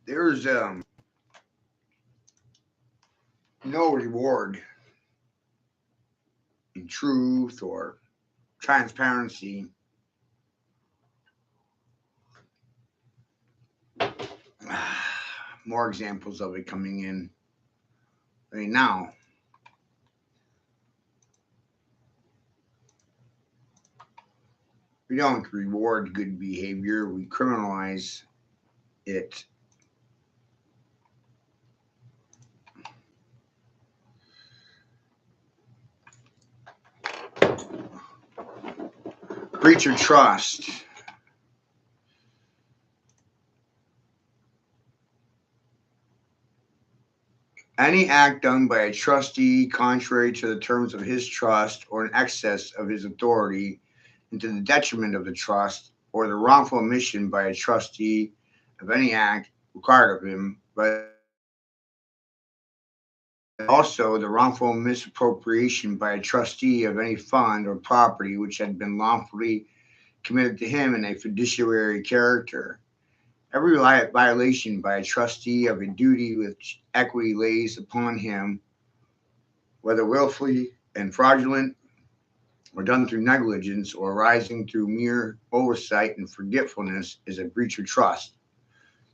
There's no reward in truth or transparency. More examples of it coming in right now. We don't reward good behavior, we criminalize it. Breach of trust. Any act done by a trustee contrary to the terms of his trust or in excess of his authority and to the detriment of the trust, or the wrongful omission by a trustee of any act required of him, but also the wrongful misappropriation by a trustee of any fund or property which had been lawfully committed to him in a fiduciary character. Every violation by a trustee of a duty which equity lays upon him, whether willfully and fraudulent, or done through negligence or arising through mere oversight and forgetfulness, is a breach of trust.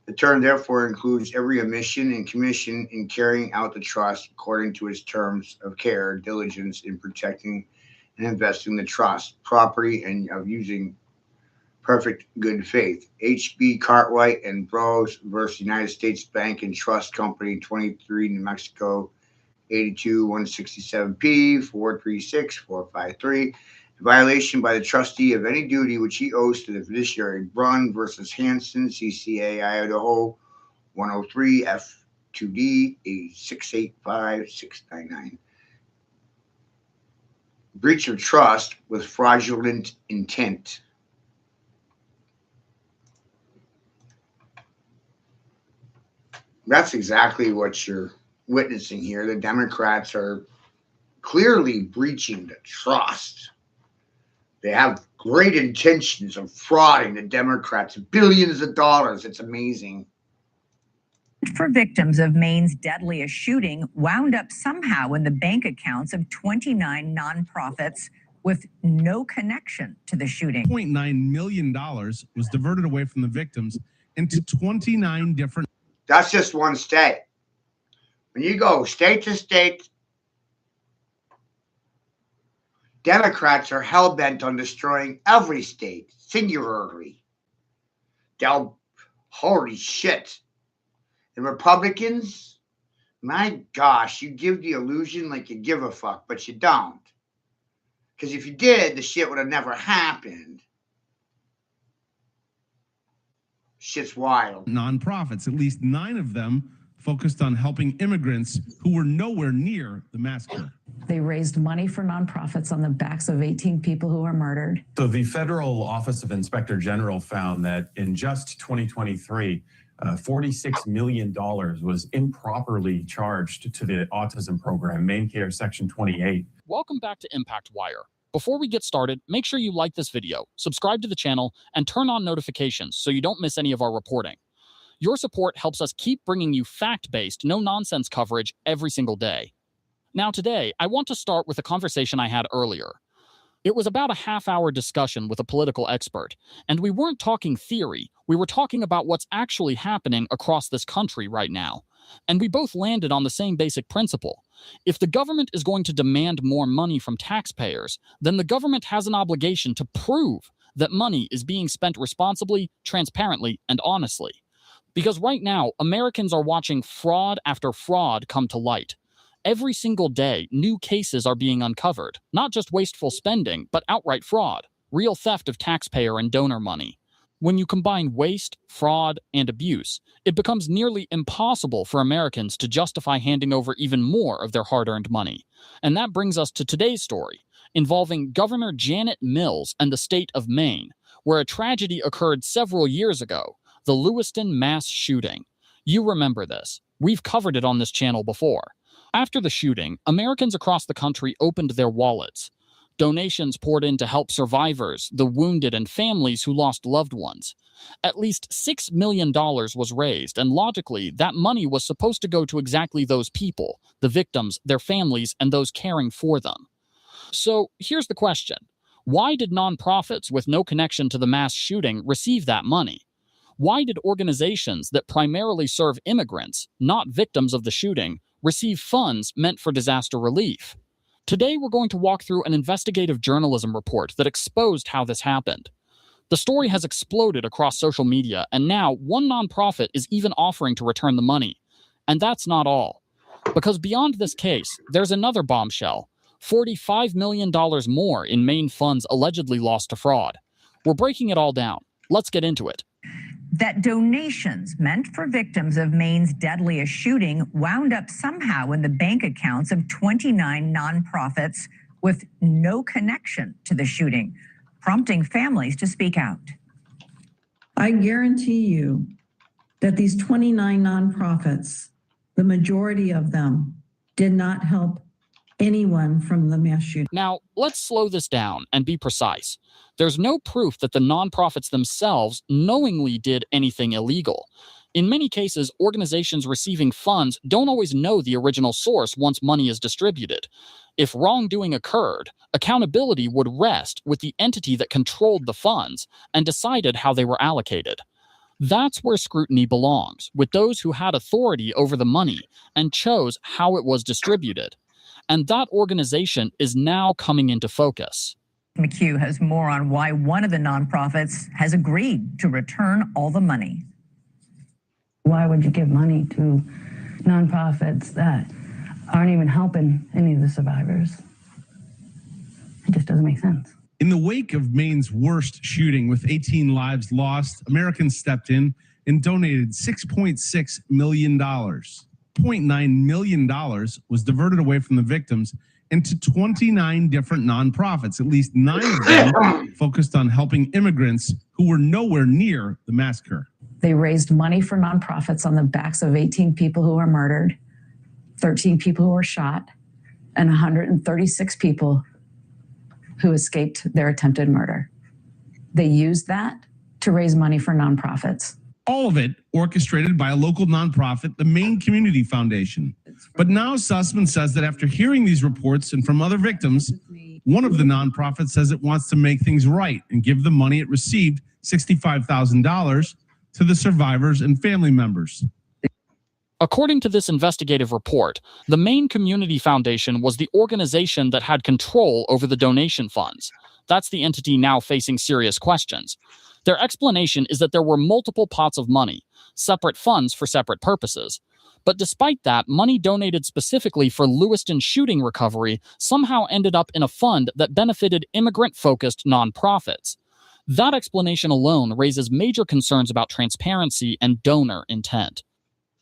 The term therefore includes every omission and commission in carrying out the trust according to its terms of care, diligence in protecting and investing the trust, property, and of using perfect good faith. H.B. Cartwright and Bros versus United States Bank and Trust Company, 23 New Mexico, 82 167p 436 453. Violation by the trustee of any duty which he owes to the fiduciary. Brunn versus Hanson, CCA, Idaho, 103 F2D 685 699. Breach of trust with fraudulent intent. That's exactly what you're witnessing here. The Democrats are clearly breaching the trust. They have great intentions of frauding the Democrats billions of dollars. It's amazing. For victims of Maine's deadliest shooting wound up somehow in the bank accounts of 29 nonprofits with no connection to the shooting. $0.9 million was diverted away from the victims into 29 different. That's just one state. When you go state to state, Democrats are hell-bent on destroying every state singularly. Holy shit. The Republicans, my gosh, you give the illusion like you give a fuck, but you don't. Because if you did, the shit would have never happened. Shit's wild. Nonprofits, at least 9 of them, focused on helping immigrants who were nowhere near the massacre. They raised money for nonprofits on the backs of 18 people who were murdered. So the Federal Office of Inspector General found that in just 2023, $46 million was improperly charged to the autism program, MaineCare Section 28. Welcome back to Impact Wire. Before we get started, make sure you like this video, subscribe to the channel, and turn on notifications so you don't miss any of our reporting. Your support helps us keep bringing you fact-based, no-nonsense coverage every single day. Now today, I want to start with a conversation I had earlier. It was about a half-hour discussion with a political expert, and we weren't talking theory, we were talking about what's actually happening across this country right now. And we both landed on the same basic principle. If the government is going to demand more money from taxpayers, then the government has an obligation to prove that money is being spent responsibly, transparently, and honestly. Because right now, Americans are watching fraud after fraud come to light. Every single day, new cases are being uncovered, not just wasteful spending, but outright fraud, real theft of taxpayer and donor money. When you combine waste, fraud, and abuse, it becomes nearly impossible for Americans to justify handing over even more of their hard-earned money. And that brings us to today's story, involving Governor Janet Mills and the state of Maine, where a tragedy occurred several years ago, the Lewiston mass shooting. You remember this. We've covered it on this channel before. After the shooting, Americans across the country opened their wallets. Donations poured in to help survivors, the wounded, and families who lost loved ones. At least $6 million was raised, and logically, that money was supposed to go to exactly those people, the victims, their families, and those caring for them. So here's the question. Why did nonprofits with no connection to the mass shooting receive that money? Why did organizations that primarily serve immigrants, not victims of the shooting, receive funds meant for disaster relief? Today, we're going to walk through an investigative journalism report that exposed how this happened. The story has exploded across social media, and now one nonprofit is even offering to return the money. And that's not all. Because beyond this case, there's another bombshell. $45 million more in Maine funds allegedly lost to fraud. We're breaking it all down. Let's get into it. That donations meant for victims of Maine's deadliest shooting wound up somehow in the bank accounts of 29 nonprofits with no connection to the shooting, prompting families to speak out. I guarantee you that these 29 nonprofits, the majority of them, did not help anyone from the mass shooting. Now, let's slow this down and be precise. There's no proof that the nonprofits themselves knowingly did anything illegal. In many cases, organizations receiving funds don't always know the original source once money is distributed. If wrongdoing occurred, accountability would rest with the entity that controlled the funds and decided how they were allocated. That's where scrutiny belongs, with those who had authority over the money and chose how it was distributed. And that organization is now coming into focus. McHugh has more on why one of the nonprofits has agreed to return all the money. Why would you give money to nonprofits that aren't even helping any of the survivors? It just doesn't make sense. In the wake of Maine's worst shooting with 18 lives lost, Americans stepped in and donated $6.6 million. $0.9 million was diverted away from the victims into 29 different nonprofits. At least 9 of them focused on helping immigrants who were nowhere near the massacre. They raised money for nonprofits on the backs of 18 people who were murdered, 13 people who were shot, and 136 people who escaped their attempted murder. They used that to raise money for nonprofits. All of it orchestrated by a local nonprofit, the Maine Community Foundation. But now Sussman says that after hearing these reports and from other victims, one of the nonprofits says it wants to make things right and give the money it received, $65,000, to the survivors and family members. According to this investigative report, the Maine Community Foundation was the organization that had control over the donation funds. That's the entity now facing serious questions. Their explanation is that there were multiple pots of money, separate funds for separate purposes. But despite that, money donated specifically for Lewiston shooting recovery somehow ended up in a fund that benefited immigrant-focused nonprofits. That explanation alone raises major concerns about transparency and donor intent.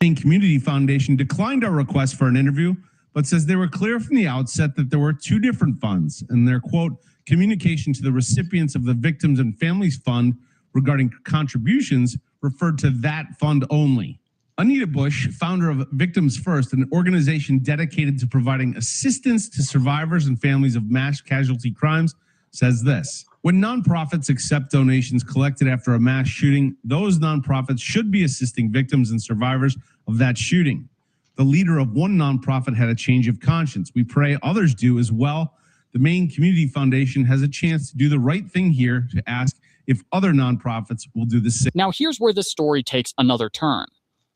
The Maine Community Foundation declined our request for an interview, but says they were clear from the outset that there were 2 different funds, and their, quote, communication to the recipients of the Victims and Families Fund regarding contributions referred to that fund only. Anita Bush, founder of Victims First, an organization dedicated to providing assistance to survivors and families of mass casualty crimes, says this: when nonprofits accept donations collected after a mass shooting, those nonprofits should be assisting victims and survivors of that shooting. The leader of one nonprofit had a change of conscience. We pray others do as well. The Maine Community Foundation has a chance to do the right thing here to ask if other nonprofits will do the same. Now, here's where this story takes another turn.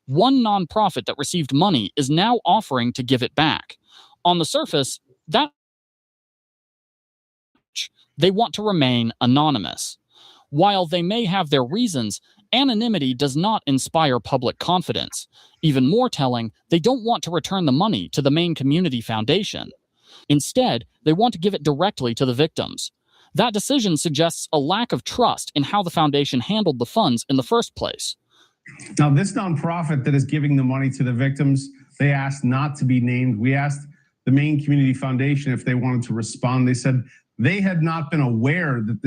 One nonprofit that received money is now offering to give it back. On the surface, they want to remain anonymous. While they may have their reasons, anonymity does not inspire public confidence. Even more telling, they don't want to return the money to the Maine Community Foundation. Instead, they want to give it directly to the victims. That decision suggests a lack of trust in how the foundation handled the funds in the first place. Now, this nonprofit that is giving the money to the victims, they asked not to be named. We asked the Maine Community Foundation if they wanted to respond. They said they had not been aware that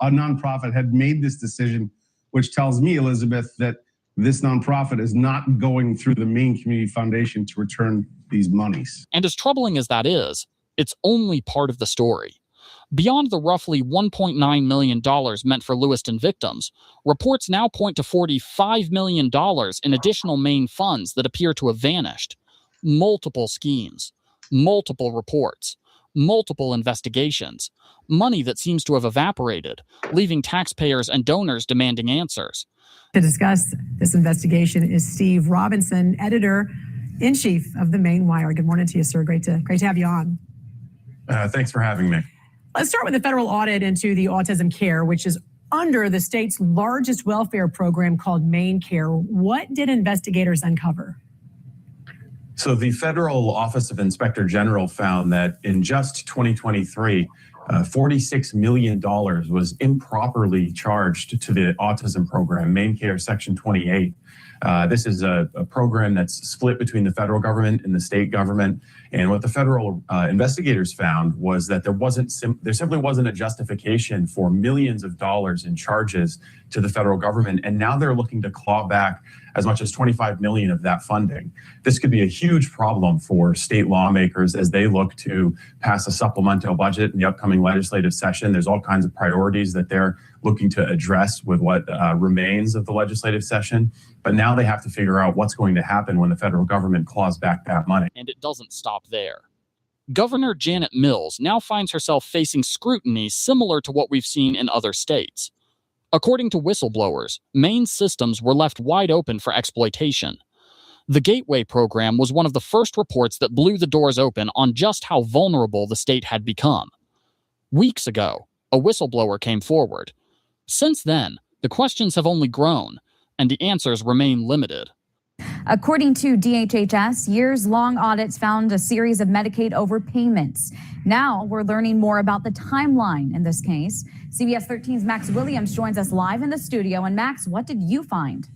a nonprofit had made this decision, which tells me, Elizabeth, that this nonprofit is not going through the Maine Community Foundation to return these monies. And as troubling as that is, it's only part of the story. Beyond the roughly $1.9 million meant for Lewiston victims, reports now point to $45 million in additional Maine funds that appear to have vanished. Multiple schemes, multiple reports, multiple investigations, money that seems to have evaporated, leaving taxpayers and donors demanding answers. To discuss this investigation is Steve Robinson, editor-in-chief of the Maine Wire. Good morning to you, sir. Great to have you on. Thanks for having me. Let's start with the federal audit into the Autism Care, which is under the state's largest welfare program called Maine Care. What did investigators uncover? So the Federal Office of Inspector General found that in just 2023, $46 million was improperly charged to the autism program, Maine Care Section 28. This is a program that's split between the federal government and the state government. And what the federal investigators found was that there simply wasn't a justification for millions of dollars in charges to the federal government. And now they're looking to claw back as much as 25 million of that funding. This could be a huge problem for state lawmakers as they look to pass a supplemental budget in the upcoming legislative session. There's all kinds of priorities that they're looking to address with what remains of the legislative session. But now they have to figure out what's going to happen when the federal government claws back that money. And it doesn't stop there. Governor Janet Mills now finds herself facing scrutiny similar to what we've seen in other states. According to whistleblowers, Maine's systems were left wide open for exploitation. The Gateway program was one of the first reports that blew the doors open on just how vulnerable the state had become. Weeks ago, a whistleblower came forward. Since then, the questions have only grown, and the answers remain limited. According to DHHS, years-long audits found a series of Medicaid overpayments. Now we're learning more about the timeline in this case. CBS 13's Max Williams joins us live in the studio. And Max, what did you find?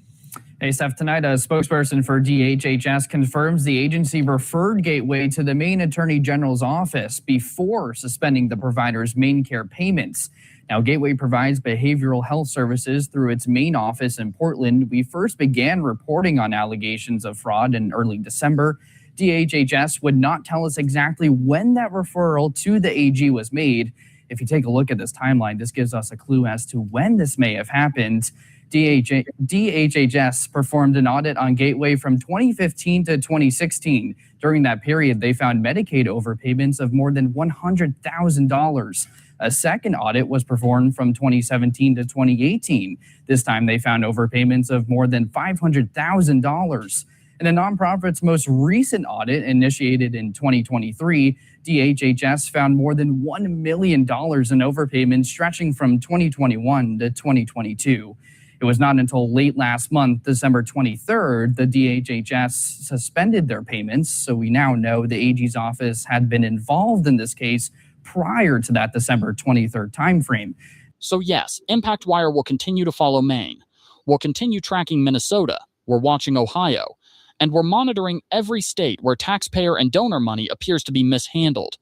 Hey, Steph, tonight a spokesperson for DHHS confirms the agency referred Gateway to the Maine Attorney General's office before suspending the provider's Maine Care payments. Now, Gateway provides behavioral health services through its main office in Portland. We first began reporting on allegations of fraud in early December. DHHS would not tell us exactly when that referral to the AG was made. If you take a look at this timeline, this gives us a clue as to when this may have happened. DHHS performed an audit on Gateway from 2015 to 2016. During that period, they found Medicaid overpayments of more than $100,000. A second audit was performed from 2017 to 2018. This time, they found overpayments of more than $500,000. In the nonprofit's most recent audit, initiated in 2023, DHHS found more than $1 million in overpayments stretching from 2021 to 2022. It was not until late last month, December 23rd, the DHHS suspended their payments. So we now know the AG's office had been involved in this case prior to that December 23rd timeframe. So yes, Impact Wire will continue to follow Maine. We'll continue tracking Minnesota. We're watching Ohio. And we're monitoring every state where taxpayer and donor money appears to be mishandled.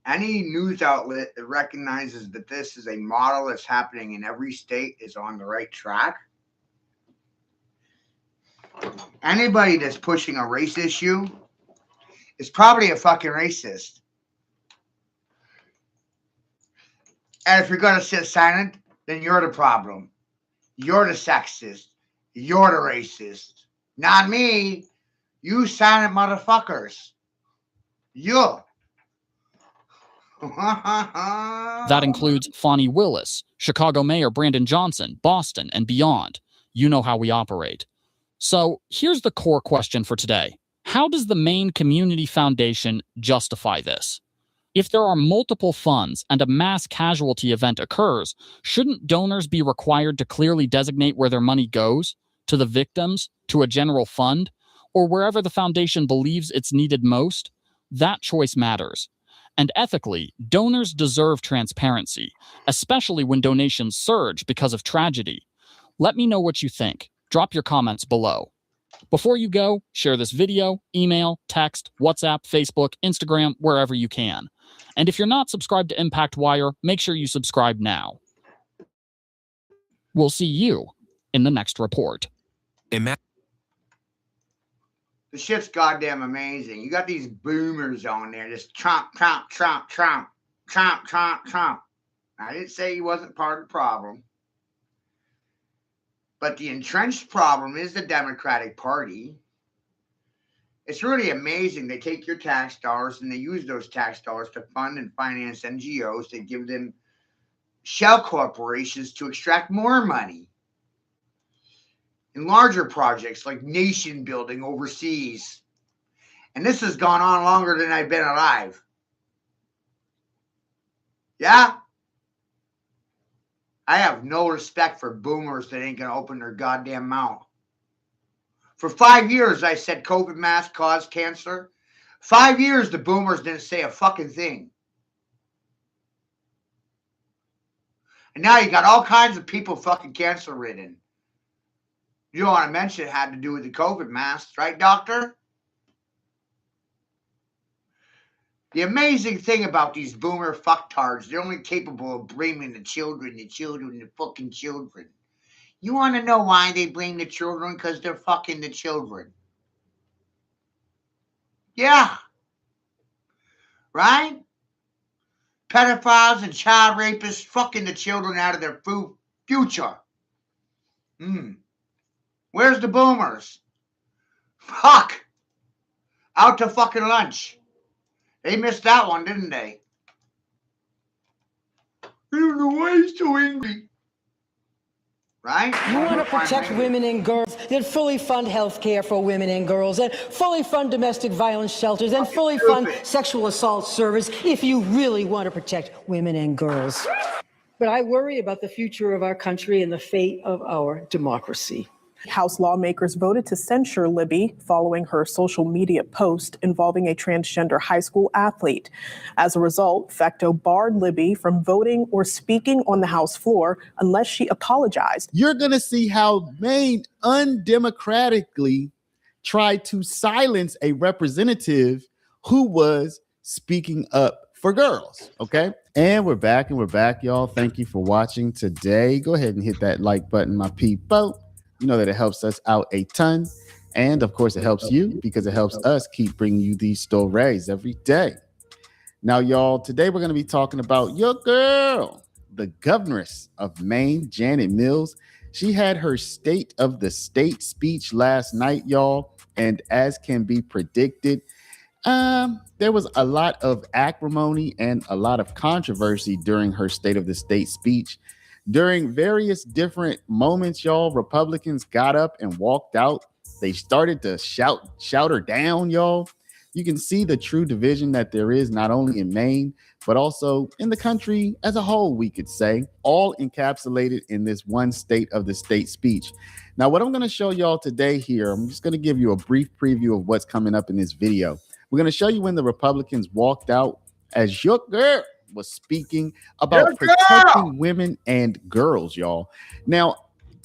Any news outlet that recognizes that this is a model that's happening in every state is on the right track. Anybody that's pushing a race issue is probably a fucking racist. And if you're going to sit silent, then you're the problem. You're the sexist. You're the racist. Not me. You silent motherfuckers. You. That includes Fani Willis, Chicago Mayor Brandon Johnson, Boston, and beyond. You know how we operate. So here's the core question for today. How does the Maine Community Foundation justify this? If there are multiple funds and a mass casualty event occurs, shouldn't donors be required to clearly designate where their money goes? To the victims, to a general fund, or wherever the foundation believes it's needed most? That choice matters. And ethically, donors deserve transparency, especially when donations surge because of tragedy. Let me know what you think. Drop your comments below. Before you go, share this video, email, text, WhatsApp, Facebook, Instagram, wherever you can. And if you're not subscribed to Impact Wire, make sure you subscribe now. We'll see you in the next report. The shit's goddamn amazing. You got these boomers on there, just Trump, Trump, Trump, Trump, Trump, Trump, Trump. I didn't say he wasn't part of the problem. But the entrenched problem is the Democratic Party. It's really amazing. They take your tax dollars and they use those tax dollars to fund and finance NGOs. They give them shell corporations to extract more money in larger projects like nation building overseas. And this has gone on longer than I've been alive. Yeah? I have no respect for boomers that ain't going to open their goddamn mouth. For 5 years, I said COVID mask caused cancer. 5 years, the boomers didn't say a fucking thing. And now you got all kinds of people fucking cancer ridden. You don't want to mention it had to do with the COVID masks, right, doctor? The amazing thing about these boomer fucktards, they're only capable of blaming the children, the fucking children. You want to know why they blame the children? Because they're fucking the children. Yeah. Right? Pedophiles and child rapists fucking the children out of their future. Where's the boomers? Fuck. Out to fucking lunch. They missed that one, didn't they? I don't know why he's so angry. Right? You want to protect women and girls, then fully fund health care for women and girls, and fully fund domestic violence shelters, and fully fund sexual assault service if you really want to protect women and girls. But I worry about the future of our country and the fate of our democracy. House lawmakers voted to censure Libby following her social media post involving a transgender high school athlete. As a result, FECTO barred Libby from voting or speaking on the House floor unless she apologized. You're going to see how Maine undemocratically tried to silence a representative who was speaking up for girls. Okay. And we're back, y'all. Thank you for watching today. Go ahead and hit that like button, my people. You know that it helps us out a ton. And of course, it helps you because it helps us keep bringing you these stories every day. Now, y'all, today we're going to be talking about your girl, the governoress of Maine, Janet Mills. She had her State of the State speech last night, y'all. And as can be predicted, there was a lot of acrimony and a lot of controversy during her State of the State speech. During various different moments, y'all, Republicans got up and walked out. They started to shout her down, y'all. You can see the true division that there is not only in Maine, but also in the country as a whole, we could say, all encapsulated in this one State of the State speech. Now, what I'm going to show y'all today here, I'm just going to give you a brief preview of what's coming up in this video. We're going to show you when the Republicans walked out as your girl was speaking about protecting women and girls, y'all. Now,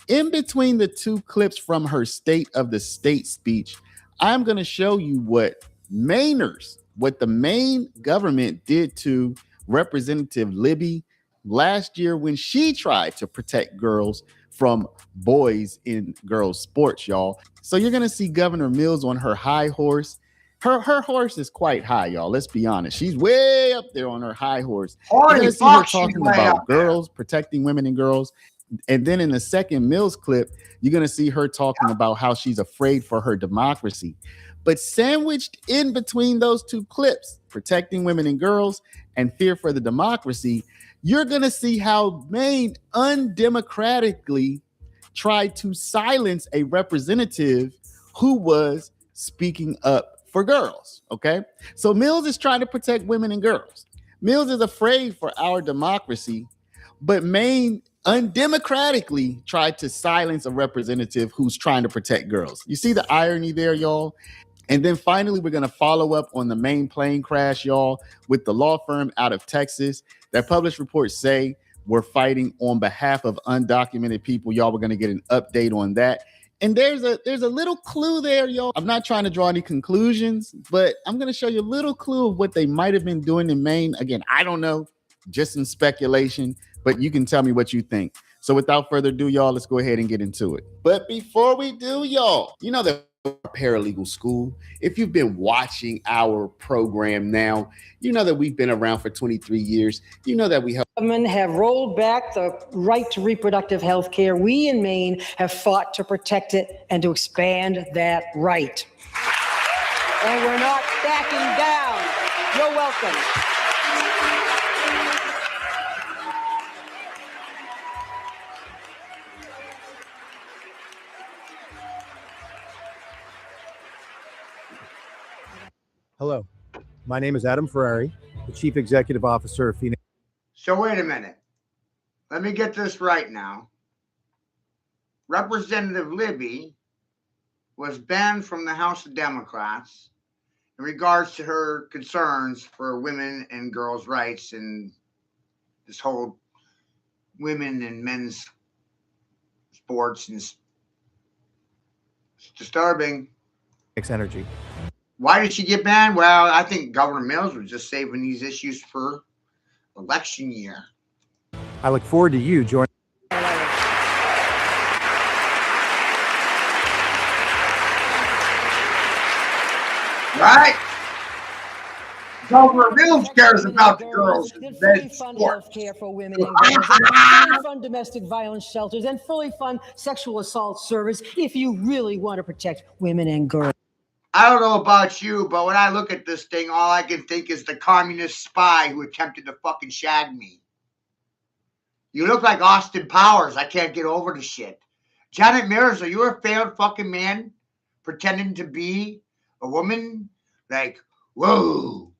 in between the two clips from her State of the State speech, I'm going to show you what the Maine government did to Representative Libby last year when she tried to protect girls from boys in girls' sports, y'all. So you're going to see Governor Mills on her high horse. Her horse is quite high, y'all. Let's be honest. She's way up there on her high horse. You're going to see her talking about girls, protecting women and girls. And then in the second Mills clip, you're going to see her talking about how she's afraid for her democracy. But sandwiched in between those two clips, protecting women and girls and fear for the democracy, you're going to see how Maine undemocratically tried to silence a representative who was speaking up for girls. Okay. So Mills is trying to protect women and girls. Mills is afraid for our democracy, but Maine undemocratically tried to silence a representative who's trying to protect girls. You see the irony there, y'all? And then finally, we're going to follow up on the Maine plane crash, y'all, with the law firm out of Texas that published reports say we're fighting on behalf of undocumented people. Y'all, we're going to get an update on that. And there's a little clue there, y'all. I'm not trying to draw any conclusions, but I'm going to show you a little clue of what they might have been doing in Maine. Again, I don't know, just some speculation, but you can tell me what you think. So without further ado, y'all, let's go ahead and get into it. But before we do, y'all, you know that paralegal school. If you've been watching our program now, you know that we've been around for 23 years. You know that we help. Women have rolled back the right to reproductive health care. We in Maine have fought to protect it and to expand that right. And we're not backing down. You're welcome. Hello, my name is Adam Ferrari, the Chief Executive Officer of Phoenix. So wait a minute. Let me get this right now. Representative Libby was banned from the House of Democrats in regards to her concerns for women and girls' rights and this whole women and men's sports. And it's disturbing. Energy. Why did she get banned? Well, I think Governor Mills was just saving these issues for election year. I look forward to you joining. Right? Governor Mills cares about the girls and men's fund sports. health care for women and girls, fully fund domestic violence shelters, and fully fund sexual assault service if you really want to protect women and girls. I don't know about you, but when I look at this thing, all I can think is the communist spy who attempted to fucking shag me. You look like Austin Powers. I can't get over the shit. Janet Mirrors, are you a failed fucking man pretending to be a woman? Like, whoa.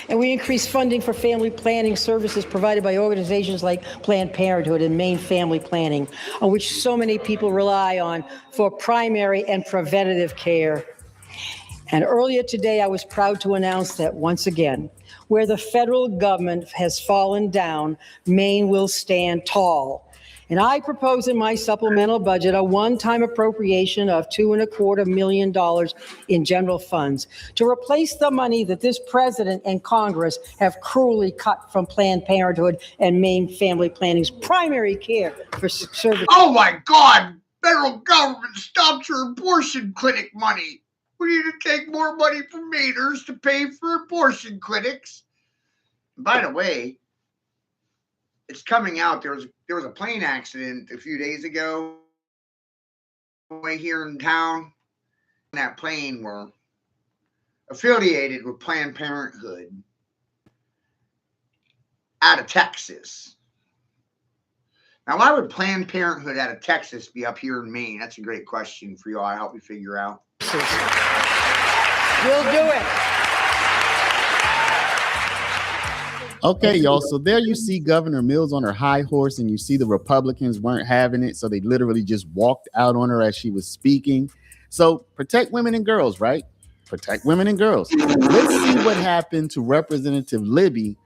And we increased funding for family planning services provided by organizations like Planned Parenthood and Maine Family Planning, on which so many people rely on for primary and preventative care. And earlier today, I was proud to announce that once again, where the federal government has fallen down, Maine will stand tall. And I propose in my supplemental budget a one-time appropriation of $2.25 million in general funds to replace the money that this president and Congress have cruelly cut from Planned Parenthood and Maine Family Planning's primary care for service. Oh my God! Federal government stopped your abortion clinic money. We need to take more money from Mainers to pay for abortion clinics. And by the way, it's coming out. There was a plane accident a few days ago way here in town. That plane were affiliated with Planned Parenthood out of Texas. Now, why would Planned Parenthood out of Texas be up here in Maine? That's a great question for y'all to help me figure out. We'll do it. Okay, y'all. So there you see Governor Mills on her high horse, and you see the Republicans weren't having it. So they literally just walked out on her as she was speaking. So protect women and girls, right? Protect women and girls. Let's see what happened to Representative Libby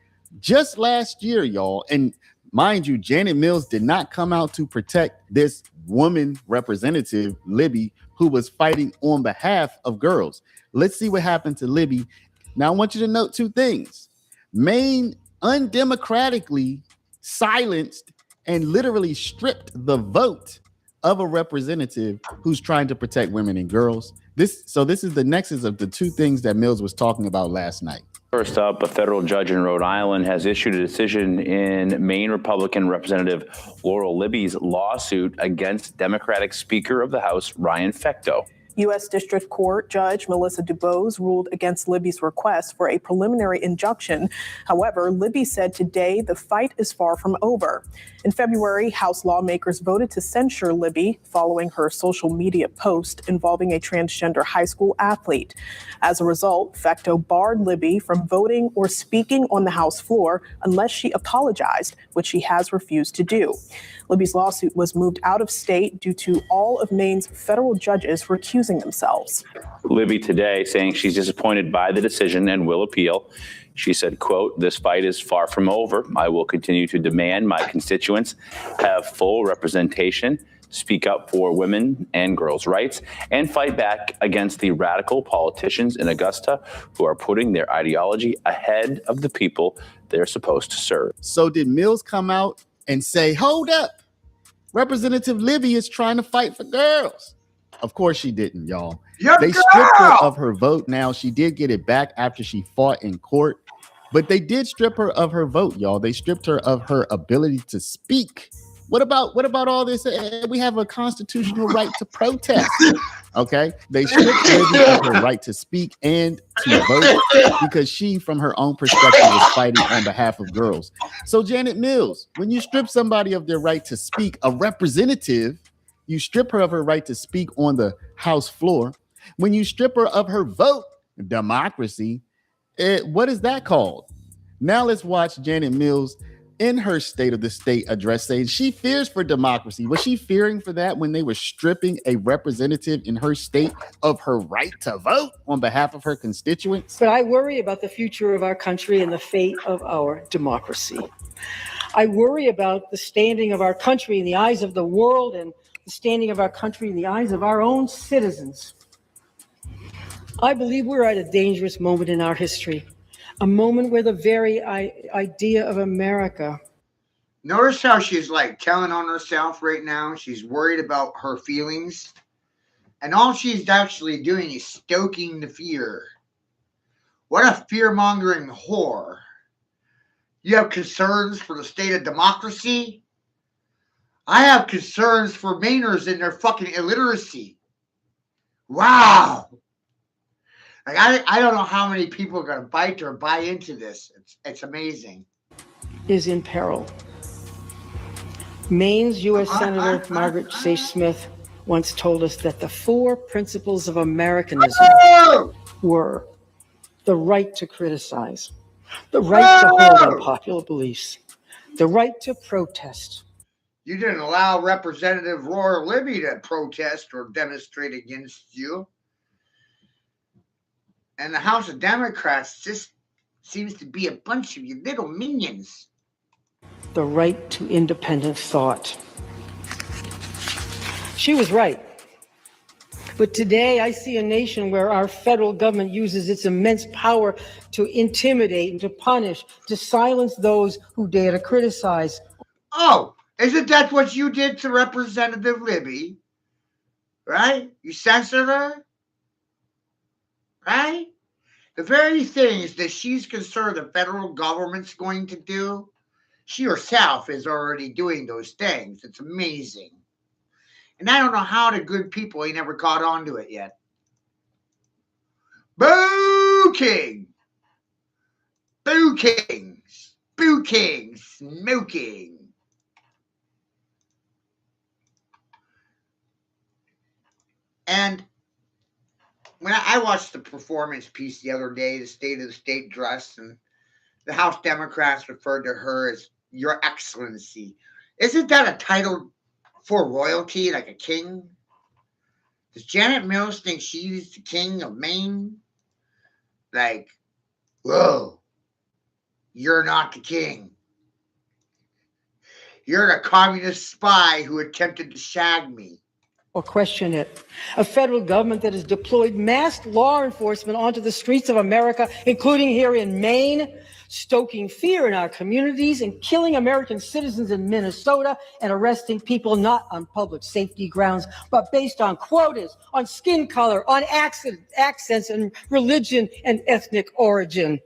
just last year, y'all. And mind you, Janet Mills did not come out to protect this woman representative, Libby, who was fighting on behalf of girls. Let's see what happened to Libby. Now, I want you to note two things. Maine undemocratically silenced and literally stripped the vote of a representative who's trying to protect women and girls. This is the nexus of the two things that Mills was talking about last night. First up, a federal judge in Rhode Island has issued a decision in Maine Republican Representative Laurel Libby's lawsuit against Democratic Speaker of the House Ryan Fecteau. U.S. District Court Judge Melissa DuBose ruled against Libby's request for a preliminary injunction. However, Libby said today the fight is far from over. In February, House lawmakers voted to censure Libby following her social media post involving a transgender high school athlete. As a result, Fecteau barred Libby from voting or speaking on the House floor unless she apologized, which she has refused to do. Libby's lawsuit was moved out of state due to all of Maine's federal judges recusing themselves. Libby today saying she's disappointed by the decision and will appeal. She said, quote, "This fight is far from over. I will continue to demand my constituents have full representation, speak up for women and girls' rights, and fight back against the radical politicians in Augusta who are putting their ideology ahead of the people they're supposed to serve." So did Mills come out and say, hold up, Representative Libby is trying to fight for girls? Of course she didn't, y'all. They stripped her of her vote. Now, she did get it back after she fought in court, but they did strip her of her vote, y'all. They stripped her of her ability to speak. What about all this? We have a constitutional right to protest. Okay, they stripped Libby of her right to speak and to vote because she, from her own perspective, was fighting on behalf of girls. So Janet Mills, when you strip somebody of their right to speak, a representative, you strip her of her right to speak on the House floor. When you strip her of her vote, democracy, what is that called? Now let's watch Janet Mills in her State of the State address saying she fears for democracy. Was she fearing for that when they were stripping a representative in her state of her right to vote on behalf of her constituents? But I worry about the future of our country and the fate of our democracy. I worry about the standing of our country in the eyes of the world and the standing of our country in the eyes of our own citizens. I believe we're at a dangerous moment in our history. A moment where the very idea of America. Notice how she's like telling on herself right now. She's worried about her feelings. And all she's actually doing is stoking the fear. What a fear-mongering whore. You have concerns for the state of democracy? I have concerns for Mainers and their fucking illiteracy. Wow. Like, I don't know how many people are going to bite or buy into this. It's amazing. Is in peril. Maine's U.S. Senator Margaret Sage Smith once told us that the 4 principles of Americanism were the right to criticize, the right to hold unpopular beliefs, the right to protest. You didn't allow Representative Laura Libby to protest or demonstrate against you. And the House of Democrats just seems to be a bunch of you little minions. The right to independent thought. She was right. But today I see a nation where our federal government uses its immense power to intimidate and to punish, to silence those who dare to criticize. Oh, isn't that what you did to Representative Libby? Right? You censored her? Right? The very things that she's concerned the federal government's going to do, she herself is already doing those things. It's amazing. And I don't know how the good people ain't never caught on to it yet. Boo King! Boo Kings! Boo Kings! Smoking! And when I watched the performance piece the other day, the State of the State address, and the House Democrats referred to her as Your Excellency. Isn't that a title for royalty, like a king? Does Janet Mills think she's the king of Maine? Like, whoa, you're not the king. You're the communist spy who attempted to shag me. Or question it. A federal government that has deployed masked law enforcement onto the streets of America, including here in Maine, stoking fear in our communities and killing American citizens in Minnesota and arresting people not on public safety grounds, but based on quotas, on skin color, on accents and religion and ethnic origin.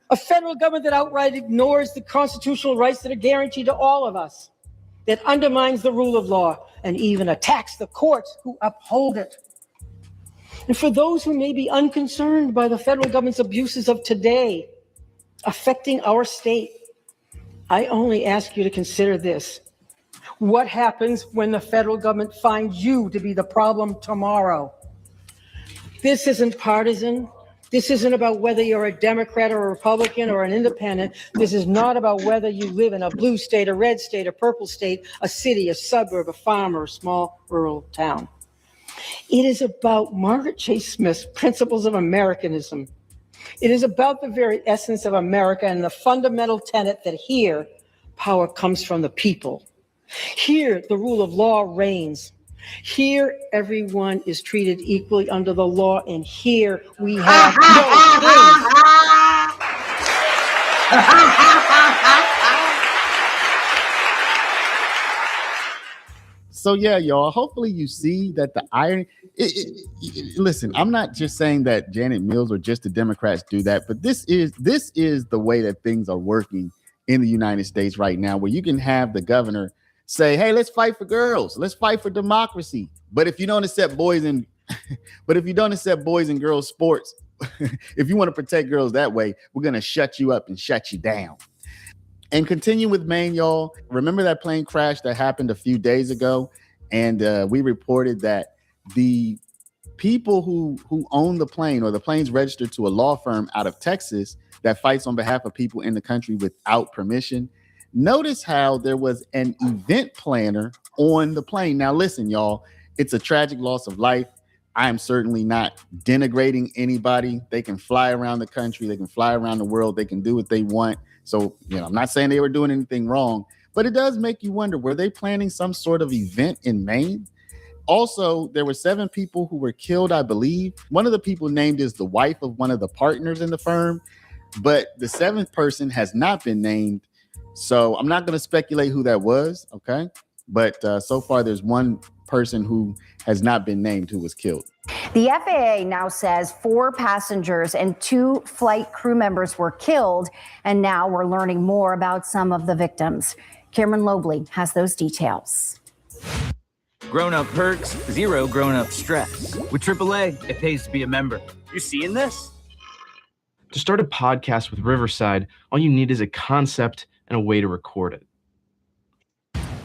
A federal government that outright ignores the constitutional rights that are guaranteed to all of us, that undermines the rule of law and even attacks the courts who uphold it. And for those who may be unconcerned by the federal government's abuses of today affecting our state, I only ask you to consider this. What happens when the federal government finds you to be the problem tomorrow? This isn't partisan. This isn't about whether you're a Democrat or a Republican or an independent. This is not about whether you live in a blue state, a red state, a purple state, a city, a suburb, a farm, or a small rural town. It is about Margaret Chase Smith's principles of Americanism. It is about the very essence of America and the fundamental tenet that here, power comes from the people. Here, the rule of law reigns. Here, everyone is treated equally under the law, and here we have no king. So yeah, y'all, hopefully you see that the irony, listen, I'm not just saying that Janet Mills or just the Democrats do that, but this is the way that things are working in the United States right now, where you can have the governor say, hey, let's fight for girls. Let's fight for democracy. But if you don't accept boys and girls sports, if you want to protect girls that way, we're going to shut you up and shut you down. And continue with Maine, y'all. Remember that plane crash that happened a few days ago? And we reported that the people who own the plane, or the plane's registered to a law firm out of Texas that fights on behalf of people in the country without permission. Notice how there was an event planner on the plane. Now, listen, y'all, it's a tragic loss of life. I am certainly not denigrating anybody. They can fly around the country. They can fly around the world. They can do what they want. So, I'm not saying they were doing anything wrong, but it does make you wonder, were they planning some sort of event in Maine? Also, there were 7 people who were killed, I believe. One of the people named is the wife of one of the partners in the firm, but the 7th person has not been named. So I'm not going to speculate who that was, okay? But so far, there's one person who has not been named who was killed. The FAA now says 4 passengers and 2 flight crew members were killed, and now we're learning more about some of the victims. Cameron Lobley has those details. Grown-up perks, 0 grown-up stress. With AAA, it pays to be a member. You seeing this? To start a podcast with Riverside, all you need is a concept and a way to record it.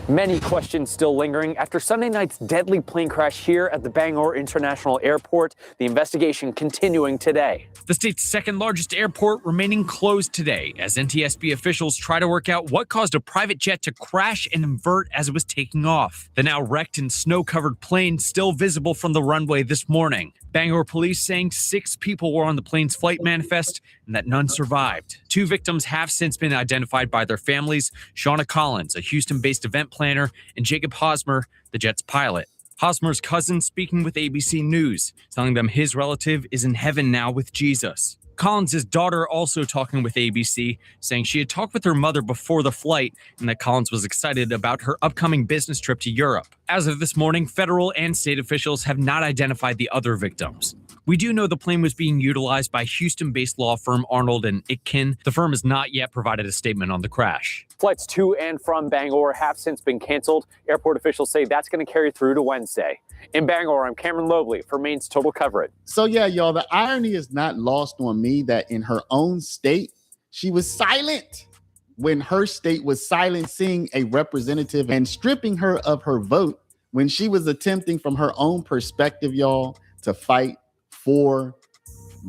Many questions still lingering after Sunday night's deadly plane crash here at the Bangor International Airport. The investigation continuing today. The state's second largest airport remaining closed today as NTSB officials try to work out what caused a private jet to crash and invert as it was taking off. The now wrecked and snow-covered plane still visible from the runway this morning. Bangor police saying 6 people were on the plane's flight manifest and that none survived. 2 victims have since been identified by their families: Shauna Collins, a Houston-based event planner, and Jacob Hosmer, the jet's pilot. Hosmer's cousin speaking with ABC News, telling them his relative is in heaven now with Jesus. Collins' daughter also talking with ABC, saying she had talked with her mother before the flight and that Collins was excited about her upcoming business trip to Europe. As of this morning, federal and state officials have not identified the other victims. We do know the plane was being utilized by Houston-based law firm Arnold & Itkin. The firm has not yet provided a statement on the crash. Flights to and from Bangor have since been canceled. Airport officials say that's going to carry through to Wednesday. In Bangor, I'm Cameron Lobley for Maine's Total Coverage. So yeah, y'all, the irony is not lost on me that in her own state, she was silent when her state was silencing a representative and stripping her of her vote when she was attempting from her own perspective, y'all, to fight for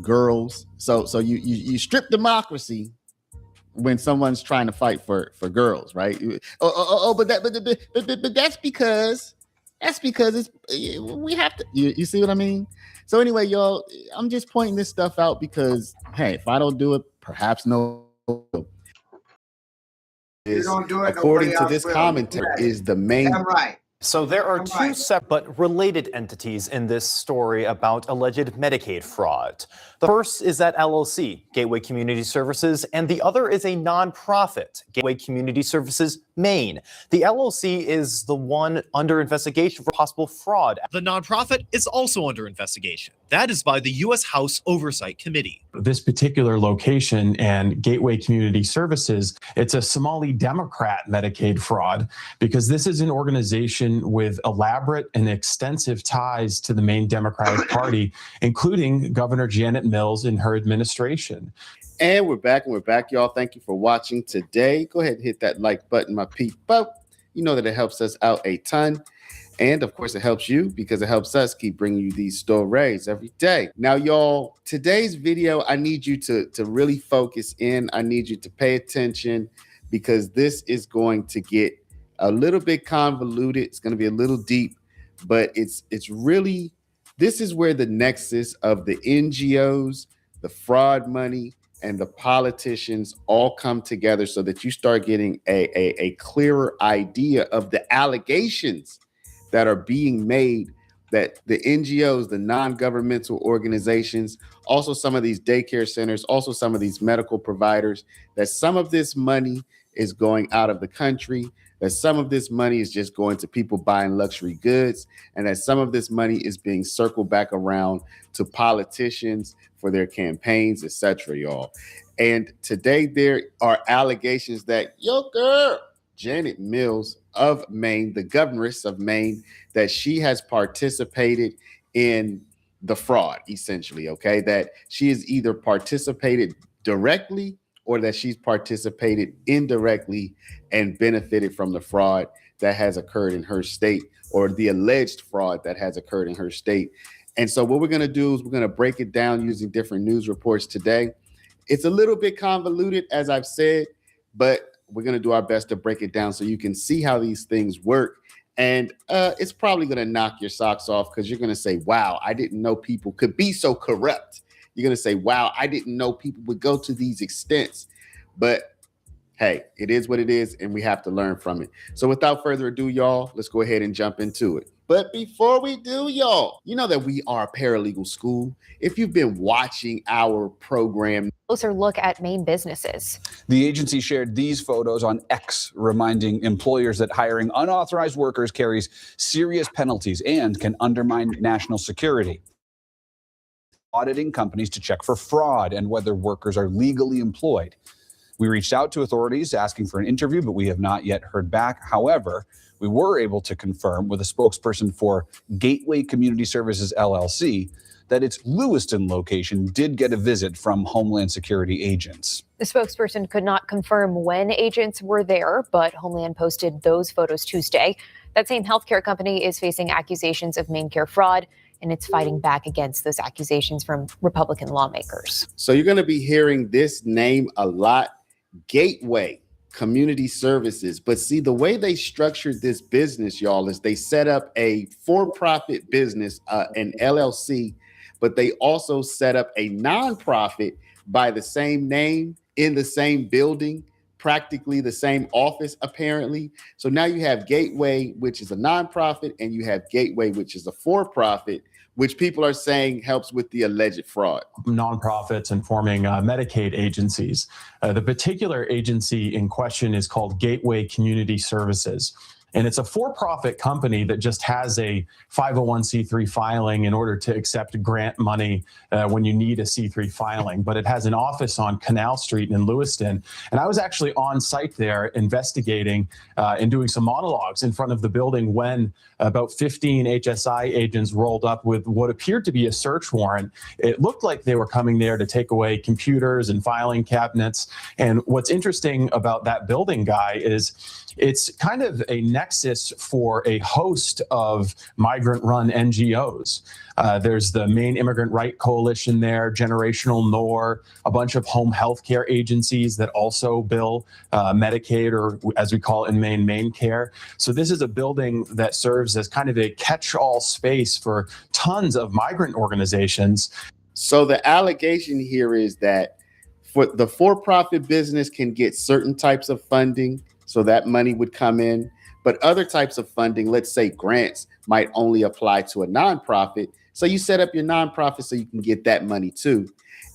girls. So you strip democracy when someone's trying to fight for girls, right? But that's because it's, we have to, you see what I mean? So anyway, y'all, I'm just pointing this stuff out because, hey, if I don't do it, perhaps no. You don't do it, according nobody to this else will. commentary, is the main. Yeah, right. So there are 2 separate but related entities in this story about alleged Medicaid fraud. The first is that LLC, Gateway Community Services, and the other is a nonprofit, Gateway Community Services Maine. The LLC is the one under investigation for possible fraud. The nonprofit is also under investigation. That is by the U.S. House Oversight Committee. This particular location and Gateway Community Services, it's a Somali Democrat Medicaid fraud because this is an organization with elaborate and extensive ties to the Maine Democratic Party, including Governor Janet Mills and her administration. And we're back, y'all. Thank you for watching today. Go ahead and hit that like button, my people. You know that it helps us out a ton. And of course, it helps you because it helps us keep bringing you these stories every day. Now, y'all, today's video, I need you to really focus in. I need you to pay attention because this is going to get a little bit convoluted. It's going to be a little deep, but it's really, this is where the nexus of the NGOs, the fraud money, and the politicians all come together so that you start getting a clearer idea of the allegations that are being made, that the NGOs, the non-governmental organizations, also some of these daycare centers, also some of these medical providers, that some of this money is going out of the country, that some of this money is just going to people buying luxury goods, and that some of this money is being circled back around to politicians for their campaigns, etc., y'all. And today there are allegations that your girl, Janet Mills of Maine, the governoress of Maine, that she has participated in the fraud, essentially, okay? That she has either participated directly or that she's participated indirectly and benefited from the fraud that has occurred in her state, or the alleged fraud that has occurred in her state. And so what we're gonna do is we're gonna break it down using different news reports today. It's a little bit convoluted, as I've said, but we're going to do our best to break it down so you can see how these things work. And it's probably going to knock your socks off because you're going to say, wow, I didn't know people could be so corrupt. You're going to say, wow, I didn't know people would go to these extents. But hey, it is what it is, and we have to learn from it. So without further ado, y'all, let's go ahead and jump into it. But before we do, y'all, you know that we are a paralegal school. If you've been watching our program, closer look at Maine businesses. The agency shared these photos on X, reminding employers that hiring unauthorized workers carries serious penalties and can undermine national security. Auditing companies to check for fraud and whether workers are legally employed. We reached out to authorities asking for an interview, but we have not yet heard back. However, we were able to confirm with a spokesperson for Gateway Community Services, LLC, that its Lewiston location did get a visit from Homeland Security agents. The spokesperson could not confirm when agents were there, but Homeland posted those photos Tuesday. That same healthcare company is facing accusations of MaineCare fraud, and it's fighting back against those accusations from Republican lawmakers. So you're going to be hearing this name a lot, Gateway Community Services. But see, the way they structured this business, y'all, is they set up a for-profit business, an LLC, but they also set up a nonprofit by the same name in the same building, practically the same office, apparently. So now you have Gateway, which is a nonprofit, and you have Gateway, which is a for-profit, which people are saying helps with the alleged fraud. Nonprofits and forming Medicaid agencies. The particular agency in question is called Gateway Community Services. And it's a for-profit company that just has a 501c3 filing in order to accept grant money when you need a C3 filing. But it has an office on Canal Street in Lewiston. And I was actually on site there investigating and doing some monologues in front of the building when about 15 HSI agents rolled up with what appeared to be a search warrant. It looked like they were coming there to take away computers and filing cabinets. And what's interesting about that building, Guy, is it's kind of a nexus for a host of migrant-run NGOs. There's the Maine Immigrant Right Coalition there, Generational Nor, a bunch of home health care agencies that also bill Medicaid, or as we call it in Maine, MaineCare. So this is a building that serves as kind of a catch-all space for tons of migrant organizations. So the allegation here is that the for-profit business can get certain types of funding, so that money would come in. But other types of funding, let's say grants, might only apply to a nonprofit. So you set up your nonprofit so you can get that money too.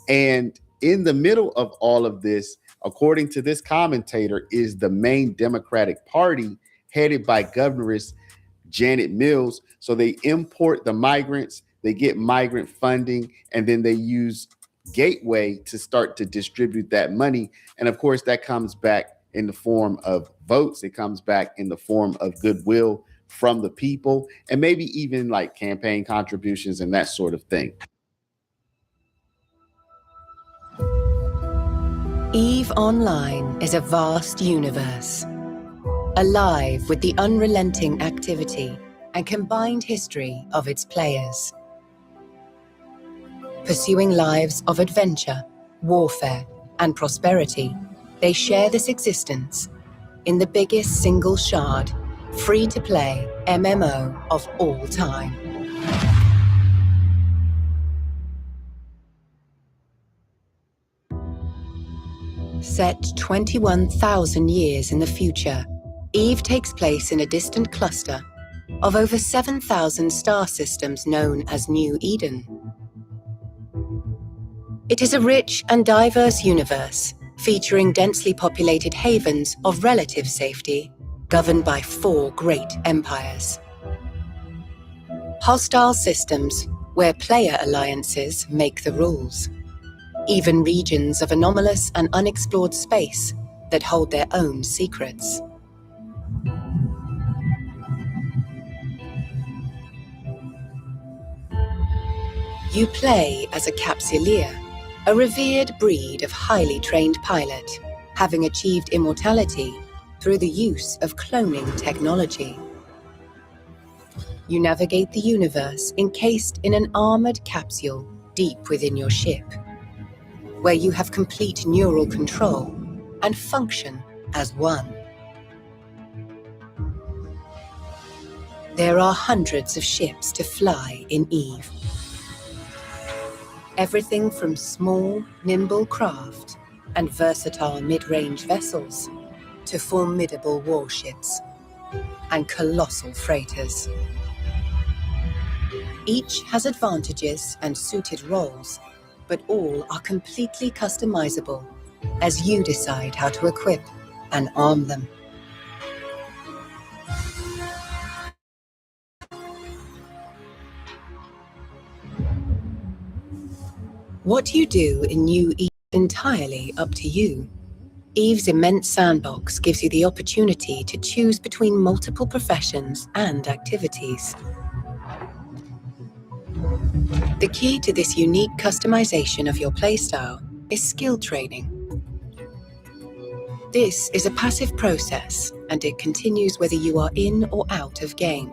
And in the middle of all of this, according to this commentator, is the Maine Democratic Party headed by Governoress Janet Mills. So they import the migrants, they get migrant funding, and then they use Gateway to start to distribute that money. And of course, that comes back in the form of votes. It comes back in the form of goodwill from the people, and maybe even like campaign contributions and that sort of thing. EVE Online is a vast universe, alive with the unrelenting activity and combined history of its players. Pursuing lives of adventure, warfare, and prosperity, they share this existence in the biggest single shard, free-to-play MMO of all time. Set 21,000 years in the future, EVE takes place in a distant cluster of over 7,000 star systems known as New Eden. It is a rich and diverse universe featuring densely populated havens of relative safety governed by 4 great empires. Hostile systems where player alliances make the rules. Even regions of anomalous and unexplored space that hold their own secrets. You play as a Capsuleer, a revered breed of highly trained pilot, having achieved immortality through the use of cloning technology. You navigate the universe encased in an armored capsule deep within your ship, where you have complete neural control and function as one. There are hundreds of ships to fly in EVE. Everything from small, nimble craft and versatile mid-range vessels to formidable warships and colossal freighters. Each has advantages and suited roles, but all are completely customizable as you decide how to equip and arm them. What you do in New EVE is entirely up to you. EVE's immense sandbox gives you the opportunity to choose between multiple professions and activities. The key to this unique customization of your playstyle is skill training. This is a passive process, and it continues whether you are in or out of game.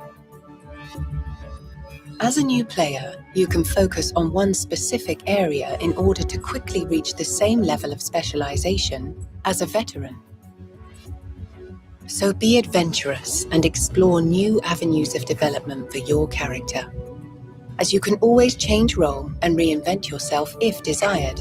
As a new player, you can focus on one specific area in order to quickly reach the same level of specialization as a veteran. So be adventurous and explore new avenues of development for your character, as you can always change role and reinvent yourself if desired.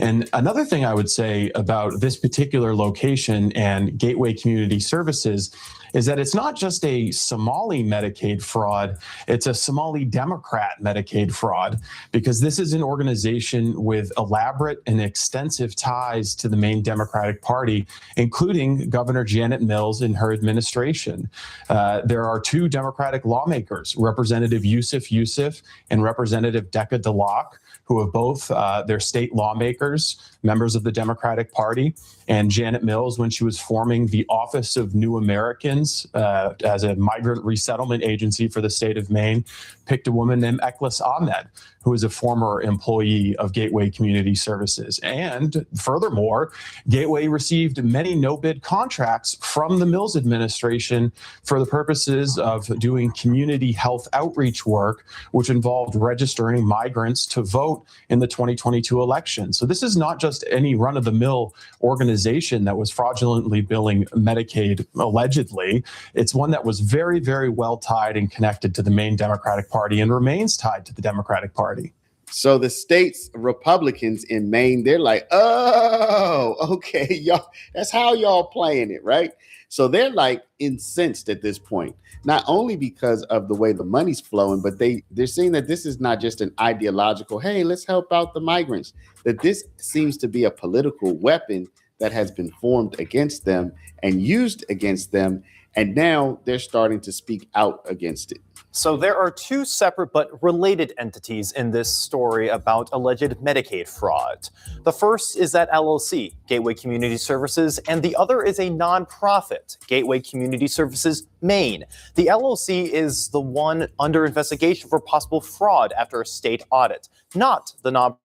And another thing I would say about this particular location and Gateway Community Services is that it's not just a Somali Medicaid fraud, it's a Somali Democrat Medicaid fraud, because this is an organization with elaborate and extensive ties to the main Democratic Party, including Governor Janet Mills and her administration. There are 2 Democratic lawmakers, Representative Yusuf and Representative Decca DeLocke, who have both, they're state lawmakers, members of the Democratic Party, and Janet Mills, when she was forming the Office of New Americans as a migrant resettlement agency for the state of Maine, picked a woman named Eklis Ahmed, who is a former employee of Gateway Community Services. And furthermore, Gateway received many no-bid contracts from the Mills administration for the purposes of doing community health outreach work, which involved registering migrants to vote in the 2022 election. So this is not just any run-of-the-mill organization that was fraudulently billing Medicaid, allegedly. It's one that was very, very well tied and connected to the main Democratic Party and remains tied to the Democratic Party. So the state's Republicans in Maine, they're like, oh, okay, y'all, that's how y'all playing it, right? So they're like incensed at this point, not only because of the way the money's flowing, but they're seeing that this is not just an ideological, hey, let's help out the migrants, that this seems to be a political weapon that has been formed against them and used against them. And now they're starting to speak out against it. So there are 2 separate but related entities in this story about alleged Medicaid fraud. The first is that LLC, Gateway Community Services, and the other is a nonprofit, Gateway Community Services Maine. The LLC is the one under investigation for possible fraud after a state audit, not the nonprofit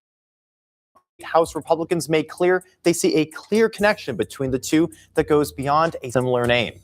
House Republicans made clear they see a clear connection between the two that goes beyond a similar name.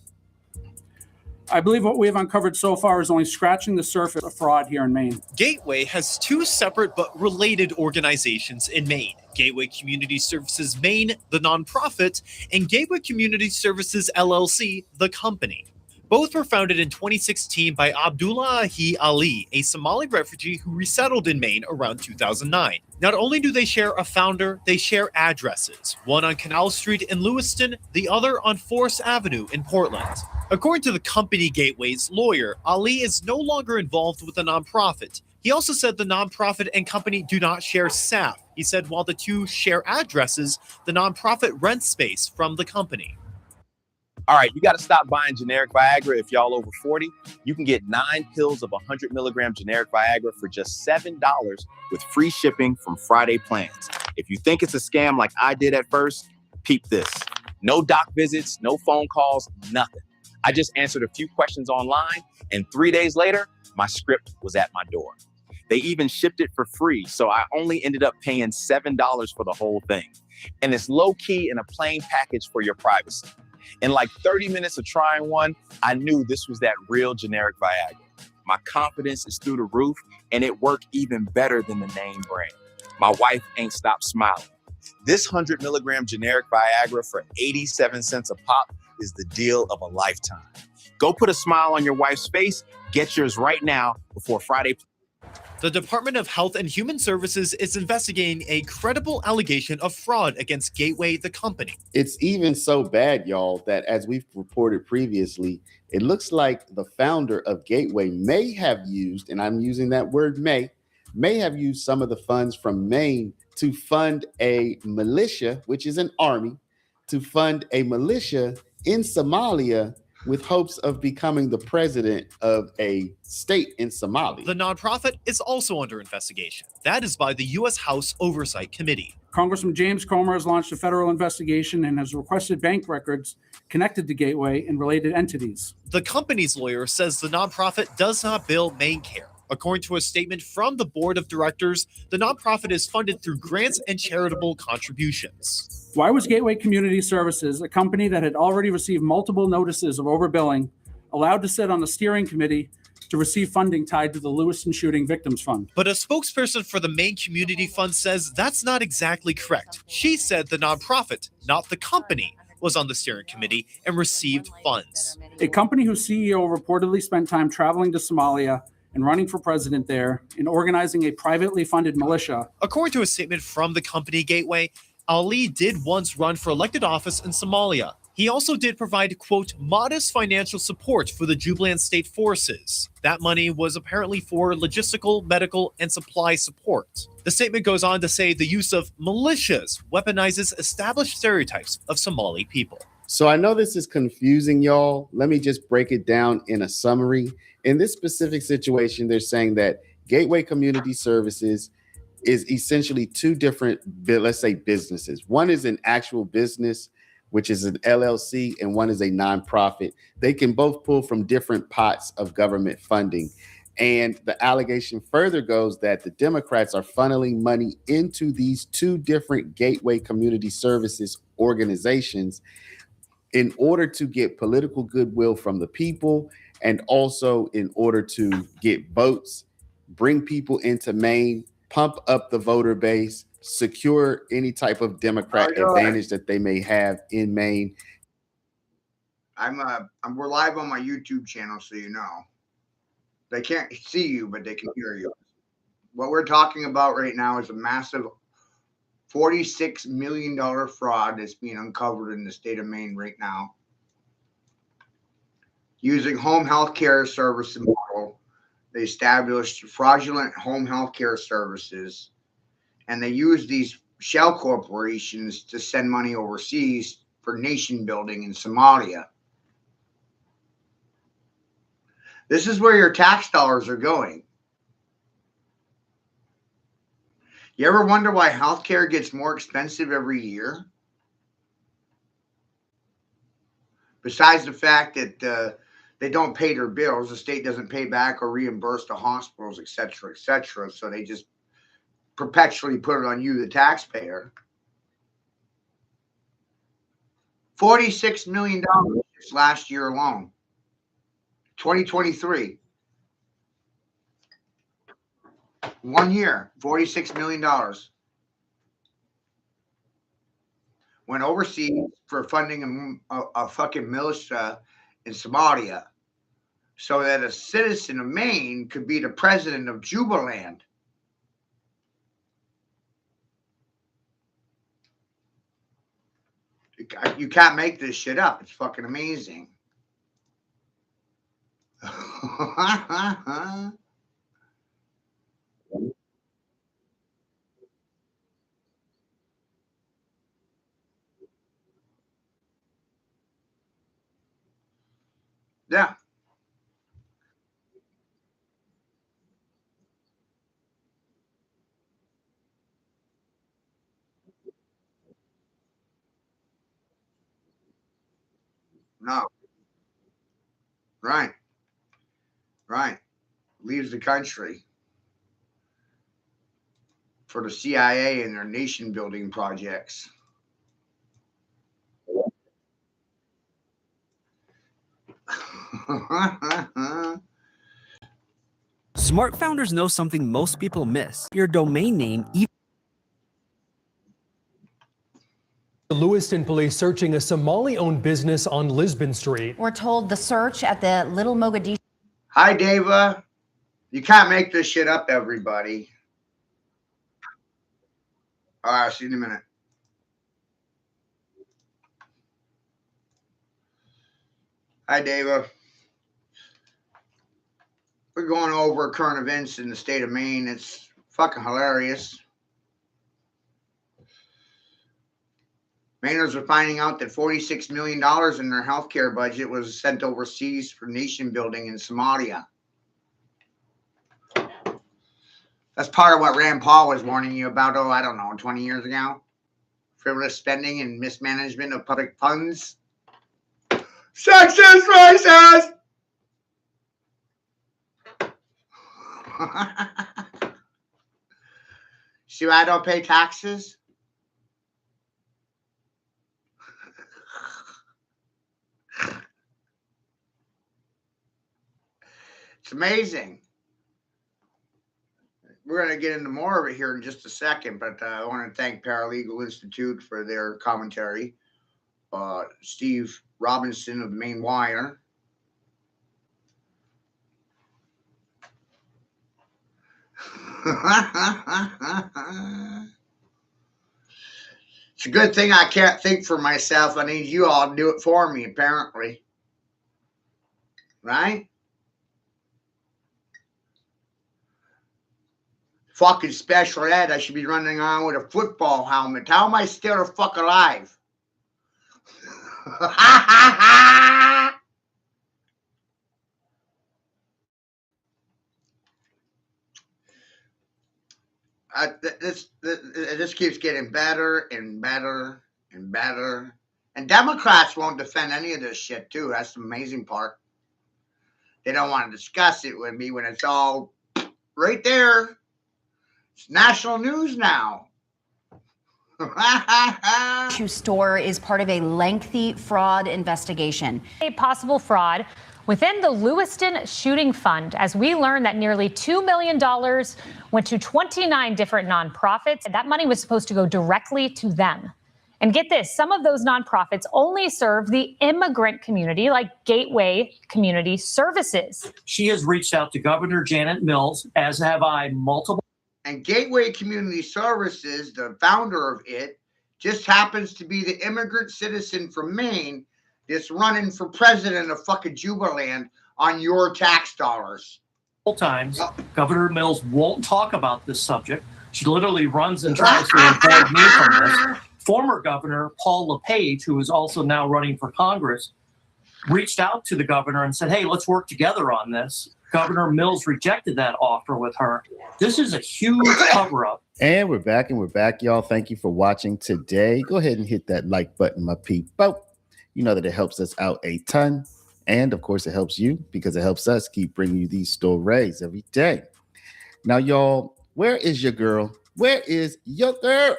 I believe what we have uncovered so far is only scratching the surface of fraud here in Maine. Gateway has two separate but related organizations in Maine: Gateway Community Services Maine, the nonprofit, and Gateway Community Services LLC, the company. Both were founded in 2016 by Abdullahi Ali, a Somali refugee who resettled in Maine around 2009. Not only do they share a founder, they share addresses, one on Canal Street in Lewiston, the other on Forest Avenue in Portland. According to the company Gateway's lawyer, Ali is no longer involved with the nonprofit. He also said the nonprofit and company do not share staff. He said while the two share addresses, the nonprofit rents space from the company. All right, you got to stop buying generic Viagra if y'all over 40. You can get 9 pills of 100 milligram generic Viagra for just $7 with free shipping from Friday Plans. If you think it's a scam like I did at first, peep this. No doc visits, no phone calls, nothing. I just answered a few questions online, and 3 days later, my script was at my door. They even shipped it for free, so I only ended up paying $7 for the whole thing. And it's low-key in a plain package for your privacy. In like 30 minutes of trying one, I knew this was that real generic Viagra. My confidence is through the roof, and it worked even better than the name brand. My wife ain't stopped smiling. This 100 milligram generic Viagra for 87 cents a pop is the deal of a lifetime. Go put a smile on your wife's face. Get yours right now before Friday. The Department of Health and Human Services is investigating a credible allegation of fraud against Gateway, the company. It's even so bad, y'all, that as we've reported previously, it looks like the founder of Gateway may have used, and I'm using that word may have used some of the funds from Maine to fund a militia, which is an army, to fund a militia in Somalia with hopes of becoming the president of a state in Somalia. The nonprofit is also under investigation. That is by the U.S. House Oversight Committee. Congressman James Comer has launched a federal investigation and has requested bank records connected to Gateway and related entities. The company's lawyer says the nonprofit does not bill MaineCare. According to a statement from the board of directors, the nonprofit is funded through grants and charitable contributions. Why was Gateway Community Services, a company that had already received multiple notices of overbilling, allowed to sit on the steering committee to receive funding tied to the Lewiston Shooting Victims Fund? But a spokesperson for the Maine Community Fund says that's not exactly correct. She said the nonprofit, not the company, was on the steering committee and received funds. A company whose CEO reportedly spent time traveling to Somalia and running for president there and organizing a privately funded militia. According to a statement from the company Gateway, Ali did once run for elected office in Somalia. He also did provide, quote, modest financial support for the Jubaland State Forces. That money was apparently for logistical, medical, and supply support. The statement goes on to say the use of militias weaponizes established stereotypes of Somali people. So I know this is confusing, y'all. Let me just break it down in a summary. In this specific situation, they're saying that Gateway Community Services is essentially two different, let's say, businesses. One is an actual business, which is an LLC, and one is a nonprofit. They can both pull from different pots of government funding. And the allegation further goes that the Democrats are funneling money into these two different Gateway Community Services organizations in order to get political goodwill from the people, and also in order to get votes, bring people into Maine, pump up the voter base, secure any type of Democrat advantage that they may have in Maine. We're live on my YouTube channel, so you know. They can't see you, but they can hear you. What we're talking about right now is a massive $46 million fraud that's being uncovered in the state of Maine right now. Using home health care service model, they established fraudulent home health care services, and they use these shell corporations to send money overseas for nation building in Somalia. This is where your tax dollars are going. You ever wonder why healthcare gets more expensive every year? Besides the fact that they don't pay their bills, the state doesn't pay back or reimburse the hospitals, et cetera, so they just perpetually put it on you, the taxpayer. $46 million just last year alone. 2023. 1 year, $46 million. Went overseas for funding a fucking militia in Somalia so that a citizen of Maine could be the president of Jubaland. You can't make this shit up. It's fucking amazing. Yeah. No. Right. Right. Leaves the country for the CIA and their nation building projects. Smart founders know something most people miss. Your domain name. The Lewiston police searching a Somali-owned business on Lisbon Street. We're told the search at the Little Mogadishu. Hi, Deva. You can't make this shit up, everybody. All right, I'll see you in a minute. Hi, Deva. We're going over current events in the state of Maine. It's fucking hilarious. Mainers are finding out that $46 million in their healthcare budget was sent overseas for nation building in Somalia. That's part of what Rand Paul was warning you about, oh, I don't know, 20 years ago. Frivolous spending and mismanagement of public funds. Sexist, racist! See why I don't pay taxes? It's amazing. We're going to get into more of it here in just a second, but I want to thank Paralegal Institute for their commentary. Steve Robinson of Maine Wire. It's a good thing I can't think for myself. I need you all to do it for me, apparently. Right? Fucking special ed. I should be running on with a football helmet. How am I still the fuck alive? This keeps getting better and better and better. And Democrats won't defend any of this shit, too. That's the amazing part. They don't want to discuss it with me when it's all right there. It's national news now. Store is part of a lengthy fraud investigation. A possible fraud within the Lewiston Shooting Fund, as we learned that nearly $2 million went to 29 different nonprofits. That money was supposed to go directly to them. And get this, some of those nonprofits only serve the immigrant community, like Gateway Community Services. She has reached out to Governor Janet Mills, as have I, multiple. And Gateway Community Services, the founder of it, just happens to be the immigrant citizen from Maine that's running for president of fucking Jubaland on your tax dollars. Times, Governor Mills won't talk about this subject. She literally runs and tries to avoid me from this. Former Governor Paul LePage, who is also now running for Congress, reached out to the governor and said, hey, let's work together on this. Governor Mills rejected that offer with her. This is a huge cover-up. And we're back, y'all. Thank you for watching today. Go ahead and hit that like button, my people. You know that it helps us out a ton. And, of course, it helps you because it helps us keep bringing you these stories every day. Now, y'all, where is your girl, Where is your girl,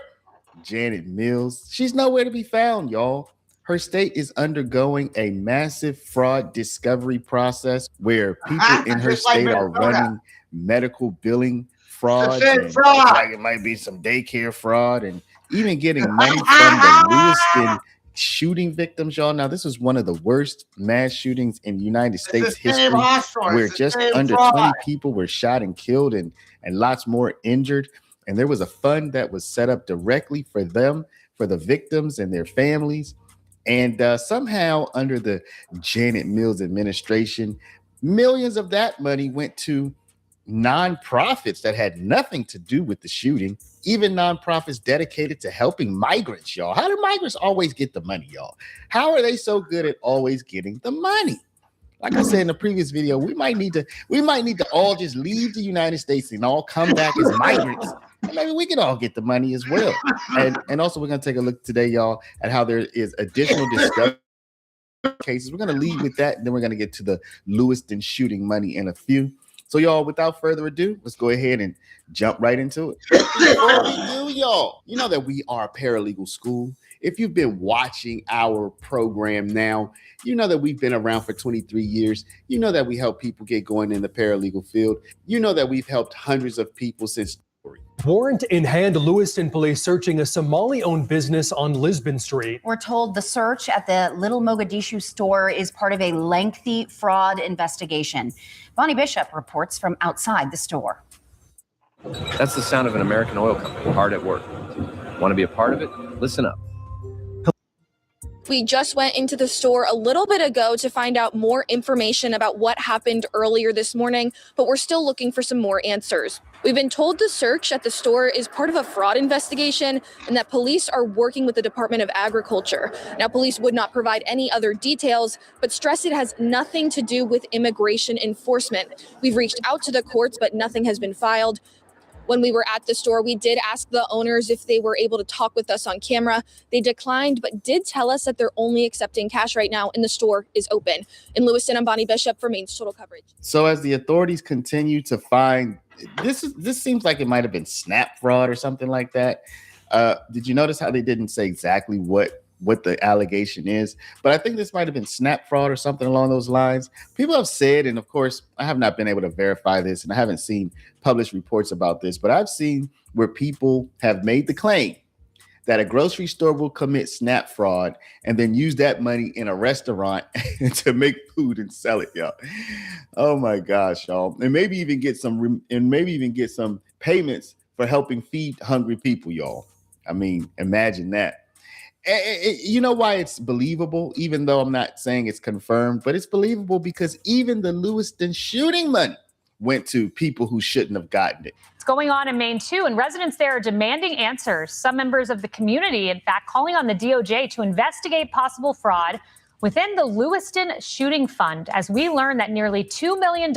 Janet Mills? She's nowhere to be found, y'all. Her state is undergoing a massive fraud discovery process where people in her state are running medical billing fraud. Like it might be some daycare fraud and even getting money from the Lewiston shooting victims, y'all. Now, this was one of the worst mass shootings in United States history, where just under 20 people were shot and killed and lots more injured. And there was a fund that was set up directly for them, for the victims and their families. And somehow under the Janet Mills administration, millions of that money went to nonprofits that had nothing to do with the shooting, even nonprofits dedicated to helping migrants, y'all. How do migrants always get the money, y'all? How are they so good at always getting the money? Like I said in the previous video, we might need to all just leave the United States and all come back as migrants. And maybe we can all get the money as well. And also we're going to take a look today, y'all, at how there is additional discovery cases. We're going to lead with that, and then we're going to get to the Lewiston shooting money in a few. So, y'all, without further ado, let's go ahead and jump right into it. Before we do, y'all, you know that we are a paralegal school. If you've been watching our program now, you know that we've been around for 23 years. You know that we help people get going in the paralegal field. You know that we've helped hundreds of people since. Warrant in hand, Lewiston police searching a Somali-owned business on Lisbon Street. We're told the search at the Little Mogadishu store is part of a lengthy fraud investigation. Bonnie Bishop reports from outside the store. That's the sound of an American oil company hard at work. Want to be a part of it? Listen up. We just went into the store a little bit ago to find out more information about what happened earlier this morning, but we're still looking for some more answers. We've been told the search at the store is part of a fraud investigation and that police are working with the Department of Agriculture. Now, police would not provide any other details, but stress it has nothing to do with immigration enforcement. We've reached out to the courts, but nothing has been filed. When we were at the store, we did ask the owners if they were able to talk with us on camera. They declined, but did tell us that they're only accepting cash right now and the store is open. In Lewiston, I'm Bonnie Bishop for Maine's Total Coverage. So as the authorities continue to find, this seems like it might have been SNAP fraud or something like that. Did you notice how they didn't say exactly what the allegation is? But I think this might have been SNAP fraud or something along those lines. People have said, and of course, I have not been able to verify this, and I haven't seen published reports about this, but I've seen where people have made the claim that a grocery store will commit SNAP fraud and then use that money in a restaurant to make food and sell it, y'all. Oh my gosh, y'all. And maybe even get some payments for helping feed hungry people, y'all. I mean, imagine that. You know why it's believable, even though I'm not saying it's confirmed, but it's believable because even the Lewiston shooting money went to people who shouldn't have gotten it. It's going on in Maine, too, and residents there are demanding answers. Some members of the community, in fact, calling on the DOJ to investigate possible fraud within the Lewiston Shooting Fund, as we learn that nearly $2 million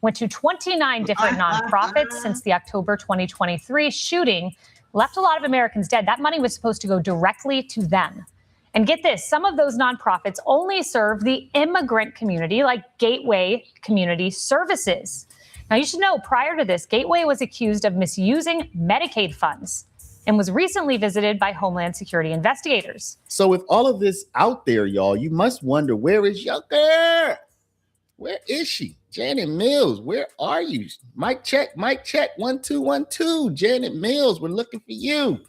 went to 29 different nonprofits since the October 2023 shooting left a lot of Americans dead. That money was supposed to go directly to them. And get this, some of those nonprofits only serve the immigrant community, like Gateway Community Services. Now, you should know, prior to this, Gateway was accused of misusing Medicaid funds and was recently visited by Homeland Security investigators. So with all of this out there, y'all, you must wonder, where is your girl? Where is she? Janet Mills, where are you? Mic check, 1 2 1 2. Janet Mills, we're looking for you.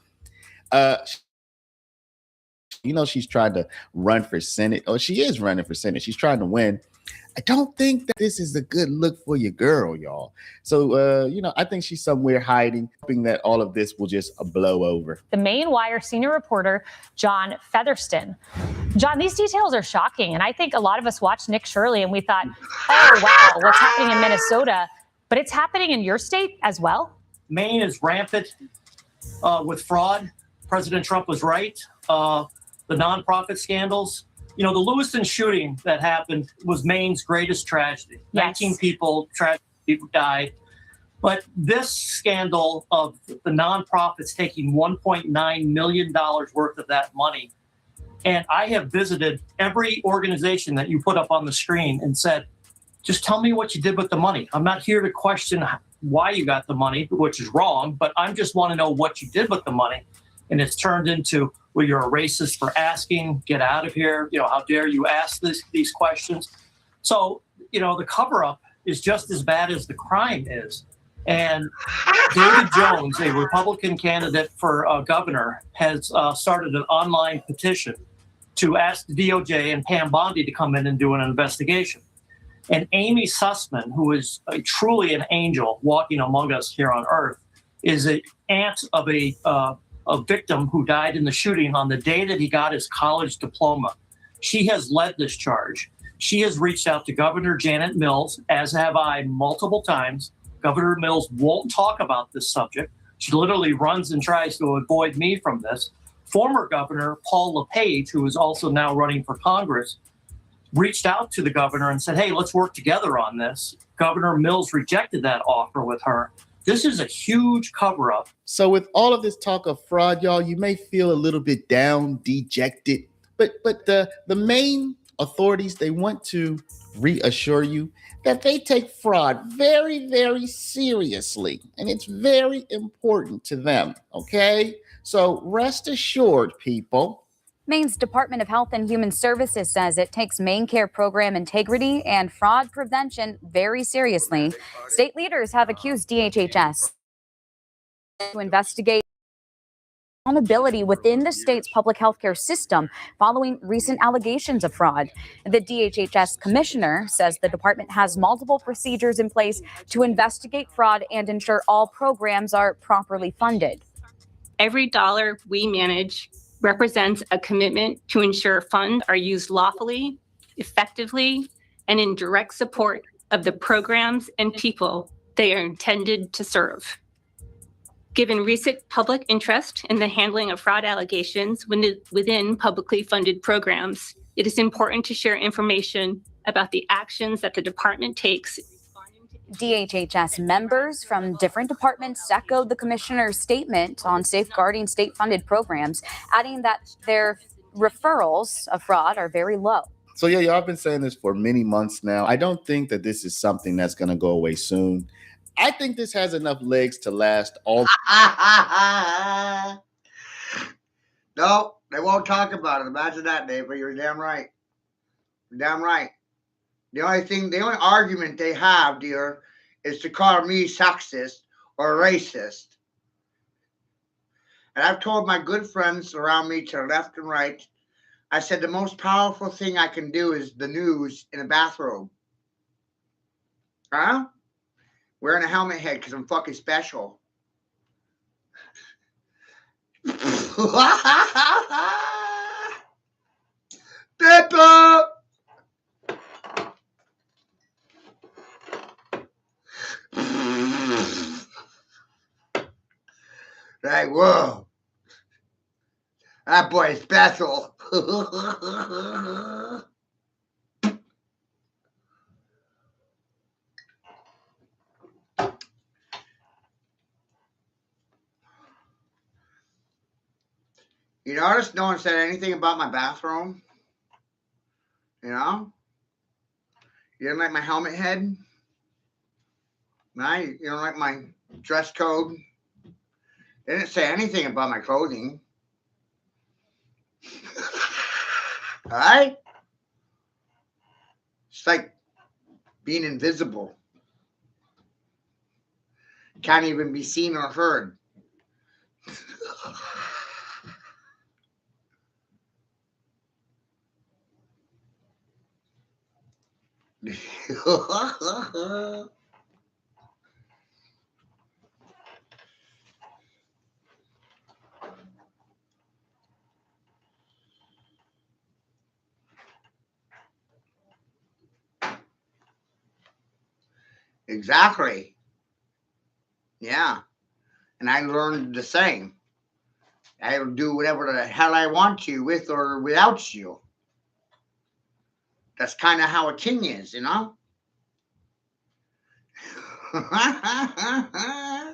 You know, she's trying to run for Senate. Oh, she is running for Senate. She's trying to win. I don't think that this is a good look for your girl, y'all. So, I think she's somewhere hiding, hoping that all of this will just blow over. The Maine Wire senior reporter, John Featherston. John, these details are shocking. And I think a lot of us watched Nick Shirley and we thought, oh, wow, what's happening in Minnesota? But it's happening in your state as well? Maine is rampant with fraud. President Trump was right. The nonprofit scandals. You know, the Lewiston shooting that happened was Maine's greatest tragedy. Yes. 19 people died. But this scandal of the nonprofits taking $1.9 million worth of that money. And I have visited every organization that you put up on the screen and said, Just tell me what you did with the money. I'm not here to question why you got the money, which is wrong, but I just want to know what you did with the money. And it's turned into, well, you're a racist for asking, get out of here. You know, how dare you ask these questions? So, you know, the cover-up is just as bad as the crime is. And David Jones, a Republican candidate for governor, has started an online petition to ask the DOJ and Pam Bondi to come in and do an investigation. And Amy Sussman, who is truly an angel walking among us here on Earth, is an aunt of a victim who died in the shooting on the day that he got his college diploma. She has led this charge. She has reached out to Governor Janet Mills, as have I multiple times. Governor Mills won't talk about this subject. She literally runs and tries to avoid me from this. Former Governor Paul LePage, who is also now running for Congress, reached out to the governor and said, hey, let's work together on this. Governor Mills rejected that offer with her. This is a huge cover-up. So with all of this talk of fraud, y'all, you may feel a little bit down, dejected, but the main authorities, they want to reassure you that they take fraud very, very seriously, and it's very important to them, okay? So rest assured, people. Maine's Department of Health and Human Services says it takes MaineCare program integrity and fraud prevention very seriously. State leaders have accused DHHS to investigate accountability within the state's public health care system following recent allegations of fraud. The DHHS commissioner says the department has multiple procedures in place to investigate fraud and ensure all programs are properly funded. Every dollar we manage represents a commitment to ensure funds are used lawfully, effectively, and in direct support of the programs and people they are intended to serve. Given recent public interest in the handling of fraud allegations within publicly funded programs, it is important to share information about the actions that the department takes. DHHS members from different departments echoed the commissioner's statement on safeguarding state-funded programs, adding that their referrals of fraud are very low. So yeah, y'all have been saying this for many months now. I don't think that this is something that's going to go away soon. I think this has enough legs to last all. No, they won't talk about it. Imagine that, Dave. But you're damn right. You're damn right. The only argument they have, dear, is to call me sexist or racist. And I've told my good friends around me to the left and right, I said the most powerful thing I can do is the news in a bathrobe. Huh? Wearing a helmet head because I'm fucking special. Pippa! Like, whoa. That boy is special. You notice no one said anything about my bathroom? You know? You didn't like my helmet head? No, you don't like my dress code? They didn't say anything about my clothing. All right? It's like being invisible. Can't even be seen or heard. Exactly. Yeah. And I learned the same. I'll do whatever the hell I want to with or without you. That's kind of how a king is, you know? I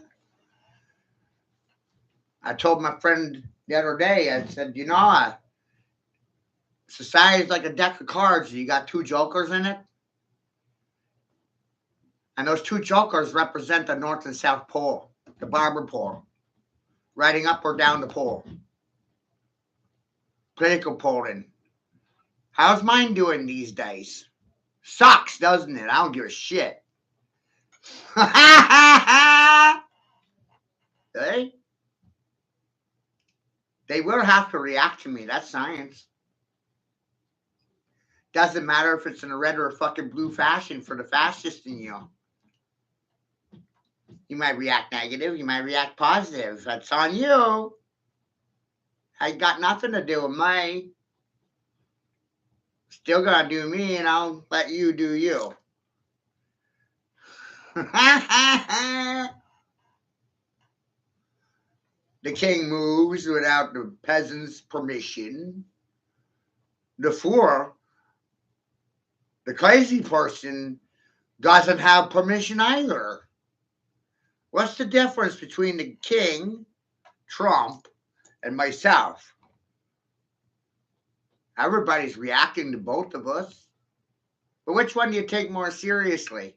told my friend the other day, I said, you know, society's like a deck of cards. You got two jokers in it. And those two jokers represent the North and South Pole, the barber pole, riding up or down the pole. Political polling. How's mine doing these days? Sucks, doesn't it? I don't give a shit. Hey? They will have to react to me. That's science. Doesn't matter if it's in a red or a fucking blue fashion for the fascist in you. You might react negative. You might react positive. That's on you. I got nothing to do with me. Still gonna do me, and I'll let you do you. The king moves without the peasant's permission. The fool, the crazy person, doesn't have permission either. What's the difference between the king, Trump, and myself? Everybody's reacting to both of us. But which one do you take more seriously?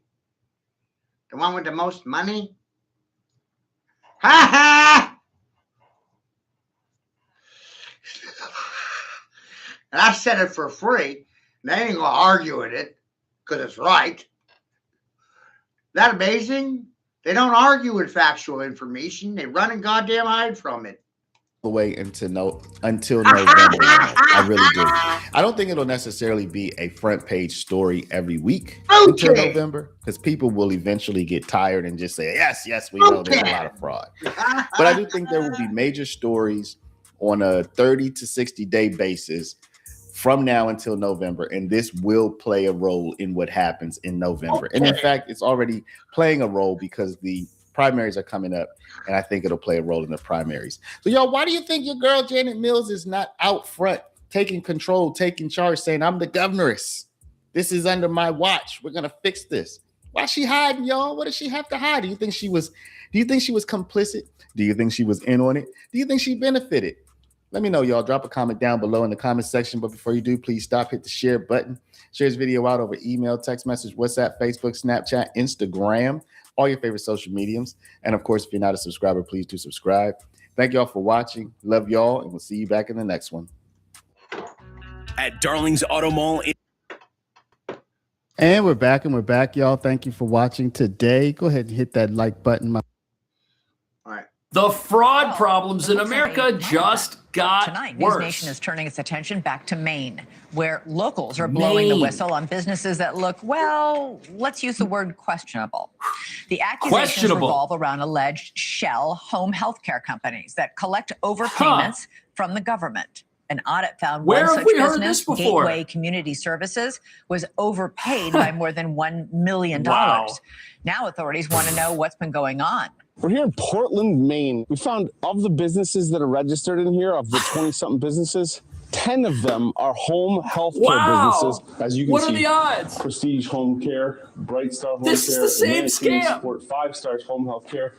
The one with the most money? Ha ha! And I said it for free. And they ain't gonna argue with it because it's right. That amazing? They don't argue with factual information. They run and goddamn hide from it. The way until November. I really do. I don't think it'll necessarily be a front page story every week until November, because people will eventually get tired and just say, yes, we know there's a lot of fraud. But I do think there will be major stories on a 30 to 60 day basis from now until November, and this will play a role in what happens in November. And in fact, it's already playing a role because the primaries are coming up, and I think it'll play a role in the primaries. So, y'all, why do you think your girl Janet Mills is not out front, taking control, taking charge, saying, I'm the governoress. This is under my watch. We're gonna fix this. Why is she hiding, y'all? What does she have to hide? Do you think she was complicit? Do you think she was in on it? Do you think she benefited? Let me know, y'all. Drop a comment down below in the comment section. But before you do, please stop, hit the share button. Share this video out over email, text message, WhatsApp, Facebook, Snapchat, Instagram, all your favorite social mediums. And of course, if you're not a subscriber, please do subscribe. Thank y'all for watching. Love y'all, and we'll see you back in the next one. At Darling's Auto Mall. And we're back, y'all. Thank you for watching today. Go ahead and hit that like button. The fraud problems in America just got Tonight, worse. News Nation is turning its attention back to Maine, where locals are blowing the whistle on businesses that look, well, let's use the word questionable. The accusations revolve around alleged shell home health care companies that collect overpayments from the government. An audit found Where one have such we heard business, this before? Gateway Community Services, was overpaid by more than $1 million. Wow. Now authorities want to know what's been going on. We're here in Portland, Maine. We found of the businesses that are registered in here, of the 20-something businesses, 10 of them are home health care businesses. As you can What see, are the odds? Prestige Home Care, Bright Star Home This Care, is the same Mancini scam. Support, 5 Stars Home Health Care,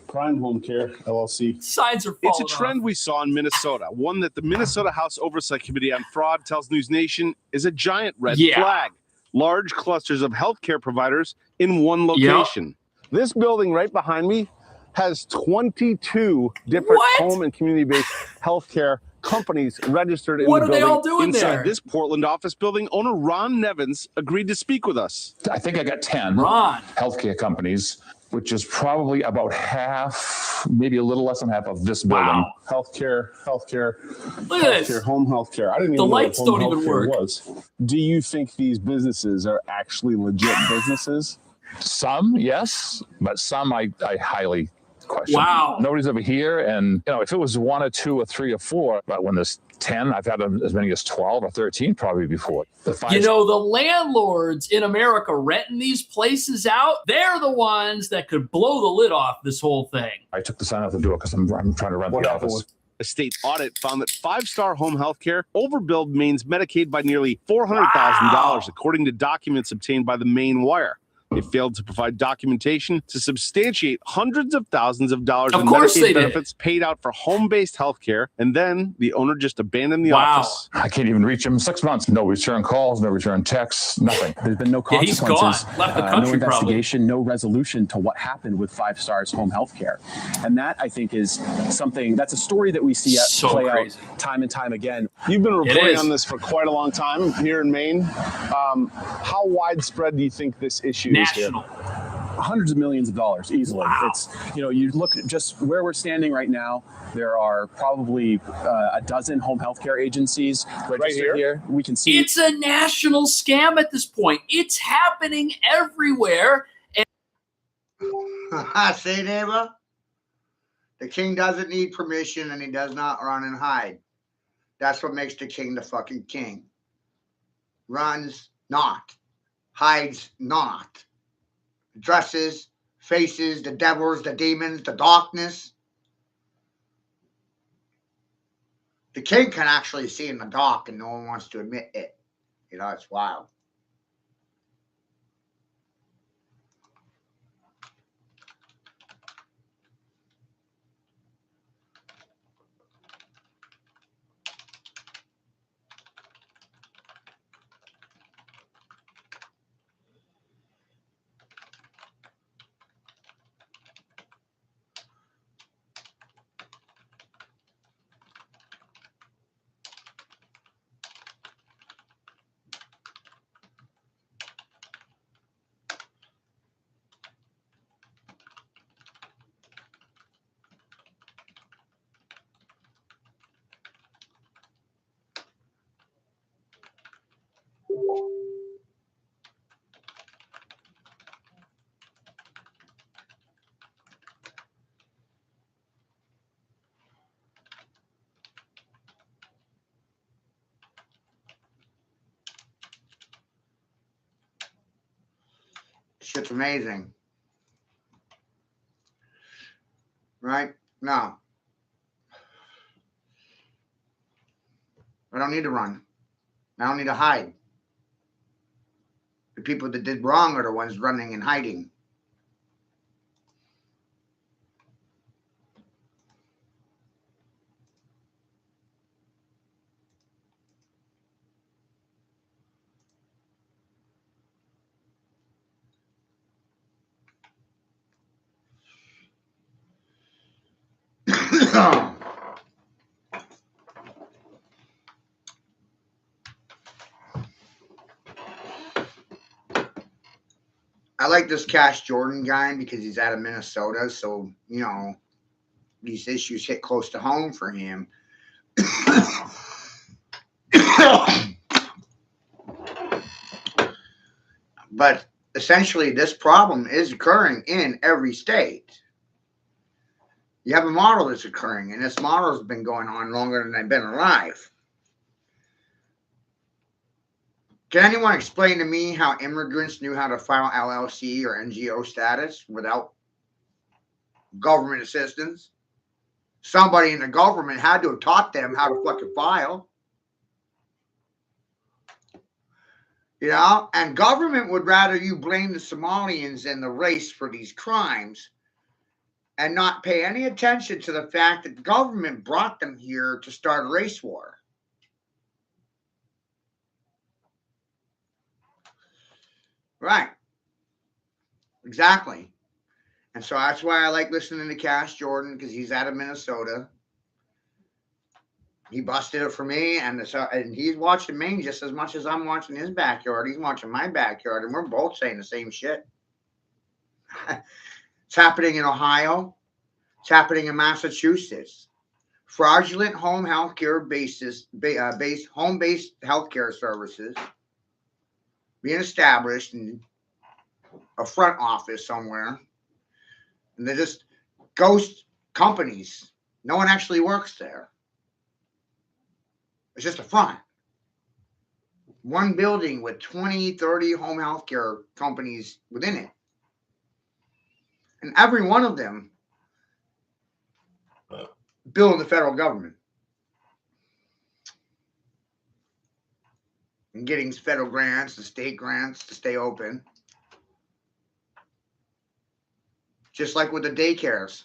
Prime Home Care, LLC. Signs are It's a falling trend we saw in Minnesota, one that the Minnesota House Oversight Committee on Fraud tells News Nation is a giant red flag. Large clusters of healthcare providers in one location. This building right behind me has 22 different home and community-based healthcare companies registered in What the are they building. all doing Inside there? this Portland office building, owner Ron Nevins agreed to speak with us. I think I got 10 healthcare companies, which is probably about half, maybe a little less than half of this building. Healthcare, Look at healthcare, this. home healthcare. I didn't The even know lights what home don't even healthcare work. was. Do you think these businesses are actually legit businesses? Some, yes, but some I highly question. Wow. Nobody's ever here. And, if it was 1 or 2 or 3 or 4, but when there's 10, I've had as many as 12 or 13 probably before. The You know, the landlords in America renting these places out, they're the ones that could blow the lid off this whole thing. I took the sign out the door because I'm trying to rent the office. A state audit found that 5 Star Home Healthcare overbilled Maine's Medicaid by nearly $400,000, according to documents obtained by the Maine Wire. They failed to provide documentation to substantiate hundreds of thousands of dollars Of in course they Medicaid did. benefits paid out for home-based health care, and then the owner just abandoned the office. I can't even reach him. 6 months. No return calls, no return texts, nothing. There's been no Yeah, he's consequences, gone. Left the no country, investigation, no resolution to what happened with 5 Stars Home Health Care. And that, I think, is something that's a story that we see play out time and time again. You've been reporting is. on this for quite a long time here in Maine. How widespread do you think this issue is here? Hundreds of millions of dollars easily. It's, you look at just where we're standing right now, there are probably a dozen home health care agencies registered here. We can see It's a national scam at this point. It's happening everywhere. See, neighbor? The king doesn't need permission and he does not run and hide. That's what makes the king the fucking king. Runs not. Hides not. Dresses, faces, the devils, the demons, the darkness. The king can actually see in the dark and no one wants to admit it. It's wild. Shit's amazing. Right? No. I don't need to run. I don't need to hide. The people that did wrong are the ones running and hiding. I like this Cash Jordan guy because he's out of Minnesota, so these issues hit close to home for him. But essentially, this problem is occurring in every state. You have a model that's occurring, and this model has been going on longer than I've been alive. Can anyone explain to me how immigrants knew how to file LLC or NGO status without government assistance? Somebody in the government had to have taught them how to fucking file. And government would rather you blame the Somalians and the race for these crimes and not pay any attention to the fact that government brought them here to start a race war. Right. Exactly. And so that's why I like listening to Cash Jordan, because he's out of Minnesota. He busted it for me, and he's watching Maine just as much as I'm watching his backyard. He's watching my backyard, and we're both saying the same shit. It's happening in Ohio. It's happening in Massachusetts. Fraudulent home health care based home-based healthcare services being established in a front office somewhere, and they're just ghost companies. No one actually works there. It's just a front. One building with 20, 30 home health care companies within it. And every one of them bill the federal government. And getting federal grants, the state grants to stay open. Just like with the daycares.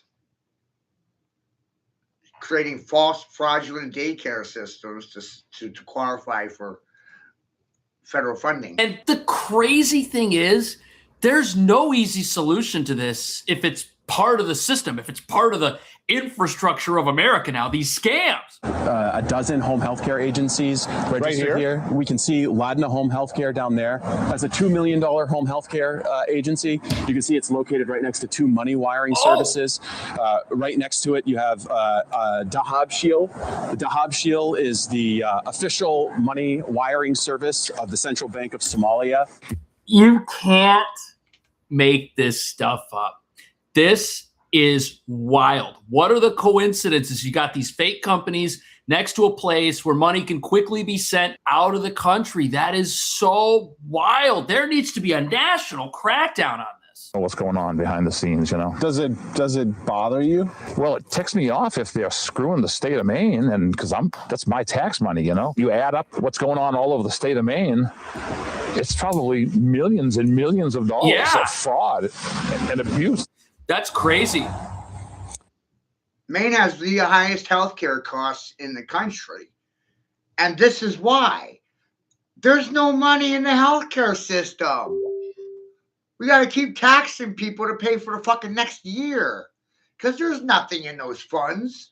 Creating false, fraudulent daycare systems to qualify for federal funding. And the crazy thing is, there's no easy solution to this if it's part of the system, if it's part of the infrastructure of America now, these scams. A dozen home healthcare agencies registered here. We can see Ladna Home Healthcare down there. That's a $2 million home healthcare agency. You can see it's located right next to two money wiring services. Right next to it, you have Dahab Shield. The Dahab Shield is the official money wiring service of the Central Bank of Somalia. You can't make this stuff up. This is wild. What are the coincidences? You got these fake companies next to a place where money can quickly be sent out of the country. That is so wild. There needs to be a national crackdown on this. What's going on behind the scenes, you know? Does it bother you? Well, it ticks me off if they're screwing the state of Maine, and because that's my tax money, you know? You add up what's going on all over the state of Maine, it's probably millions and millions of dollars of fraud and abuse. That's crazy. Maine has the highest healthcare costs in the country. And this is why. There's no money in the healthcare system. We got to keep taxing people to pay for the fucking next year. Because there's nothing in those funds.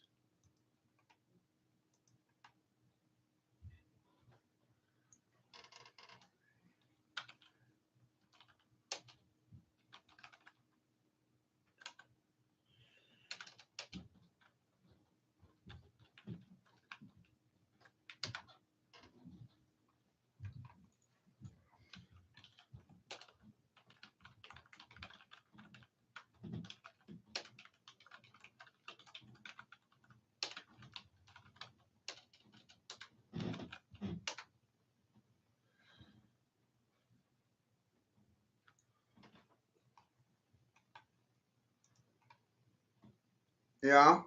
Yeah.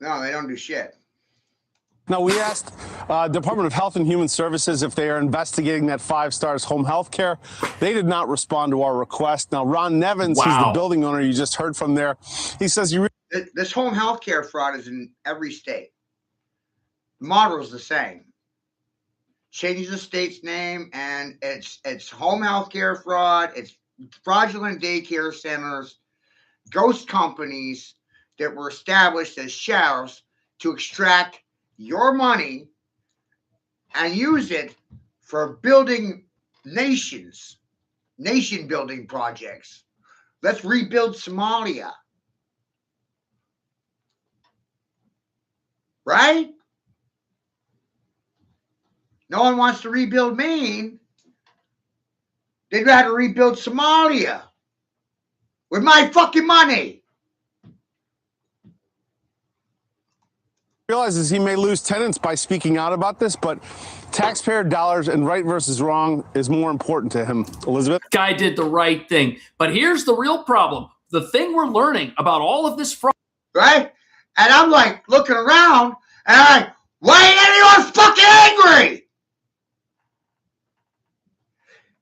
No, they don't do shit. Now, we asked Department of Health and Human Services if they are investigating that 5 Stars Home Health Care. They did not respond to our request. Now, Ron Nevins, who's the building owner you just heard from there, he says this home health care fraud is in every state. The model is the same. Change the state's name, and it's home health care fraud. It's fraudulent daycare centers, ghost companies that were established as sheriffs to extract your money and use it for building nation building projects. Let's rebuild Somalia. Right? No one wants to rebuild Maine. They'd rather rebuild Somalia with my fucking money. realizes he may lose tenants by speaking out about this, but taxpayer dollars and right versus wrong is more important to him. Elizabeth? Guy did the right thing. But here's the real problem. The thing we're learning about all of this fraud. Right? And I'm like looking around and I'm like, why ain't anyone fucking angry?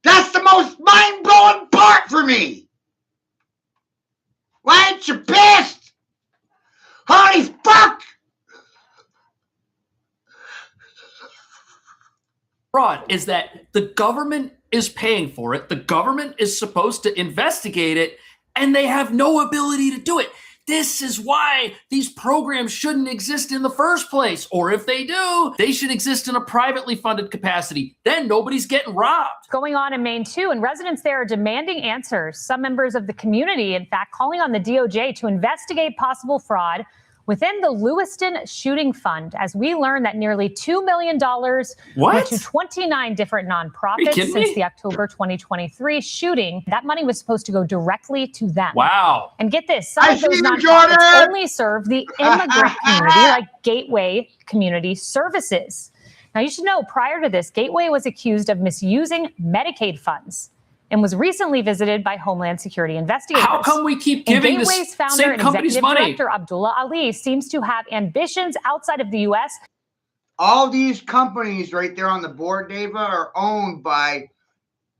That's the most mind-blowing part for me. Why ain't you pissed? Holy fuck! Fraud is that the government is paying for it. The government is supposed to investigate it, and they have no ability to do it. This is why these programs shouldn't exist in the first place. Or if they do, they should exist in a privately funded capacity. Then nobody's getting robbed. Going on in Maine, too, and residents there are demanding answers. Some members of the community, in fact, calling on the DOJ to investigate possible fraud within the Lewiston Shooting Fund, as we learn that nearly $2 million went to 29 different nonprofits since the October 2023 shooting. That money was supposed to go directly to them. Wow. And get this, some of those nonprofits only serve the immigrant community, like Gateway Community Services. Now, you should know, prior to this, Gateway was accused of misusing Medicaid funds and was recently visited by Homeland Security investigators. How come we keep giving the Gateway's founder same and company's executive money? director Abdullah Ali seems to have ambitions outside of the U.S. All these companies right there on the board, Dava, are owned by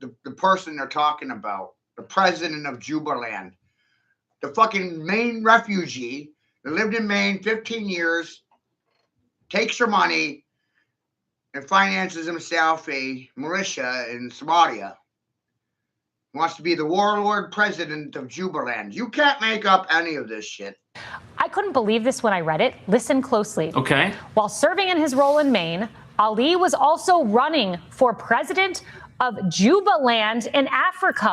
the person they're talking about, the president of Jubaland. the fucking Maine refugee that lived in Maine 15 years, takes her money, and finances himself a militia in Somalia. Wants to be the warlord president of Jubaland. You can't make up any of this shit. I couldn't believe this when I read it. Listen closely. Okay. While serving in his role in Maine, Ali was also running for president of Jubaland in Africa,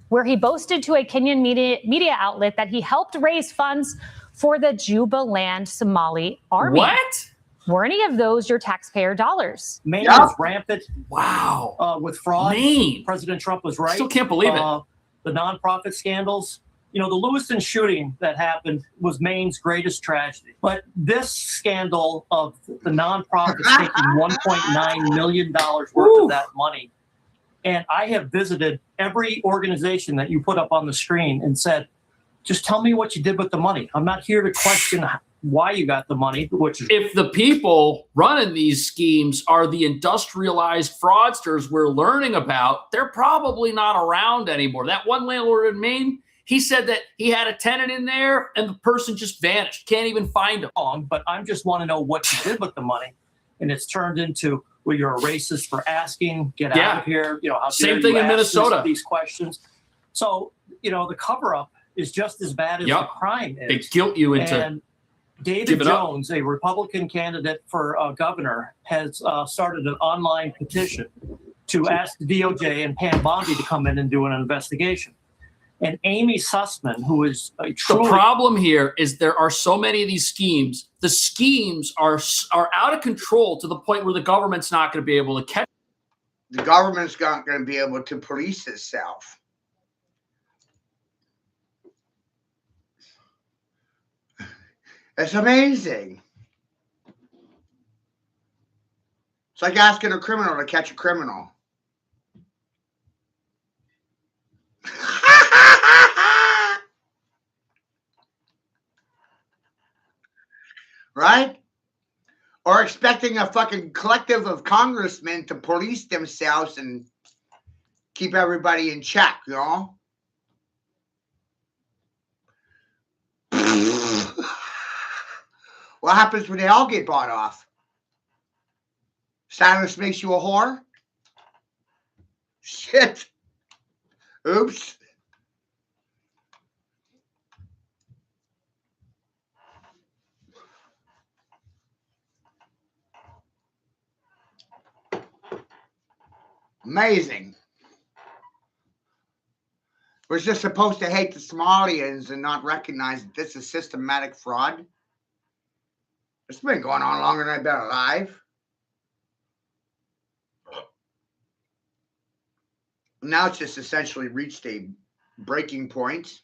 where he boasted to a Kenyan media outlet that he helped raise funds for the Jubaland Somali army. What? Were any of those your taxpayer dollars? Maine was rampant. Wow. With fraud. Maine. President Trump was right. Still can't believe it. The nonprofit scandals. You know, the Lewiston shooting that happened was Maine's greatest tragedy. But this scandal of the nonprofits taking $1.9 million worth of that money. And I have visited every organization that you put up on the screen and said, just tell me what you did with the money. I'm not here to question why you got the money, which is if the people running these schemes are the industrialized fraudsters we're learning about, they're probably not around anymore. That one landlord in Maine, he said that he had a tenant in there and the person just vanished. Can't even find him. But I just want to know what you did with the money. And it's turned into, well, you're a racist for asking, get out of here. You know, how same dare thing you in ask Minnesota. these questions. So, you know, the cover up is just as bad as the crime is. They guilt you into And David Jones, a Republican candidate for governor, has started an online petition to ask the DOJ and Pam Bondi to come in and do an investigation. And Amy Sussman, who is a truly... The problem here is there are so many of these schemes. The schemes are out of control to the point where the government's not going to be able to catch. The government's not going to be able to police itself. It's amazing. It's like asking a criminal to catch a criminal. Right? Or expecting a fucking collective of congressmen to police themselves and keep everybody in check, you know? What happens when they all get bought off? Silence makes you a whore? Shit. Oops. Amazing. We're just supposed to hate the Somalians and not recognize that this is systematic fraud. It's been going on longer than I've been alive. Now it's just essentially reached a breaking point.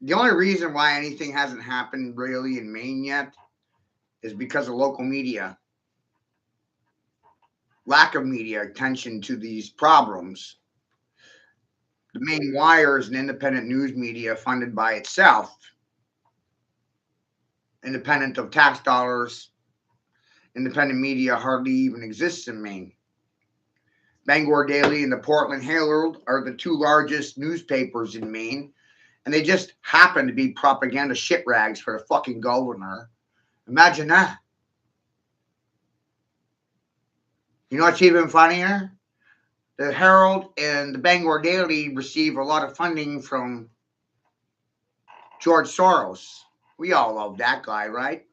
The only reason why anything hasn't happened really in Maine yet is because of local media. Lack of media attention to these problems. The Maine Wire is an independent news media funded by itself, independent of tax dollars. Independent media hardly even exists in Maine. Bangor Daily and the Portland Herald are the two largest newspapers in Maine, and they just happen to be propaganda shit rags for the fucking governor. Imagine that. You know what's even funnier? The Herald and the Bangor Daily receive a lot of funding from George Soros. We all love that guy, right?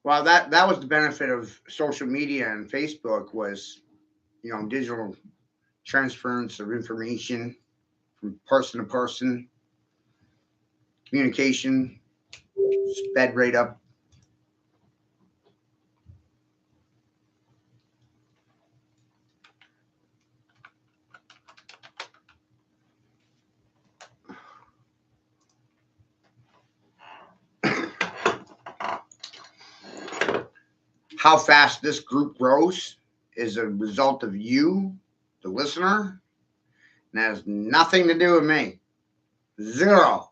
Well, that was the benefit of social media and Facebook was, digital transference of information from person to person, communication sped right up. How fast this group grows is a result of you, the listener, and has nothing to do with me. Zero.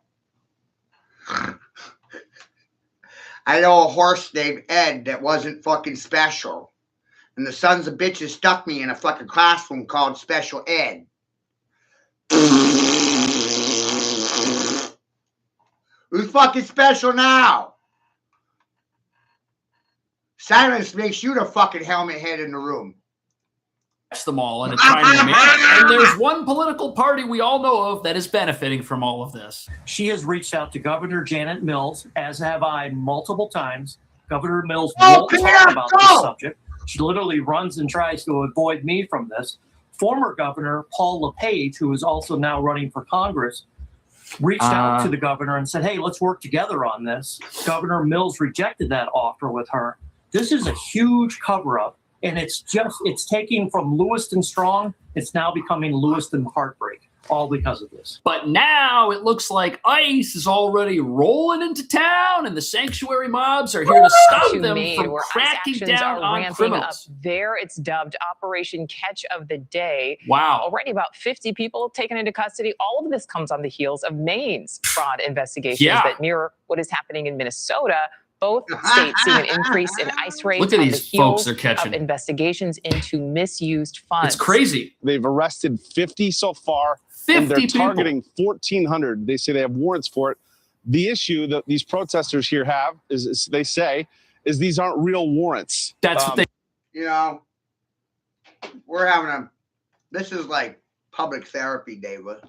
I know a horse named Ed that wasn't fucking special. And the sons of bitches stuck me in a fucking classroom called Special Ed. Who's fucking special now? Silence makes you the fucking helmet head in the room. Them all in a timely manner. And there's one political party we all know of that is benefiting from all of this. She has reached out to Governor Janet Mills, as have I multiple times. Governor Mills won't talk about this subject. She literally runs and tries to avoid me from this. Former Governor Paul LePage, who is also now running for Congress, reached out to the governor and said, hey, let's work together on this. Governor Mills rejected that offer with her. This is a huge cover-up, and it's taking from Lewiston Strong, it's now becoming Lewiston Heartbreak, all because of this. But now it looks like ICE is already rolling into town, and the sanctuary mobs are here to stop them from cracking down on criminals. There, it's dubbed Operation Catch of the Day. Wow. Already about 50 people taken into custody. All of this comes on the heels of Maine's fraud investigations that mirror what is happening in Minnesota. Both states seeing an increase in ICE raids. Look at these folks they're catching. Of investigations into misused funds. It's crazy. They've arrested 50 so far. 50 and they're people. targeting 1,400. They say they have warrants for it. The issue that these protesters here have is they say is these aren't real warrants. That's what they. We're having this is like public therapy, David. A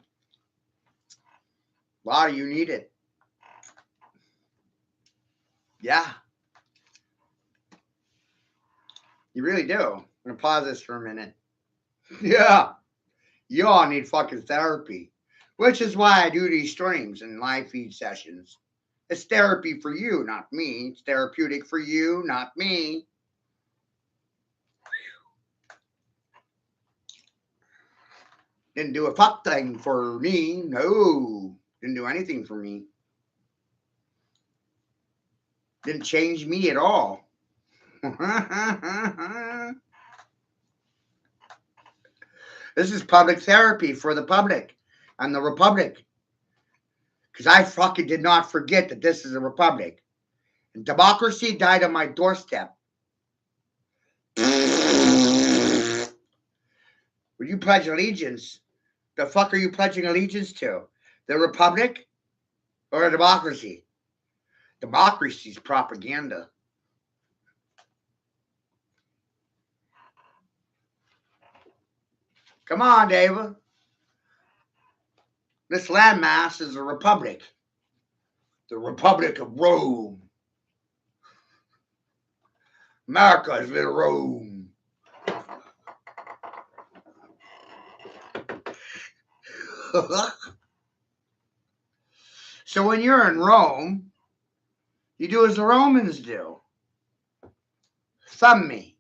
lot of you need it. Yeah. You really do. I'm going to pause this for a minute. Yeah. You all need fucking therapy, which is why I do these streams and live feed sessions. It's therapy for you, not me. It's therapeutic for you, not me. Didn't do a fuck thing for me. No. Didn't do anything for me. Didn't change me at all. This is public therapy for the public and the republic. Because I fucking did not forget that this is a republic. And democracy died on my doorstep. When you pledge allegiance, the fuck are you pledging allegiance to? The republic or a democracy? Democracy's propaganda. Come on, David. This landmass is a republic. The Republic of Rome. America is little Rome. So when you're in Rome, you do as the Romans do. Thumb me.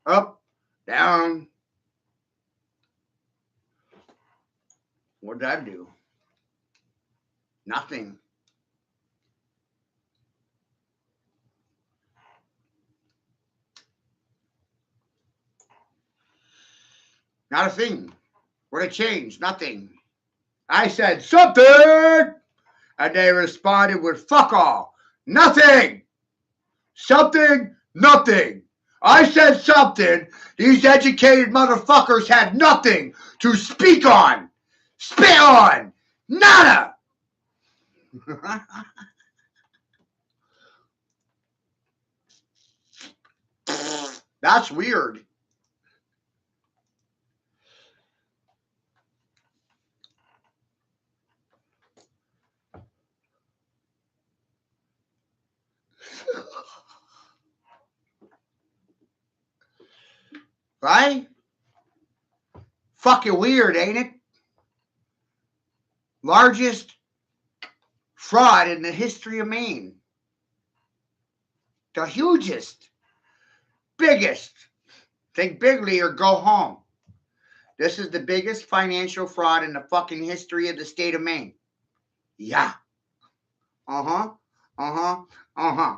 Up, down. What did I do? Nothing. Not a thing. What a change. Nothing. I said something, and they responded with fuck all. Nothing. Something, nothing. I said something. These educated motherfuckers had nothing to speak on. Spit on. Nada. That's weird. Right? Fucking weird, ain't it? Largest fraud in the history of Maine. The hugest. Biggest. Think bigly or go home. This is the biggest financial fraud in the fucking history of the state of Maine. Yeah. Uh-huh. Uh-huh. Uh-huh.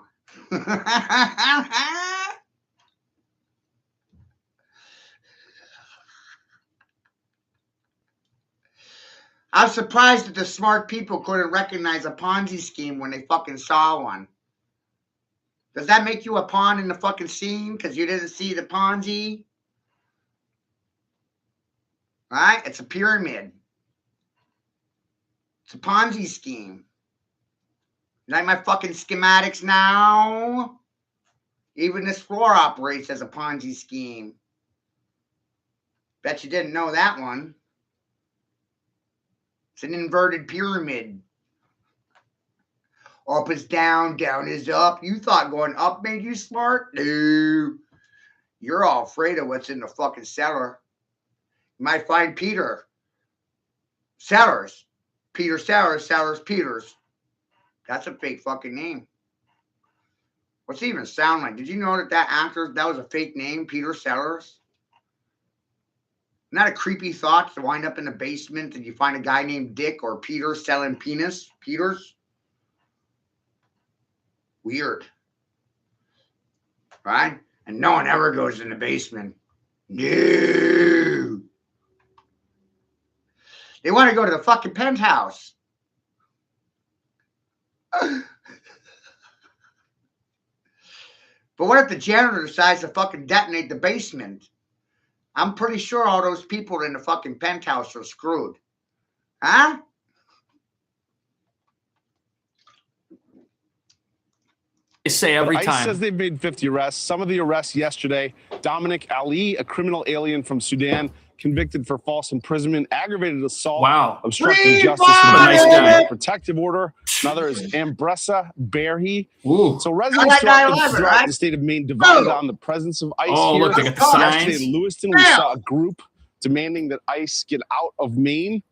I'm surprised that the smart people couldn't recognize a Ponzi scheme when they fucking saw one. Does that make you a pawn in the fucking scene because you didn't see the Ponzi? Right? It's a pyramid. It's a Ponzi scheme. You like my fucking schematics now? Even this floor operates as a Ponzi scheme. Bet you didn't know that one. It's an inverted pyramid. Up is down, down is up. You thought going up made you smart? No. You're all afraid of what's in the fucking cellar. You might find Peter Sellers. Peter Sellers, Sellers Peters. That's a fake fucking name. What's it even sound like? Did you know that actor, that was a fake name, Peter Sellers? Not a creepy thought to wind up in the basement and you find a guy named Dick or Peter selling penis? Peters? Weird. Right? And no one ever goes in the basement. No. They want to go to the fucking penthouse. But what if the janitor decides to fucking detonate the basement? I'm pretty sure all those people in the fucking penthouse are screwed. Huh? They say every ICE time. says they've made 50 arrests. Some of the arrests yesterday. Dominic Ali, a criminal alien from Sudan, convicted for false imprisonment, aggravated assault, obstructing justice, and protective order. Another is Ambressa Berhe. So residents throughout the state of Maine divided on the presence of ICE here. Look, they got the signs. Yesterday in Lewiston, we saw a group demanding that ICE get out of Maine.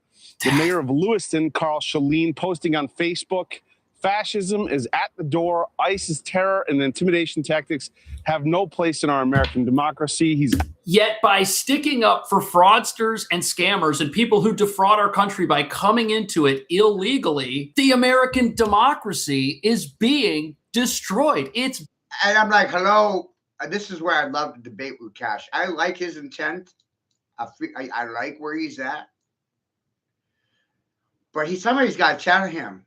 The mayor of Lewiston, Carl Shaleen, posting on Facebook, fascism is at the door. ICE's terror and intimidation tactics have no place in our American democracy. Yet by sticking up for fraudsters and scammers and people who defraud our country by coming into it illegally, the American democracy is being destroyed. And I'm like, hello. This is where I'd love to debate with Cash. I like his intent. I like where he's at. But somebody's got to tell him.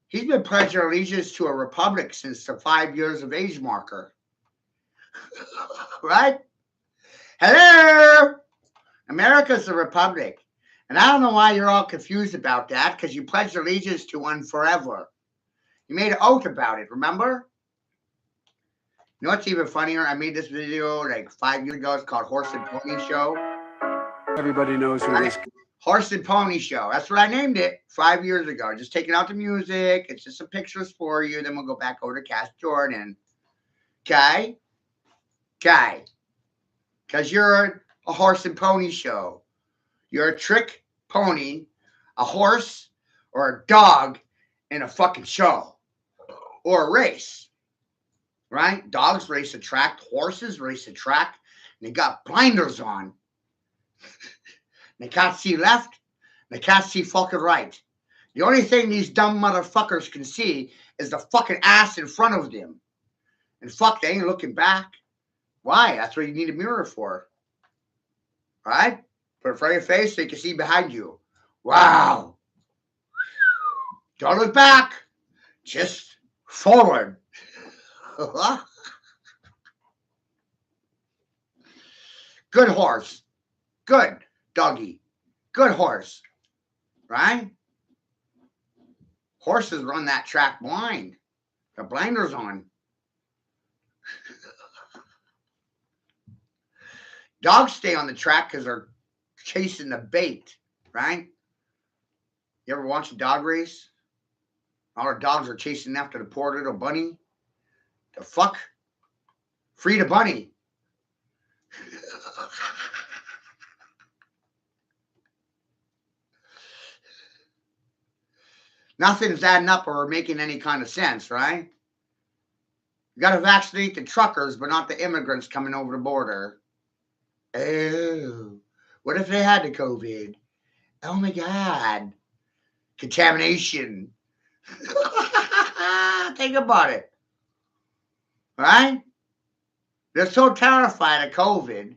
He's been pledging allegiance to a republic since the 5 years of age marker. Right? Hello? America's a republic. And I don't know why you're all confused about that, because you pledged allegiance to one forever. You made an oath about it, remember? You know what's even funnier? I made this video like 5 years ago. It's called Horse and Pony Show. Everybody knows who this is. Horse and Pony Show. That's what I named it 5 years ago. Just taking out the music. It's just some pictures for you. Then we'll go back over to Cash Jordan. Okay? Okay. Because you're a horse and pony show. You're a trick pony, a horse, or a dog in a fucking show. Or a race. Right? Dogs race a track. Horses race a track. And they got blinders on. They can't see left. They can't see fucking right. The only thing these dumb motherfuckers can see is the fucking ass in front of them. And fuck, they ain't looking back. Why? That's what you need a mirror for. Right? Put it in front of your face so you can see behind you. Wow. Don't look back. Just forward. Good horse. Good doggy. Good horse. Right? Horses run that track blind. The blinders on. Dogs stay on the track because they're chasing the bait, right? You ever watch a dog race? All the dogs are chasing after the poor little bunny. The fuck? Free the bunny. Nothing's adding up or making any kind of sense, right? You got to vaccinate the truckers, but not the immigrants coming over the border. Oh, what if they had the COVID? Oh my God. Contamination. Think about it. Right? They're so terrified of COVID.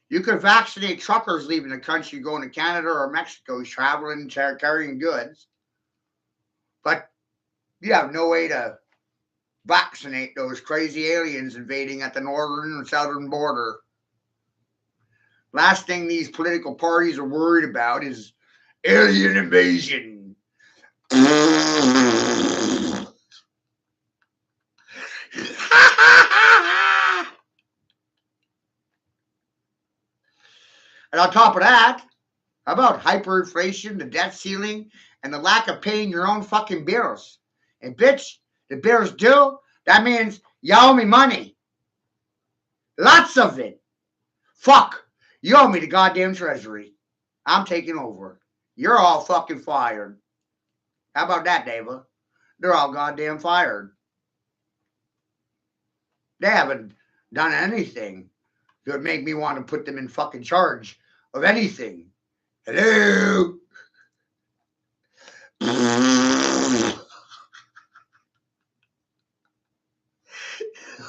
You could vaccinate truckers leaving the country, going to Canada or Mexico, traveling, carrying goods. But you have no way to vaccinate those crazy aliens invading at the northern and southern border. Last thing these political parties are worried about is alien invasion. And on top of that, how about hyperinflation, the debt ceiling, and the lack of paying your own fucking bills? And bitch, the bills due, that means you owe me money. Lots of it. Fuck. You owe me the goddamn treasury. I'm taking over. You're all fucking fired. How about that, Dava? They're all goddamn fired. They haven't done anything that would make me want to put them in fucking charge of anything. Hello?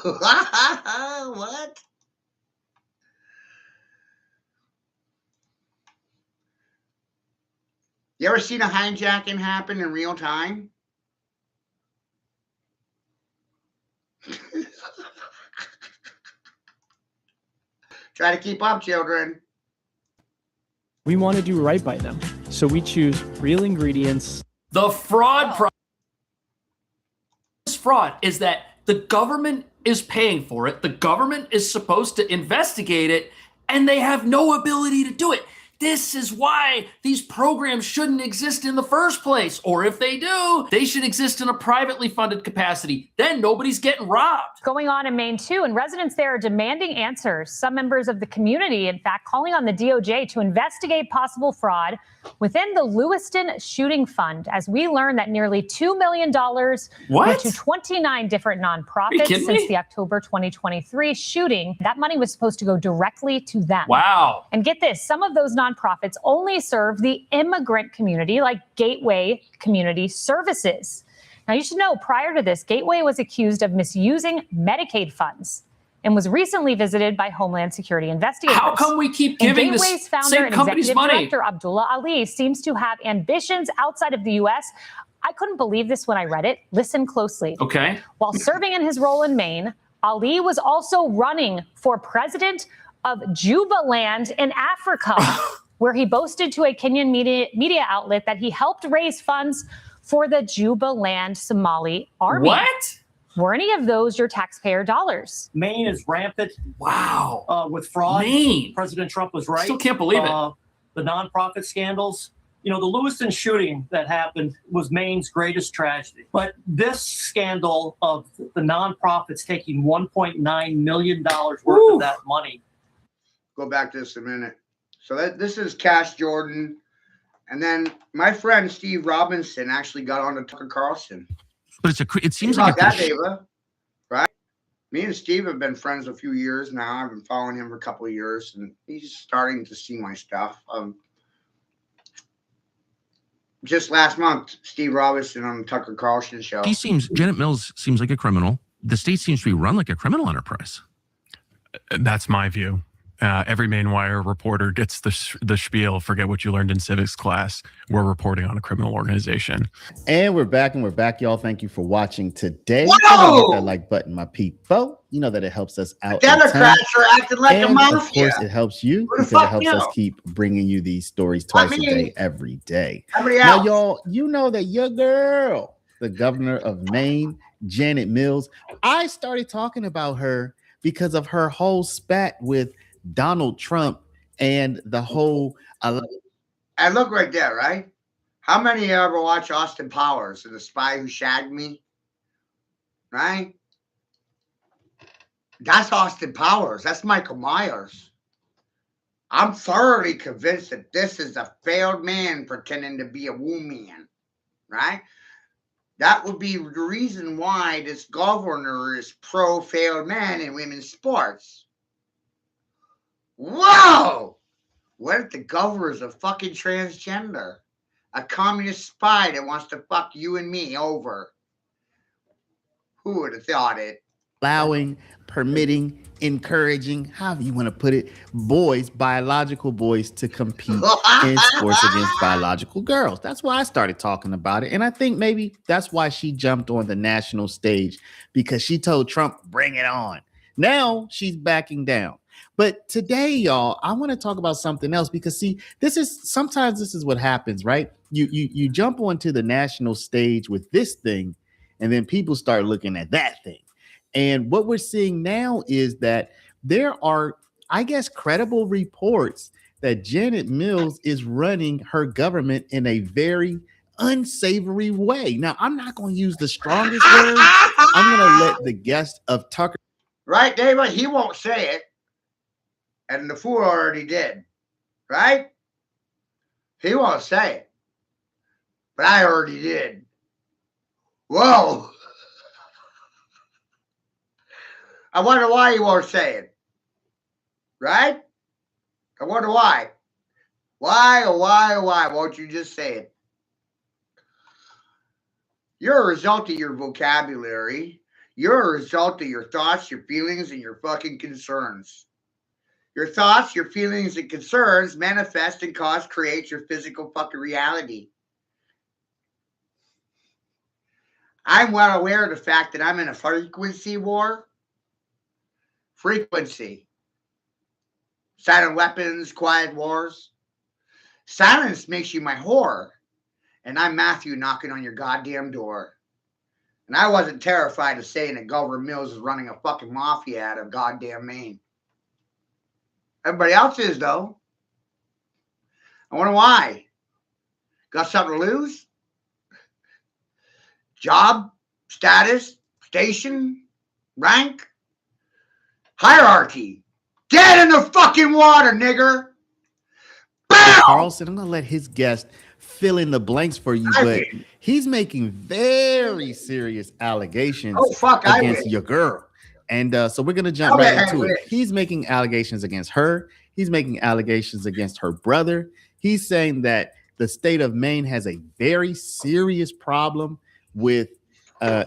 What? You ever seen a hijacking happen in real time? Try to keep up, children. We want to do right by them, so we choose real ingredients. The fraud is that the government is paying for it. The government is supposed to investigate it, and they have no ability to do it. This is why these programs shouldn't exist in the first place. Or if they do, they should exist in a privately funded capacity. Then nobody's getting robbed. Going on in Maine, too, and residents there are demanding answers. Some members of the community, in fact, calling on the DOJ to investigate possible fraud within the Lewiston Shooting Fund, as we learn that nearly $2 million went to 29 different nonprofits since the October 2023 shooting. That money was supposed to go directly to them. Wow. And get this, some of those nonprofits only serve the immigrant community, like Gateway Community Services. Now, you should know, prior to this, Gateway was accused of misusing Medicaid funds and was recently visited by Homeland Security investigators. How come we keep giving the Gateway's founder same and companies executive money? director Abdullah Ali seems to have ambitions outside of the U.S. I couldn't believe this when I read it. Listen closely. Okay. While serving in his role in Maine, Ali was also running for president of Jubaland in Africa, where he boasted to a Kenyan media outlet that he helped raise funds for the Jubaland Somali army. What? Were any of those your taxpayer dollars? Maine is rampant. Wow. With fraud. Maine. President Trump was right. Still can't believe it. The nonprofit scandals. You know, the Lewiston shooting that happened was Maine's greatest tragedy. But this scandal of the nonprofits taking $1.9 million worth of that money. Go back to this a minute. So this is Cash Jordan. And then my friend Steve Robinson actually got on to Tucker Carlson. But it seems like like that, Ava, right? Me and Steve have been friends a few years now. I've been following him for a couple of years, and he's starting to see my stuff. Just last month, Steve Robinson on the Tucker Carlson show. Janet Mills seems like a criminal. The state seems to be run like a criminal enterprise. That's my view. Every Maine Wire reporter gets the spiel. Forget what you learned in civics class. We're reporting on a criminal organization. And we're back, y'all. Thank you for watching today. Whoa! Hit that like button, my people. You know that it helps us out. Democrats are acting like a mafia. Of course, it helps you because it helps us keep bringing you these stories twice a day, every day. Now, y'all, you know that your girl, the governor of Maine, Janet Mills, I started talking about her because of her whole spat with Donald Trump and the whole. And look right there, right? How many of you ever watch Austin Powers and The Spy Who Shagged Me? Right? That's Austin Powers. That's Michael Myers. I'm thoroughly convinced that this is a failed man pretending to be a woman, right? That would be the reason why this governor is pro-failed man in women's sports. Whoa! What if the governor is a fucking transgender? A communist spy that wants to fuck you and me over? Who would have thought it? Allowing, permitting, encouraging, however you want to put it, boys, biological boys, to compete in sports against biological girls. That's why I started talking about it. And I think maybe that's why she jumped on the national stage, because she told Trump, bring it on. Now she's backing down. But today, y'all, I want to talk about something else, because see, sometimes this is what happens, right? You jump onto the national stage with this thing, and then people start looking at that thing. And what we're seeing now is that there are, I guess, credible reports that Janet Mills is running her government in a very unsavory way. Now, I'm not going to use the strongest words. I'm going to let the guest of Tucker. Right, David? He won't say it. And the fool already did. Right? He won't say it. But I already did. Whoa. I wonder why he won't say it. Right? I wonder why. Why won't you just say it? You're a result of your vocabulary. You're a result of your thoughts, your feelings, and your fucking concerns. Your thoughts, your feelings, and concerns manifest and create your physical fucking reality. I'm well aware of the fact that I'm in a frequency war. Frequency. Silent weapons, quiet wars. Silence makes you my whore. And I'm Matthew knocking on your goddamn door. And I wasn't terrified of saying that Governor Mills is running a fucking mafia out of goddamn Maine. Everybody else is, though. I wonder why. Got something to lose? Job, status, station, rank, hierarchy. Get in the fucking water, nigger. Bam! Carlson, I'm going to let his guest fill in the blanks for you, but he's making very serious allegations against your girl. And so we're going to jump right into it. He's making allegations against her. He's making allegations against her brother. He's saying that the state of Maine has a very serious problem with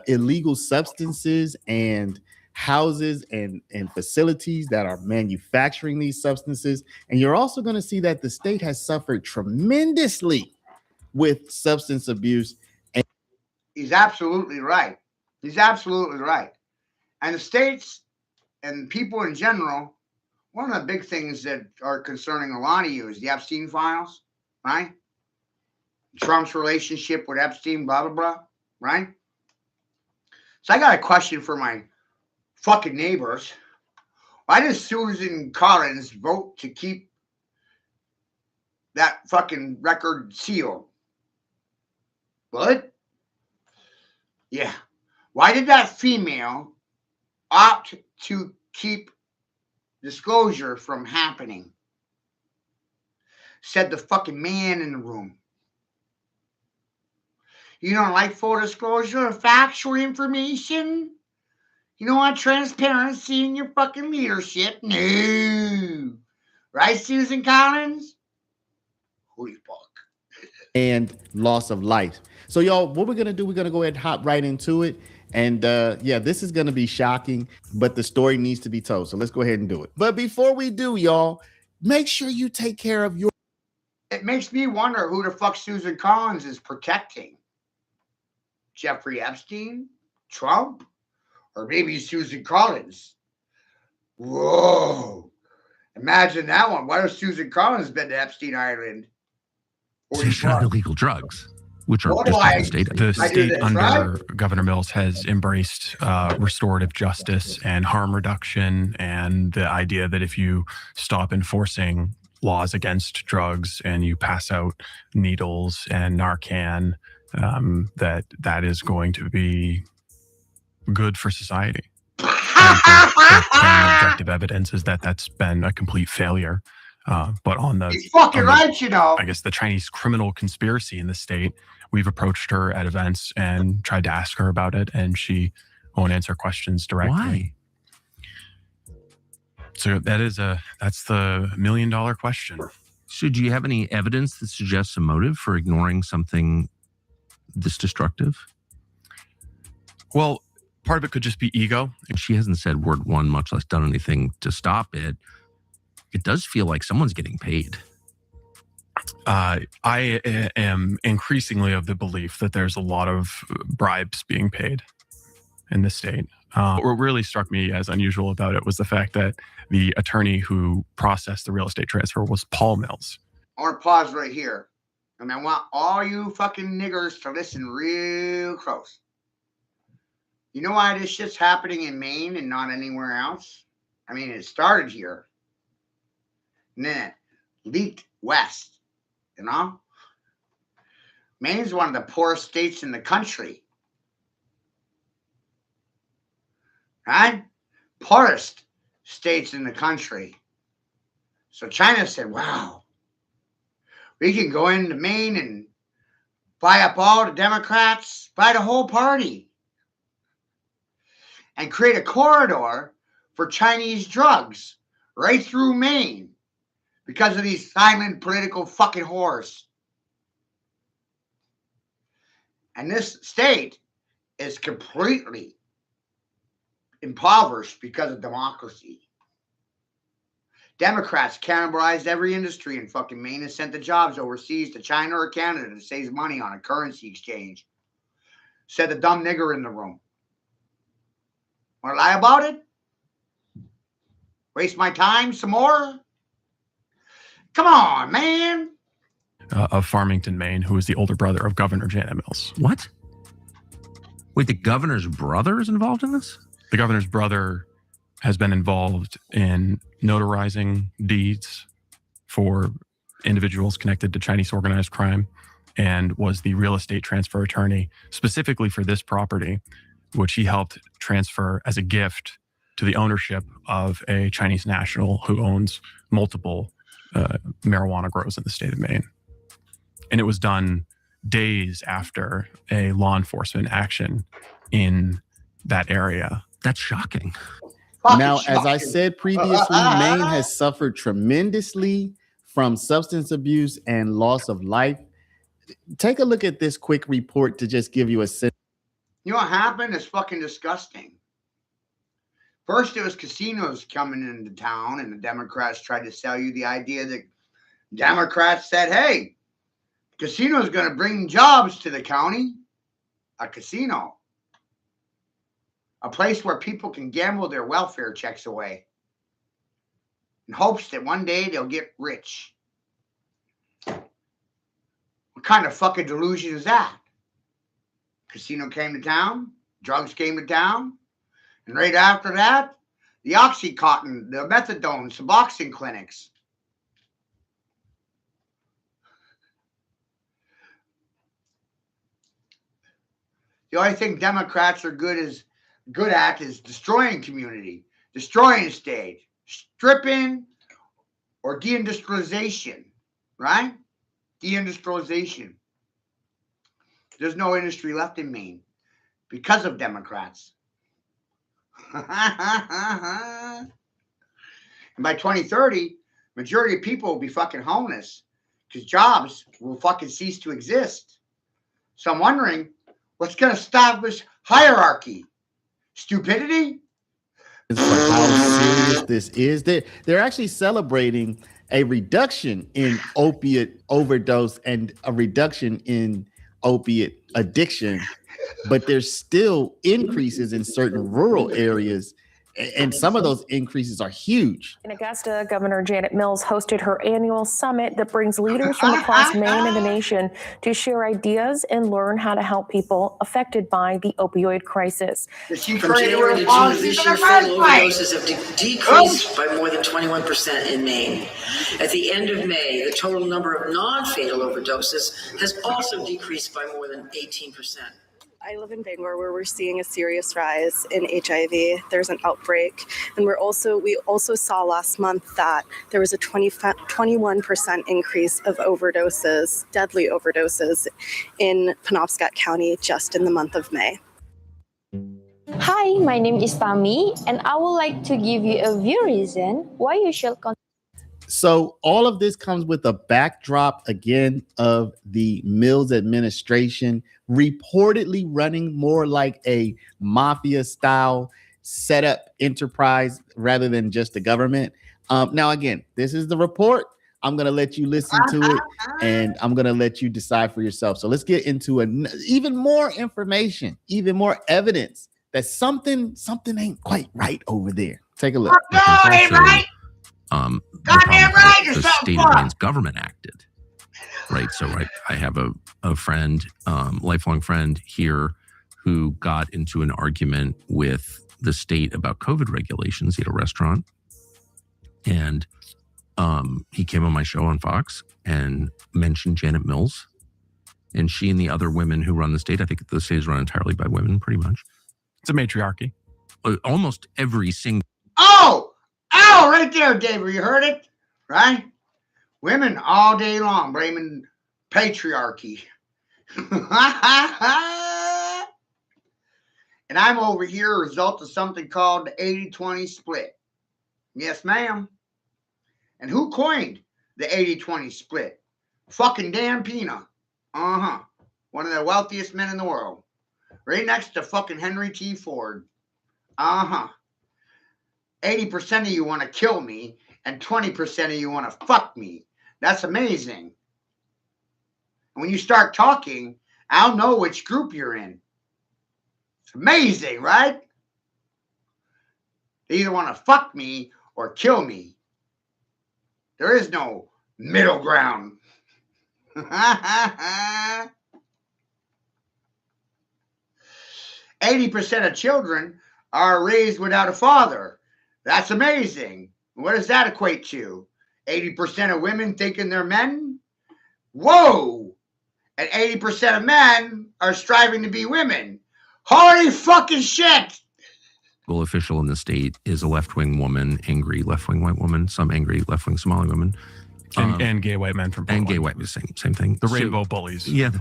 illegal substances and houses and facilities that are manufacturing these substances. And you're also going to see that the state has suffered tremendously with substance abuse. He's absolutely right. He's absolutely right. And the states and people in general, one of the big things that are concerning a lot of you is the Epstein files, right? Trump's relationship with Epstein, blah, blah, blah, right? So I got a question for my fucking neighbors. Why does Susan Collins vote to keep that fucking record sealed? What? Yeah. Why did that female opt to keep disclosure from happening? Said the fucking man in the room. You don't like full disclosure of factual information? You don't want transparency in your fucking leadership? No. Right, Susan Collins? Holy fuck. And loss of life. So, y'all, what we're going to do, we're going to go ahead and hop right into it. And yeah, this is going to be shocking, but the story needs to be told. So let's go ahead and do it. But before we do, y'all, make sure you take care of your... It makes me wonder who the fuck Susan Collins is protecting. Jeffrey Epstein? Trump? Or maybe Susan Collins? Whoa. Imagine that one. What if Susan Collins been to Epstein Island? Illegal drugs, which are just the state under Governor Mills has embraced restorative justice and harm reduction, and the idea that if you stop enforcing laws against drugs and you pass out needles and Narcan, that is going to be good for society. plain objective evidence is that that's been a complete failure. But on the He's fucking right, you know. I guess the Chinese criminal conspiracy in the state, we've approached her at events and tried to ask her about it, and she won't answer questions directly. Why? So that's the $1 million question. So do you have any evidence that suggests a motive for ignoring something this destructive? Well, part of it could just be ego. If she hasn't said word one, much less done anything to stop it, it does feel like someone's getting paid. I am increasingly of the belief that there's a lot of bribes being paid in the state. What really struck me as unusual about it was the fact that the attorney who processed the real estate transfer was Paul Mills. I want to pause right here. And I want all you fucking niggers to listen real close. You know why this shit's happening in Maine and not anywhere else? I mean, it started here. And then it leaked west, you know? Maine's one of the poorest states in the country. Right? Poorest states in the country. So China said, wow, we can go into Maine and buy up all the Democrats, buy the whole party, and create a corridor for Chinese drugs right through Maine because of these silent political fucking whores. And this state is completely impoverished because of democracy. Democrats cannibalized every industry in fucking Maine and sent the jobs overseas to China or Canada to save money on a currency exchange. Said the dumb nigger in the room. Want to lie about it? Waste my time some more? Come on, man. Of Farmington, Maine, who was the older brother of Governor Janet Mills. What? Wait, the governor's brother is involved in this? The governor's brother has been involved in notarizing deeds for individuals connected to Chinese organized crime and was the real estate transfer attorney specifically for this property, which he helped transfer as a gift to the ownership of a Chinese national who owns multiple marijuana grows in the state of Maine. And it was done days after a law enforcement action in that area. That's shocking. Now, as I said previously, Maine has suffered tremendously from substance abuse and loss of life. Take a look at this quick report to just give you a sense. You know what happened? It's fucking disgusting. First, it was casinos coming into town, and the Democrats tried to sell you the idea that Democrats said, hey, casino is going to bring jobs to the county. A casino. A place where people can gamble their welfare checks away in hopes that one day they'll get rich. What kind of fucking delusion is that? Casino came to town, drugs came to town, and right after that, the Oxycontin, the methadone, Suboxone clinics. The only thing Democrats are good at is destroying community, destroying state, stripping or deindustrialization, right? Deindustrialization. There's no industry left in Maine because of Democrats. And by 2030, majority of people will be fucking homeless because jobs will fucking cease to exist. So I'm wondering, what's going to establish hierarchy? Stupidity? For how serious this is. They're actually celebrating a reduction in opiate overdose and a reduction in opiate addiction, but there's still increases in certain rural areas, and some of those increases are huge. In Augusta, Governor Janet Mills hosted her annual summit that brings leaders from across Maine and the nation to share ideas and learn how to help people affected by the opioid crisis. From January to June of this year, fatal overdoses have decreased by more than 21% in Maine. At the end of May, the total number of non-fatal overdoses has also decreased by more than 18%. I live in Bangor, where we're seeing a serious rise in HIV. There's an outbreak, and we also saw last month that there was a 21% increase of overdoses, deadly overdoses, in Penobscot County just in the month of May. Hi, my name is Tami, and I would like to give you a few reasons why you should consider. So all of this comes with a backdrop again of the Mills administration reportedly running more like a mafia style setup enterprise rather than just a government. Now, again, this is the report. I'm going to let you listen to it and I'm going to let you decide for yourself. So let's get into even more information, even more evidence that something ain't quite right over there. Take a look. The state of Maine's government acted, right? So, I have a friend, lifelong friend here, who got into an argument with the state about COVID regulations at a restaurant, and he came on my show on Fox and mentioned Janet Mills, and she and the other women who run the state. I think the state is run entirely by women, pretty much. It's a matriarchy. Almost every single. Oh, right there, David. You heard it, right? Women all day long blaming patriarchy. And I'm over here a result of something called the 80-20 split. Yes, ma'am. And who coined the 80-20 split? Fucking Dan Pena. One of the wealthiest men in the world. Right next to fucking Henry T. Ford. 80% of you want to kill me, and 20% of you want to fuck me. That's amazing. And when you start talking, I'll know which group you're in. It's amazing, right? They either want to fuck me or kill me. There is no middle ground. 80% of children are raised without a father. That's amazing. What does that equate to? 80% of women thinking they're men? Whoa! And 80% of men are striving to be women. Holy fucking shit! Official in the state is a left-wing woman, angry left-wing white woman, some angry left-wing Somali woman. And gay white men from Portland. And gay white, same thing. The rainbow bullies. Yeah.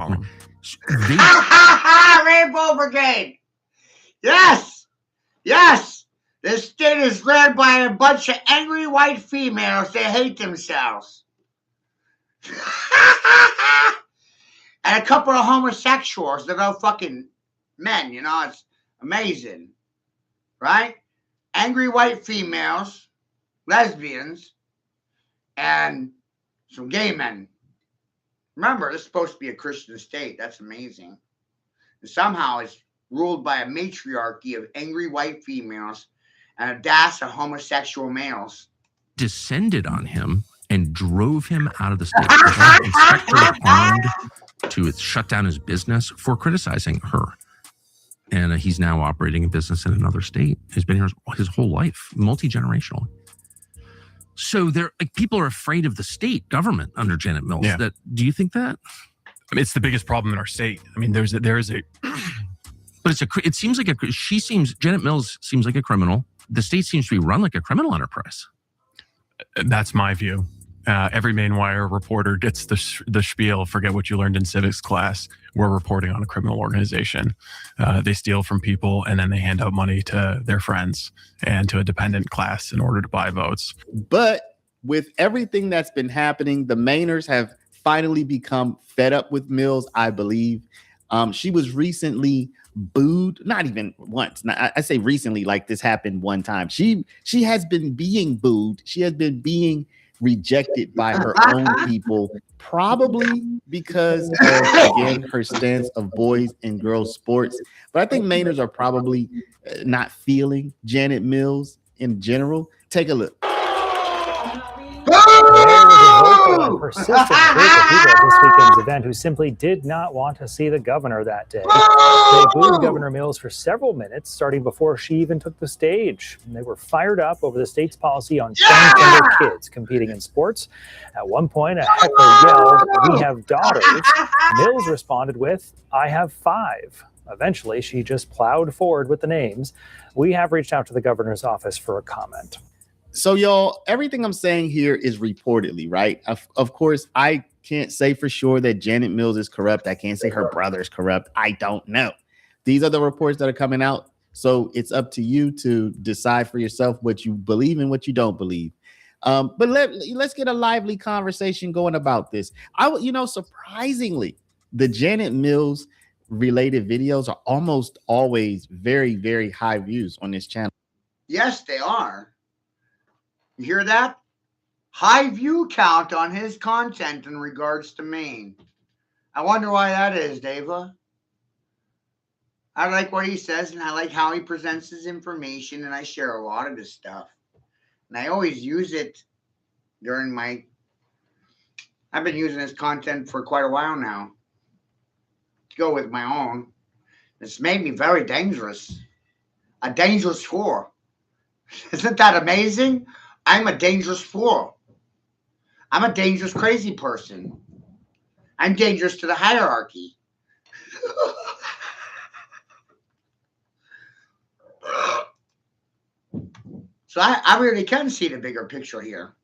Rainbow Brigade! Yes! Yes! This state is led by a bunch of angry white females that hate themselves. And a couple of homosexuals that are fucking men, you know, it's amazing. Right? Angry white females, lesbians, and some gay men. Remember, this is supposed to be a Christian state. That's amazing. And somehow it's ruled by a matriarchy of angry white females and a dash of homosexual males. Descended on him and drove him out of the state. The inspector armed to shut down his business for criticizing her. And he's now operating a business in another state. He's been here his whole life, multi-generational. So people are afraid of the state government under Janet Mills. Yeah. Do you think that? I mean, it's the biggest problem in our state. I mean, there is a. But it seems like Janet Mills seems like a criminal. The state seems to be run like a criminal enterprise. That's my view. Every Mainwire reporter gets the spiel. Forget what you learned in civics class. We're reporting on a criminal organization. They steal from people and then they hand out money to their friends and to a dependent class in order to buy votes. But with everything that's been happening, the Mainers have finally become fed up with Mills, I believe. She was recently booed, not even once. I say recently, like this happened one time. She has been being booed. She has been being rejected by her own people, probably because of, again, her stance of boys and girls sports. But I think Mainers are probably not feeling Janet Mills in general. Take a look. Persistent group of people at this weekend's event who simply did not want to see the governor that day. They booed Governor Mills for several minutes, starting before she even took the stage. And they were fired up over the state's policy on transgender kids competing in sports. At one point, a heckler yelled, "We have daughters." Mills responded with, "I have 5." Eventually, she just plowed forward with the names. We have reached out to the governor's office for a comment. So, y'all, everything I'm saying here is reportedly, right? Of course, I can't say for sure that Janet Mills is corrupt. I can't say her brother is corrupt. I don't know. These are the reports that are coming out. So it's up to you to decide for yourself what you believe and what you don't believe. But let's get a lively conversation going about this. Surprisingly, the Janet Mills related videos are almost always very, very high views on this channel. Yes, they are. You hear that? High view count on his content in regards to Maine. I wonder why that is, Dava. I like what he says, and I like how he presents his information, and I share a lot of this stuff. And I always use it during I've been using this content for quite a while now to go with my own. It's made me very dangerous. A dangerous fool. Isn't that amazing? I'm a dangerous fool. I'm a dangerous, crazy person. I'm dangerous to the hierarchy. So I really can see the bigger picture here.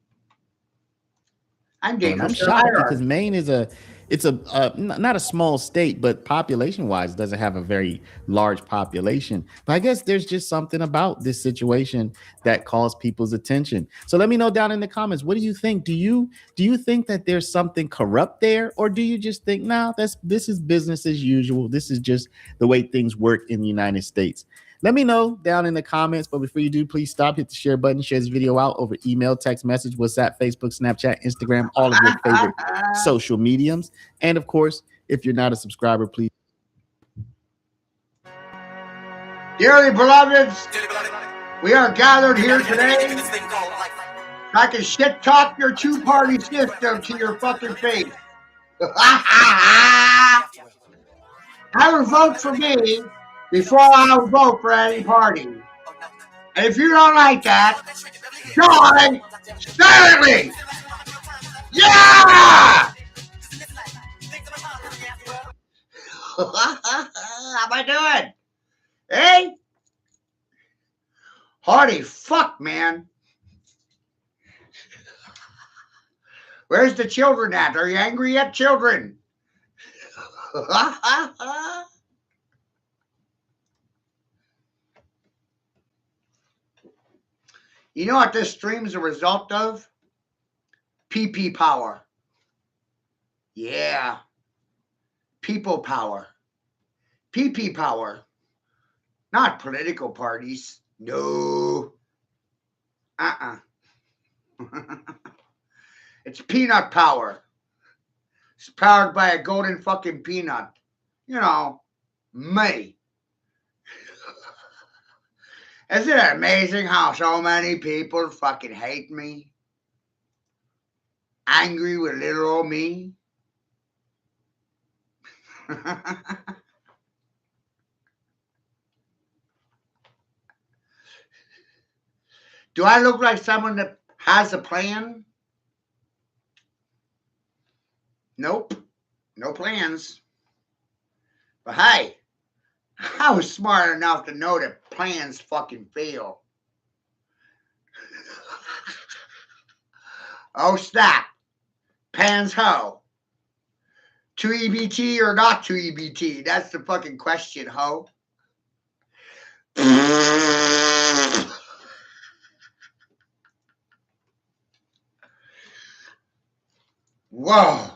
I'm dangerous. I'm shocked because Maine is not a small state, but population-wise doesn't have a very large population. But I guess there's just something about this situation that calls people's attention. So let me know down in the comments. What do you think? Do you think that there's something corrupt there, or do you just think, nah, this is business as usual? This is just the way things work in the United States. Let me know down in the comments. But before you do, please stop, hit the share button, share this video out over email, text message, WhatsApp, Facebook, Snapchat, Instagram, all of your favorite social mediums. And of course, if you're not a subscriber, please. Dearly beloveds, we are gathered here today. I can shit talk your two-party system to your fucking face. I would vote for me before I would vote for any party. And if you don't like that, join silently. Yeah! How am I doing? Hey? Hardy, fuck, man. Where's the children at? Are you angry yet, children? You know what this stream is a result of? PP power. Yeah. People power. PP power. Not political parties. No. It's peanut power. It's powered by a golden fucking peanut. You know, me. Isn't it amazing how so many people fucking hate me? Angry with little old me? Do I look like someone that has a plan? Nope. No plans. But hey, I was smart enough to know that plans fucking fail. Oh, snap. Pans ho. 2 EBT or not 2 EBT? That's the fucking question, ho. Whoa.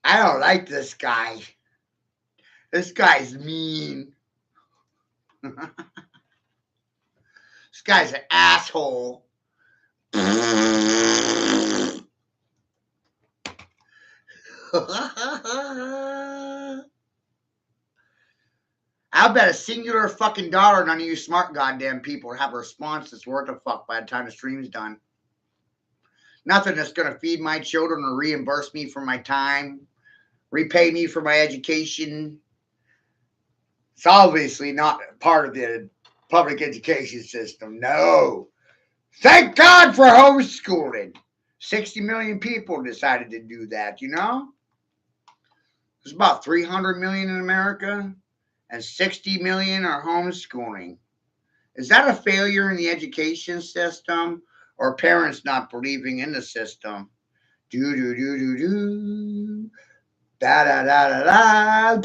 I don't like this guy. This guy's mean. This guy's an asshole. I'll bet a singular fucking dollar none of you smart goddamn people have a response that's worth a fuck by the time the stream's done. Nothing that's going to feed my children or reimburse me for my time, repay me for my education. It's obviously not part of the public education system. No. Thank God for homeschooling. 60 million people decided to do that, you know? There's about 300 million in America, and 60 million are homeschooling. Is that a failure in the education system, or parents not believing in the system? Do do do do do. Da da da da da.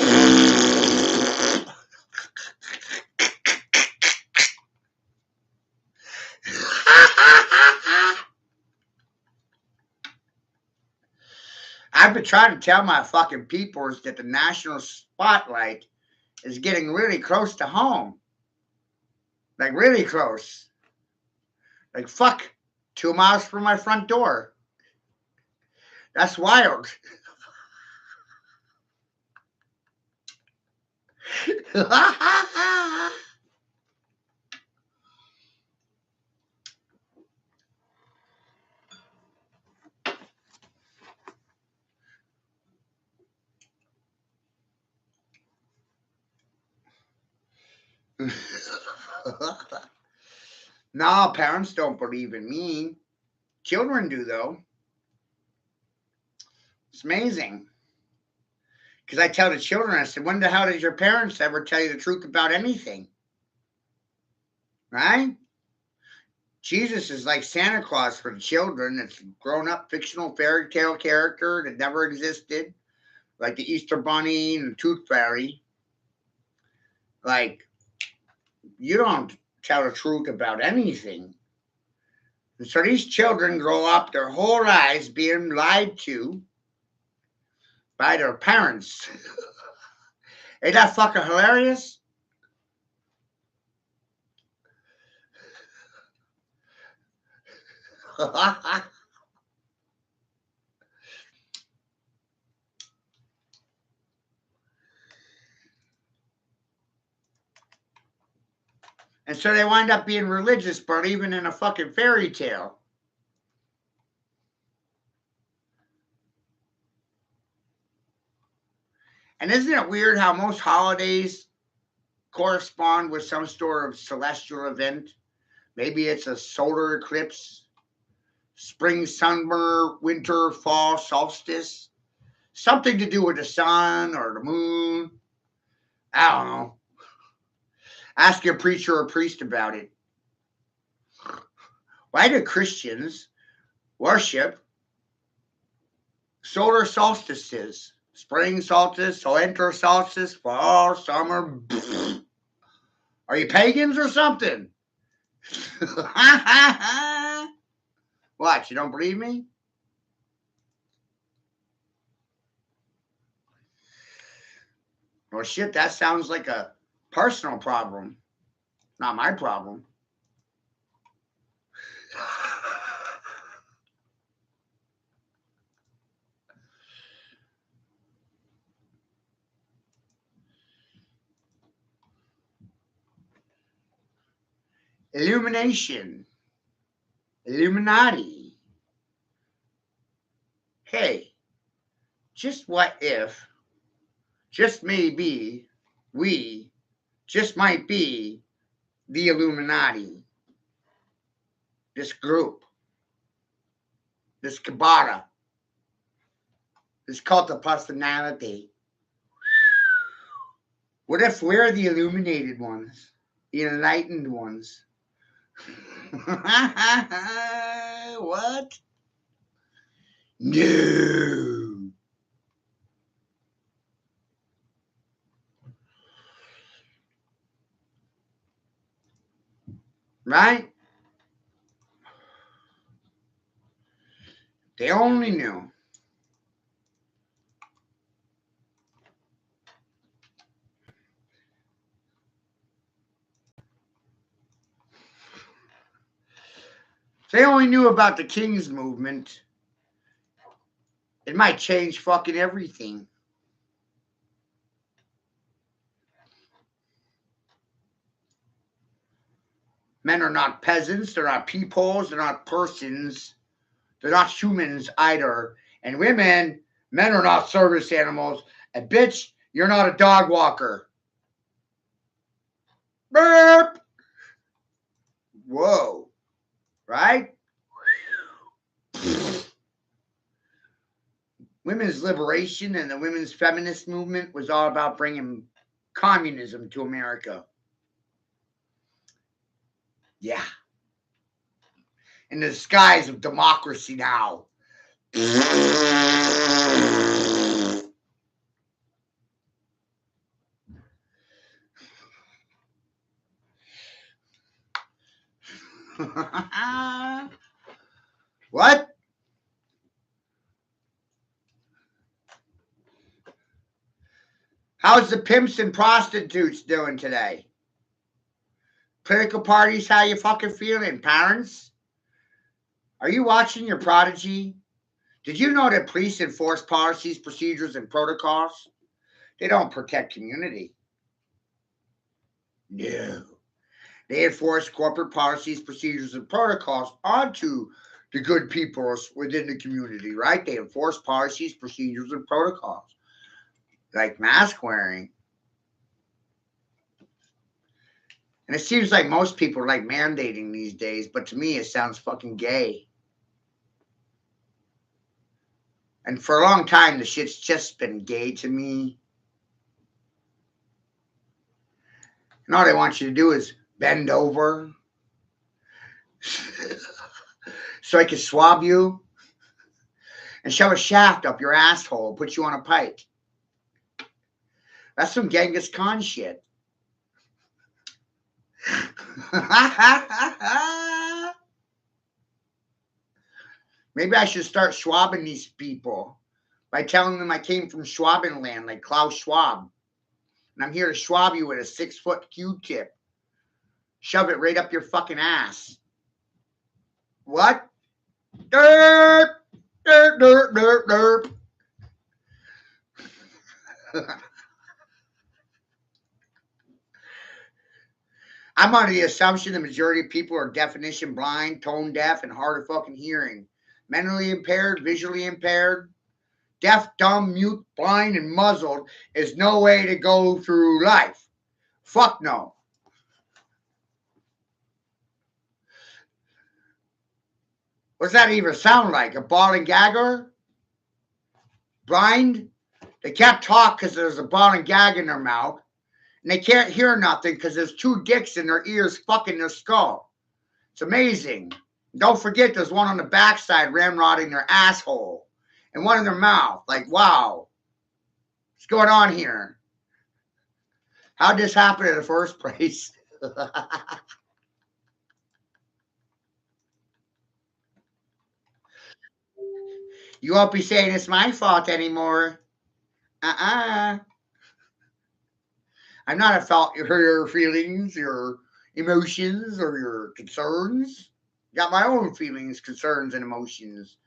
I've been trying to tell my fucking peoples that the national spotlight is getting really close to home. Like really close. Like fuck, 2 miles from my front door. That's wild. No, parents don't believe in me. Children do, though. It's amazing. Because I tell the children, I said, when the hell did your parents ever tell you the truth about anything? Right? Jesus is like Santa Claus for the children. It's a grown-up fictional fairy tale character that never existed. Like the Easter Bunny and the Tooth Fairy. Like, you don't tell the truth about anything. And so these children grow up their whole lives being lied to by their parents. Ain't that fucking hilarious? And so they wind up being religious, but even in a fucking fairy tale. And isn't it weird how most holidays correspond with some sort of celestial event? Maybe it's a solar eclipse, spring, summer, winter, fall, solstice. Something to do with the sun or the moon. I don't know. Ask your preacher or priest about it. Why do Christians worship solar solstices? Spring solstice, winter solstice, fall, summer. Are you pagans or something? What, you don't believe me? Well, shit, that sounds like a personal problem. Not my problem. Illumination. Illuminati. Hey, just what if, just maybe, we just might be the Illuminati. This group. This Kabbalah. This cult of personality. What if we're the illuminated ones? The enlightened ones? What? No. Right? They only knew. If they only knew about the King's movement, it might change fucking everything. Men are not peasants, they're not peoples, they're not persons, they're not humans either. And women, men are not service animals. And bitch, you're not a dog walker. Burp! Whoa. Right? women's liberation and the women's feminist movement was all about bringing communism to America. Yeah. In the disguise of democracy now. What? How's the pimps and prostitutes doing today? Political parties, how you fucking feeling, parents? Are you watching your Prodigy? Did you know that police enforce policies, procedures, and protocols? They don't protect community. No. They enforce corporate policies, procedures, and protocols onto the good people within the community, right? They enforce policies, procedures, and protocols. Like mask wearing. And it seems like most people like mandating these days, but to me it sounds fucking gay. And for a long time, the shit's just been gay to me. And all they want you to do is bend over so I can swab you and shove a shaft up your asshole, put you on a pike. That's some Genghis Khan shit. Maybe I should start swabbing these people by telling them I came from Schwabenland, like Klaus Schwab. And I'm here to swab you with a 6-foot Q-tip. Shove it right up your fucking ass. What? Derp! Derp, derp, derp, derp. I'm under the assumption the majority of people are definition blind, tone deaf, and hard of fucking hearing. Mentally impaired, visually impaired, deaf, dumb, mute, blind, and muzzled is no way to go through life. Fuck no. What's that even sound like? A ball and gagger? Blind? They can't talk because there's a ball and gag in their mouth. And they can't hear nothing because there's 2 dicks in their ears fucking their skull. It's amazing. Don't forget there's one on the backside ramrodding their asshole. And one in their mouth. Like, wow. What's going on here? How'd this happen in the first place? You won't be saying it's my fault anymore. I'm not a fault for your feelings, your emotions, or your concerns. Got my own feelings, concerns, and emotions.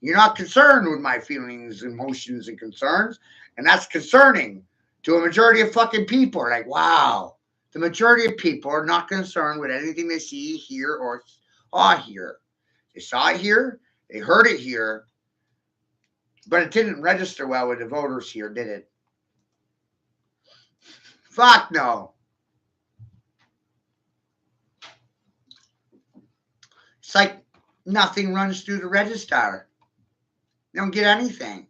You're not concerned with my feelings, emotions, and concerns. And that's concerning to a majority of fucking people. Like, wow. The majority of people are not concerned with anything they see, hear, or hear. They saw it here. They heard it here. But it didn't register well with the voters here, did it? Fuck no. It's like nothing runs through the register. You don't get anything.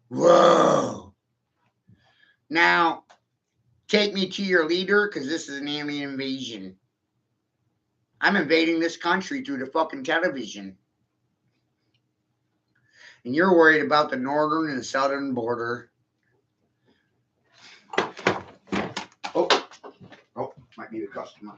Whoa. Now, take me to your leader, because this is an alien invasion. I'm invading this country through the fucking television. And you're worried about the northern and southern border. Oh, might be the customer.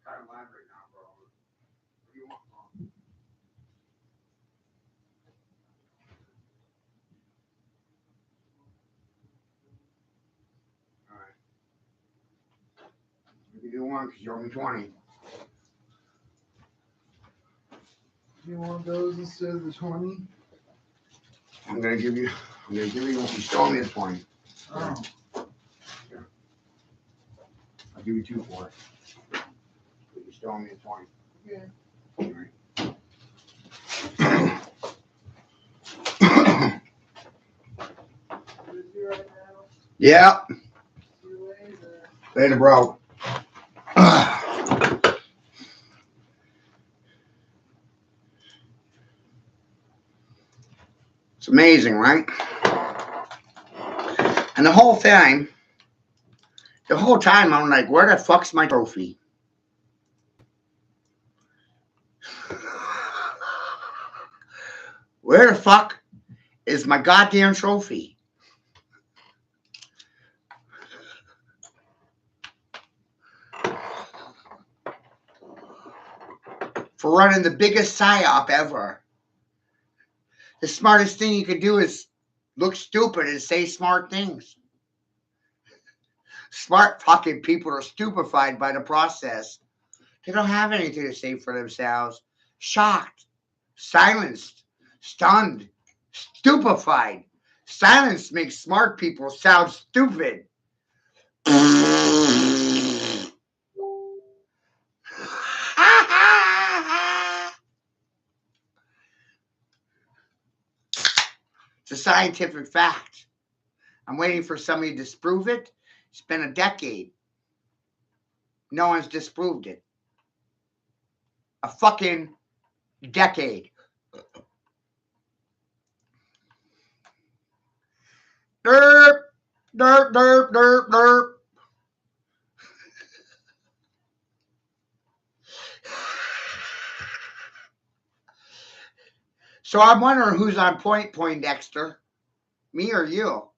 Kind of live right now, bro. What do you want? do one because you owe me 20. You want those instead of the 20? I'm gonna give you one. You stole me the 20. Oh. Here. I'll give you 2 for it. But you stole me the 20. Yeah. All right. Yeah. See you later. Later, bro. It's amazing, right? And the whole time, I'm like, where the fuck's my trophy? Where the fuck is my goddamn trophy? For running the biggest psyop ever. The smartest thing you could do is look stupid and say smart things. Smart fucking people are stupefied by the process. They don't have anything to say for themselves. Shocked, silenced, stunned, stupefied. Silence makes smart people sound stupid. It's a scientific fact. I'm waiting for somebody to disprove it. It's been a decade. No one's disproved it. A fucking decade. Derp, derp, derp, derp, derp. So I'm wondering who's on point, Poindexter. Me or you?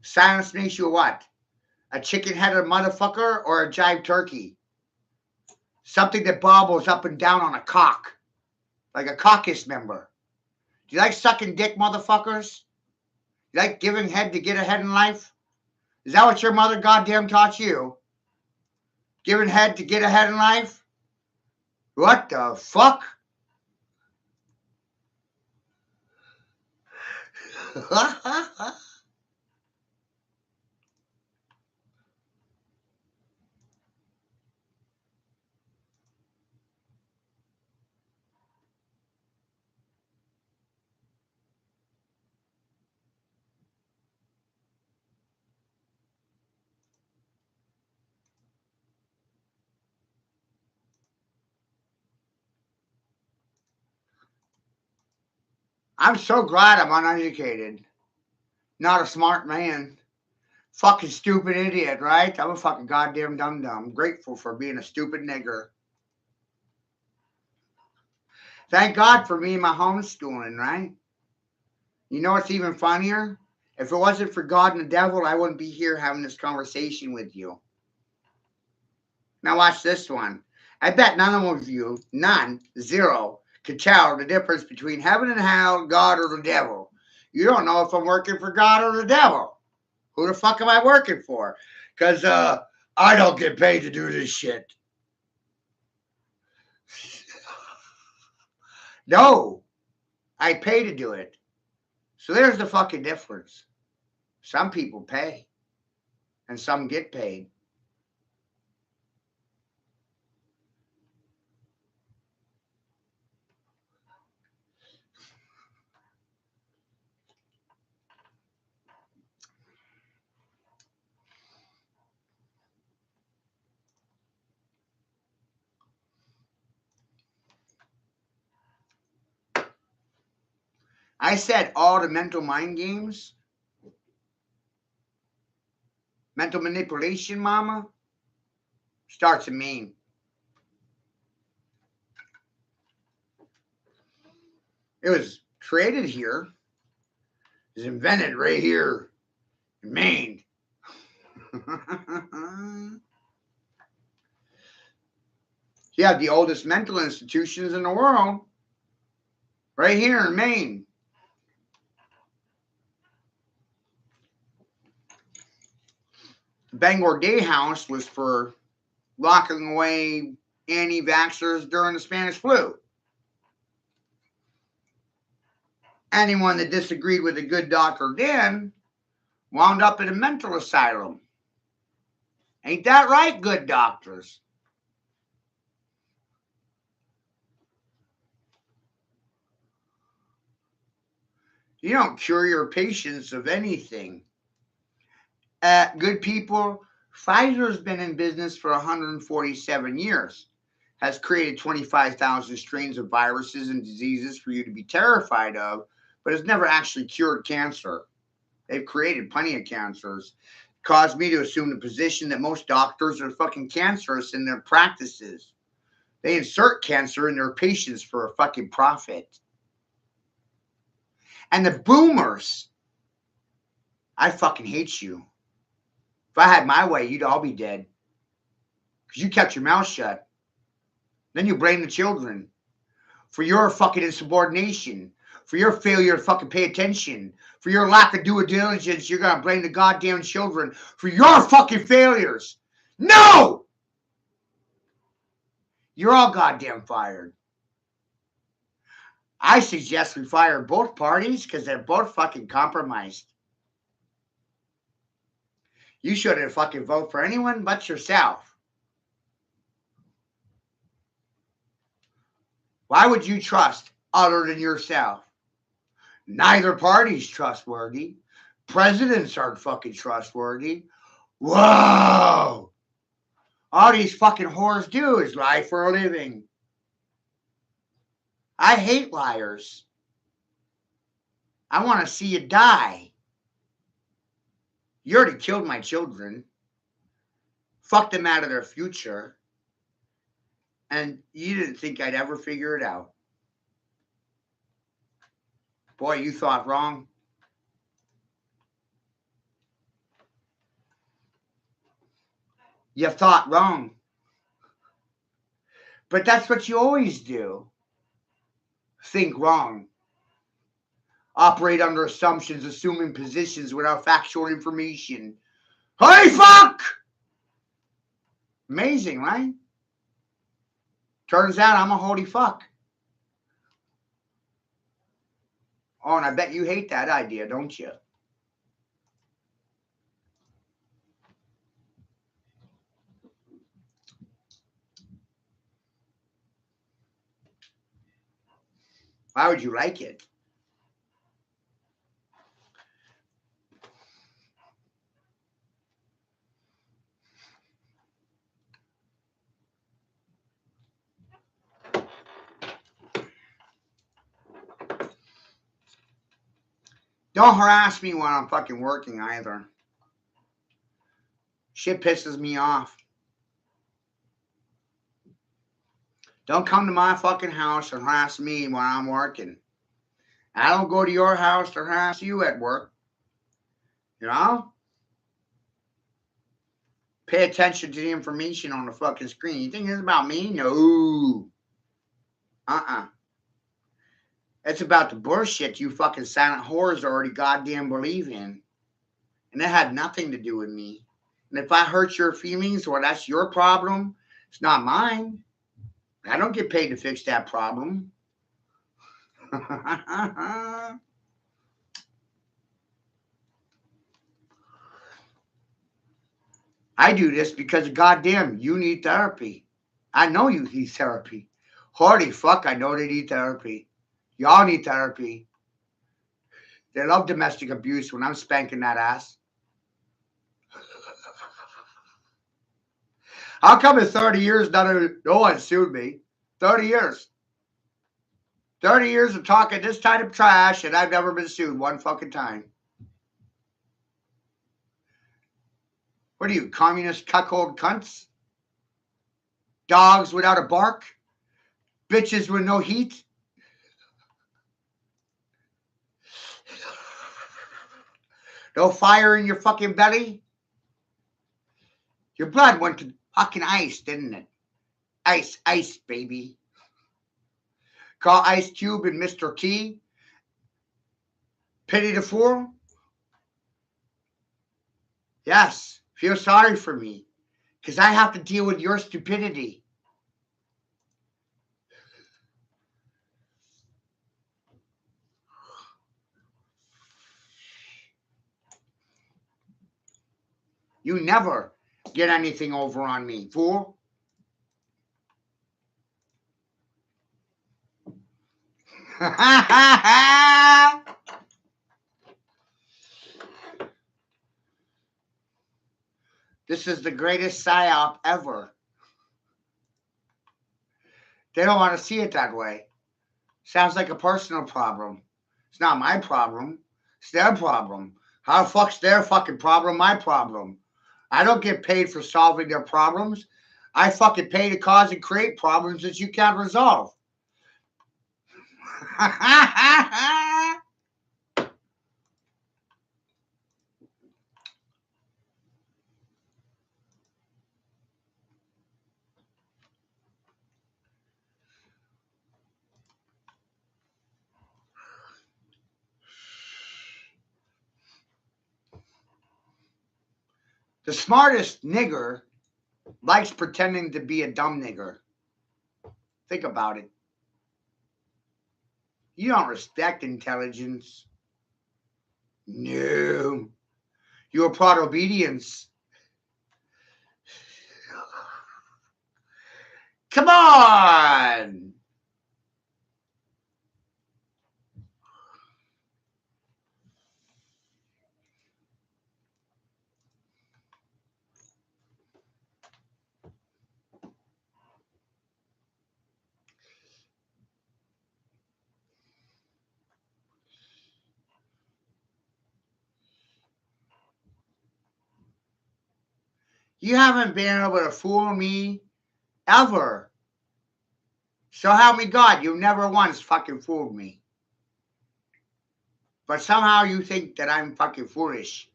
Silence makes you what? A chicken-headed motherfucker or a jive turkey? Something that bobbles up and down on a cock. Like a caucus member. Do you like sucking dick, motherfuckers? You like giving head to get ahead in life? Is that what your mother goddamn taught you? Giving head to get ahead in life? What the fuck? I'm so glad I'm uneducated. Not a smart man. Fucking stupid idiot, right? I'm a fucking goddamn dum-dum. Grateful for being a stupid nigger. Thank God for me and my homeschooling, right? You know what's even funnier? If it wasn't for God and the devil, I wouldn't be here having this conversation with you. Now watch this one. I bet none of you, none, zero, could tell the difference between heaven and hell, God or the devil. You don't know if I'm working for God or the devil. Who the fuck am I working for? Because I don't get paid to do this shit. No, I pay to do it. So there's the fucking difference. Some people pay and some get paid. I said all the mental mind games, mental manipulation, mama, starts in Maine. It was created here. It was invented right here in Maine. You have the oldest mental institutions in the world right here in Maine. The Bangor Day House was for locking away anti-vaxxers during the Spanish flu. Anyone that disagreed with a good doctor then wound up in a mental asylum. Ain't that right, good doctors? You don't cure your patients of anything. Good people, Pfizer's been in business for 147 years, has created 25,000 strains of viruses and diseases for you to be terrified of, but has never actually cured cancer. They've created plenty of cancers. Caused me to assume the position that most doctors are fucking cancerous in their practices. They insert cancer in their patients for a fucking profit. And the boomers, I fucking hate you. If I had my way, you'd all be dead. Because you kept your mouth shut. Then you blame the children for your fucking insubordination, for your failure to fucking pay attention, for your lack of due diligence. You're going to blame the goddamn children for your fucking failures. No! You're all goddamn fired. I suggest we fire both parties because they're both fucking compromised. You shouldn't fucking vote for anyone but yourself. Why would you trust other than yourself? Neither party's trustworthy. Presidents aren't fucking trustworthy. Whoa! All these fucking whores do is lie for a living. I hate liars. I want to see you die. You already killed my children. Fucked them out of their future. And you didn't think I'd ever figure it out. Boy, you thought wrong. You thought wrong. But that's what you always do. Think wrong. Operate under assumptions, assuming positions without factual information. Holy fuck! Amazing, right? Turns out I'm a holy fuck. Oh, and I bet you hate that idea, don't you? Why would you like it? Don't harass me when I'm fucking working either. Shit pisses me off. Don't come to my fucking house and harass me when I'm working. I don't go to your house to harass you at work. You know? Pay attention to the information on the fucking screen. You think it's about me? No. It's about the bullshit you fucking silent whores already goddamn believe in. And it had nothing to do with me. And if I hurt your feelings, well, that's your problem. It's not mine. I don't get paid to fix that problem. I do this because goddamn, you need therapy. I know you need therapy. Holy fuck, I know they need therapy. Y'all need therapy. They love domestic abuse when I'm spanking that ass. How come in 30 years no one sued me? 30 years. 30 years of talking this kind of trash and I've never been sued one fucking time. What are you, communist cuckold cunts? Dogs without a bark? Bitches with no heat? No fire in your fucking belly? Your blood went to fucking ice, didn't it? Ice, ice, baby. Call Ice Cube and Mr. T. Pity the Fool? Yes. Feel sorry for me because I have to deal with your stupidity. You never get anything over on me, fool. This is the greatest psyop ever. They don't want to see it that way. Sounds like a personal problem. It's not my problem. It's their problem. How the fuck's their fucking problem my problem? I don't get paid for solving their problems. I fucking pay to cause and create problems that you can't resolve. The smartest nigger likes pretending to be a dumb nigger. Think about it. You don't respect intelligence. No. You applaud obedience. Come on. You haven't been able to fool me ever. So help me God, you never once fucking fooled me. But somehow you think that I'm fucking foolish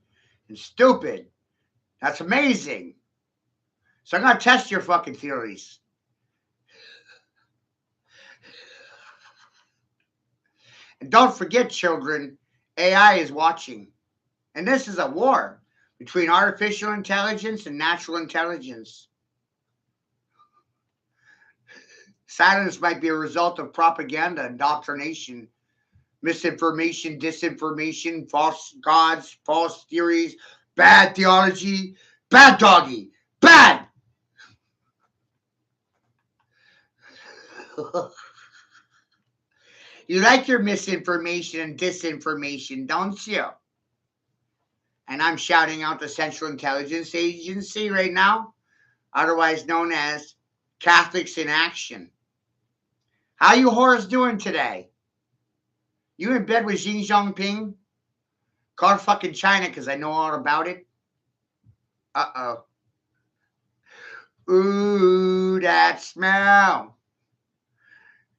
and stupid. That's amazing. So I'm going to test your fucking theories. And don't forget, children, AI is watching. And this is a war between artificial intelligence and natural intelligence. Silence might be a result of propaganda, indoctrination, misinformation, disinformation, false gods, false theories, bad theology, bad doggy, bad. You like your misinformation and disinformation, don't you? And I'm shouting out the Central Intelligence Agency right now, otherwise known as Catholics in Action. How you whores doing today? You in bed with Xi Jinping? Call fucking China because I know all about it. Uh-oh. Ooh, that smell.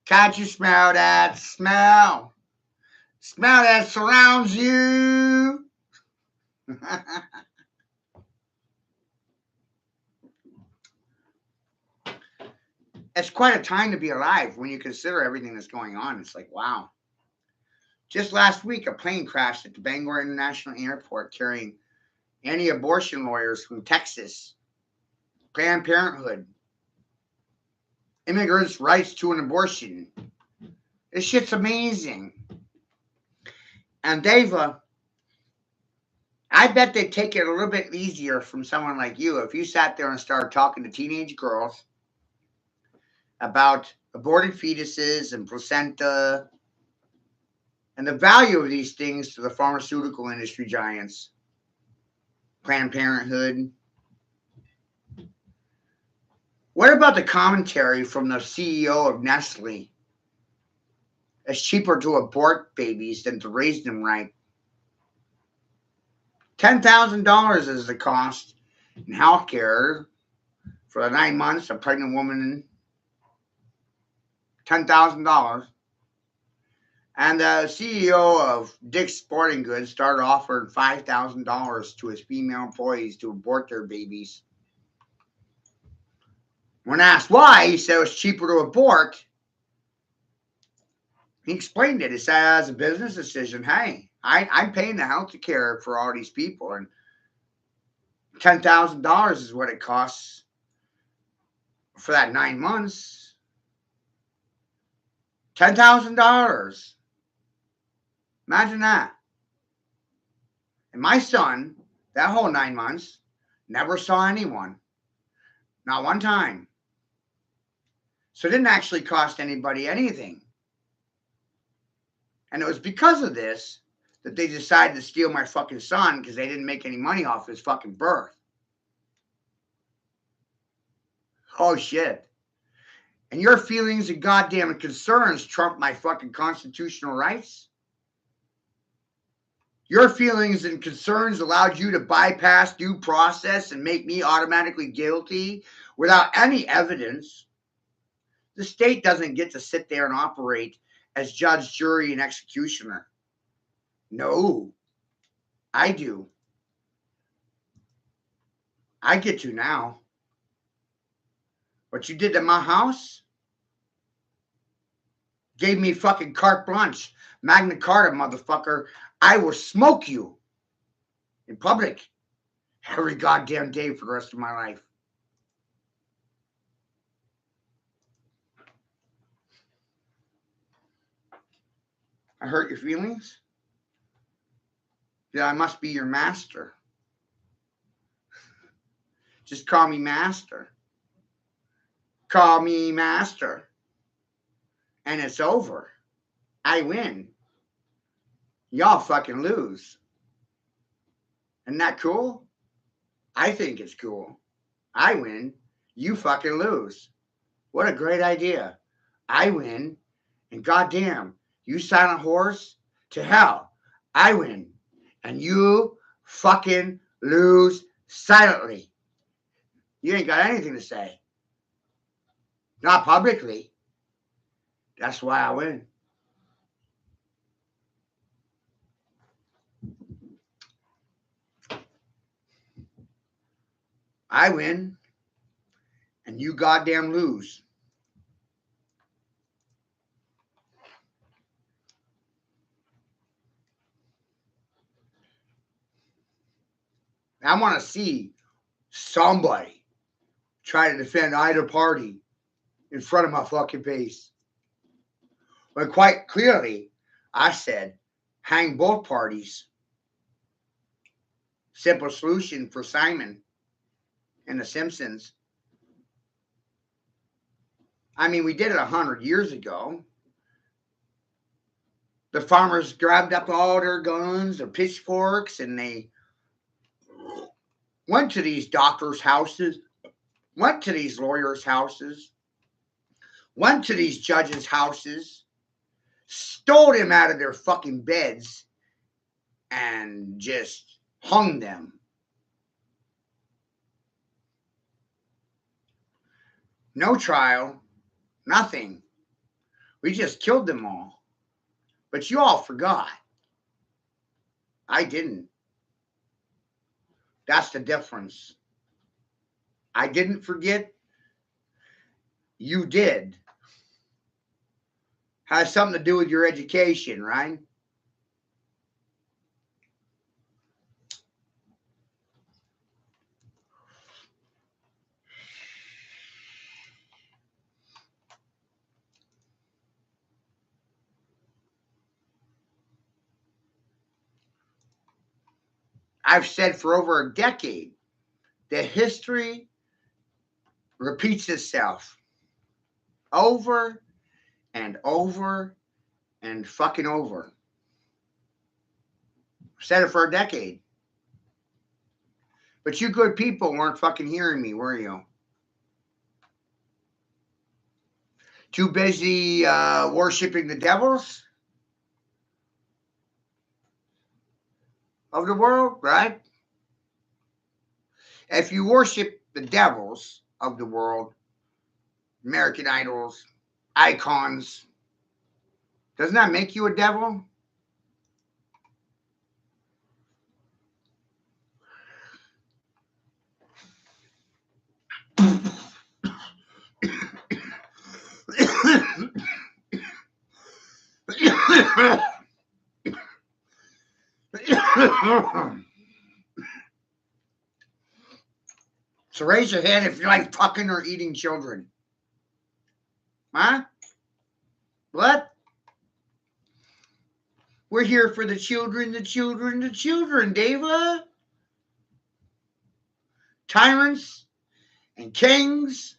Can't you smell that smell? Smell that surrounds you. It's quite a time to be alive when you consider everything that's going on. It's like, wow. Just last week, a plane crashed at the Bangor International Airport carrying anti-abortion lawyers from Texas, Planned Parenthood, immigrants' rights to an abortion. This shit's amazing. And Deva, I bet they'd take it a little bit easier from someone like you if you sat there and started talking to teenage girls about aborted fetuses and placenta and the value of these things to the pharmaceutical industry giants, Planned Parenthood. What about the commentary from the CEO of Nestle? It's cheaper to abort babies than to raise them right. $10,000 is the cost in health care for the 9 months a pregnant woman. $10,000. And the CEO of Dick's Sporting Goods started offering $5,000 to his female employees to abort their babies. When asked why, he said it was cheaper to abort. He explained it. He said, as a business decision, hey, I'm paying the health care for all these people. And $10,000 is what it costs for that 9 months. $10,000. Imagine that. And my son, that whole 9 months, never saw anyone. Not one time. So it didn't actually cost anybody anything. And it was because of this that they decided to steal my fucking son because they didn't make any money off his fucking birth. Oh, shit. And your feelings and goddamn concerns trump my fucking constitutional rights? Your feelings and concerns allowed you to bypass due process and make me automatically guilty without any evidence. The state doesn't get to sit there and operate as judge, jury, and executioner. No, I do. I get to now. What you did to my house gave me fucking carte blanche. Magna Carta, motherfucker. I will smoke you in public every goddamn day for the rest of my life. I hurt your feelings? Yeah, I must be your master. Just call me master. Call me master. And it's over. I win. Y'all fucking lose. Isn't that cool? I think it's cool. I win. You fucking lose. What a great idea. I win. And goddamn, you silent horse, to hell. I win. And you fucking lose silently. You ain't got anything to say. Not publicly. That's why I win. I win, and you goddamn lose. I want to see somebody try to defend either party in front of my fucking face. But quite clearly, I said, hang both parties. Simple solution for Simon and the Simpsons. I mean, we did it 100 years ago. The farmers grabbed up all their guns, their pitchforks, and they went to these doctors' houses, went to these lawyers' houses, went to these judges' houses, stole them out of their fucking beds, and just hung them. No trial, nothing. We just killed them all. But you all forgot. I didn't. That's the difference. I didn't forget. You did. Has something to do with your education, right? I've said for over a decade that history repeats itself over and over and fucking over. I've said it for a decade. But you good people weren't fucking hearing me, were you? Too busy worshiping the devils of the world, right? If you worship the devils of the world, American Idols, icons, doesn't that make you a devil? So raise your hand if you like fucking or eating children. Huh? What? We're here for the children, the children, the children, Deva. Tyrants and kings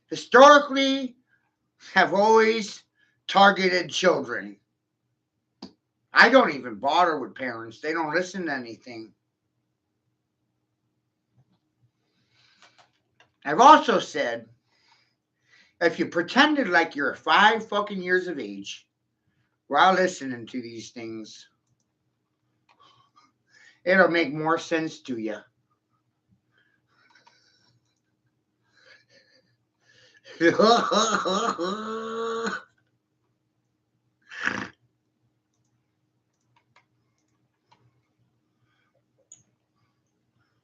historically have always targeted children. I don't even bother with parents. They don't listen to anything. I've also said, if you pretended like you're 5 fucking years of age while listening to these things, it'll make more sense to you.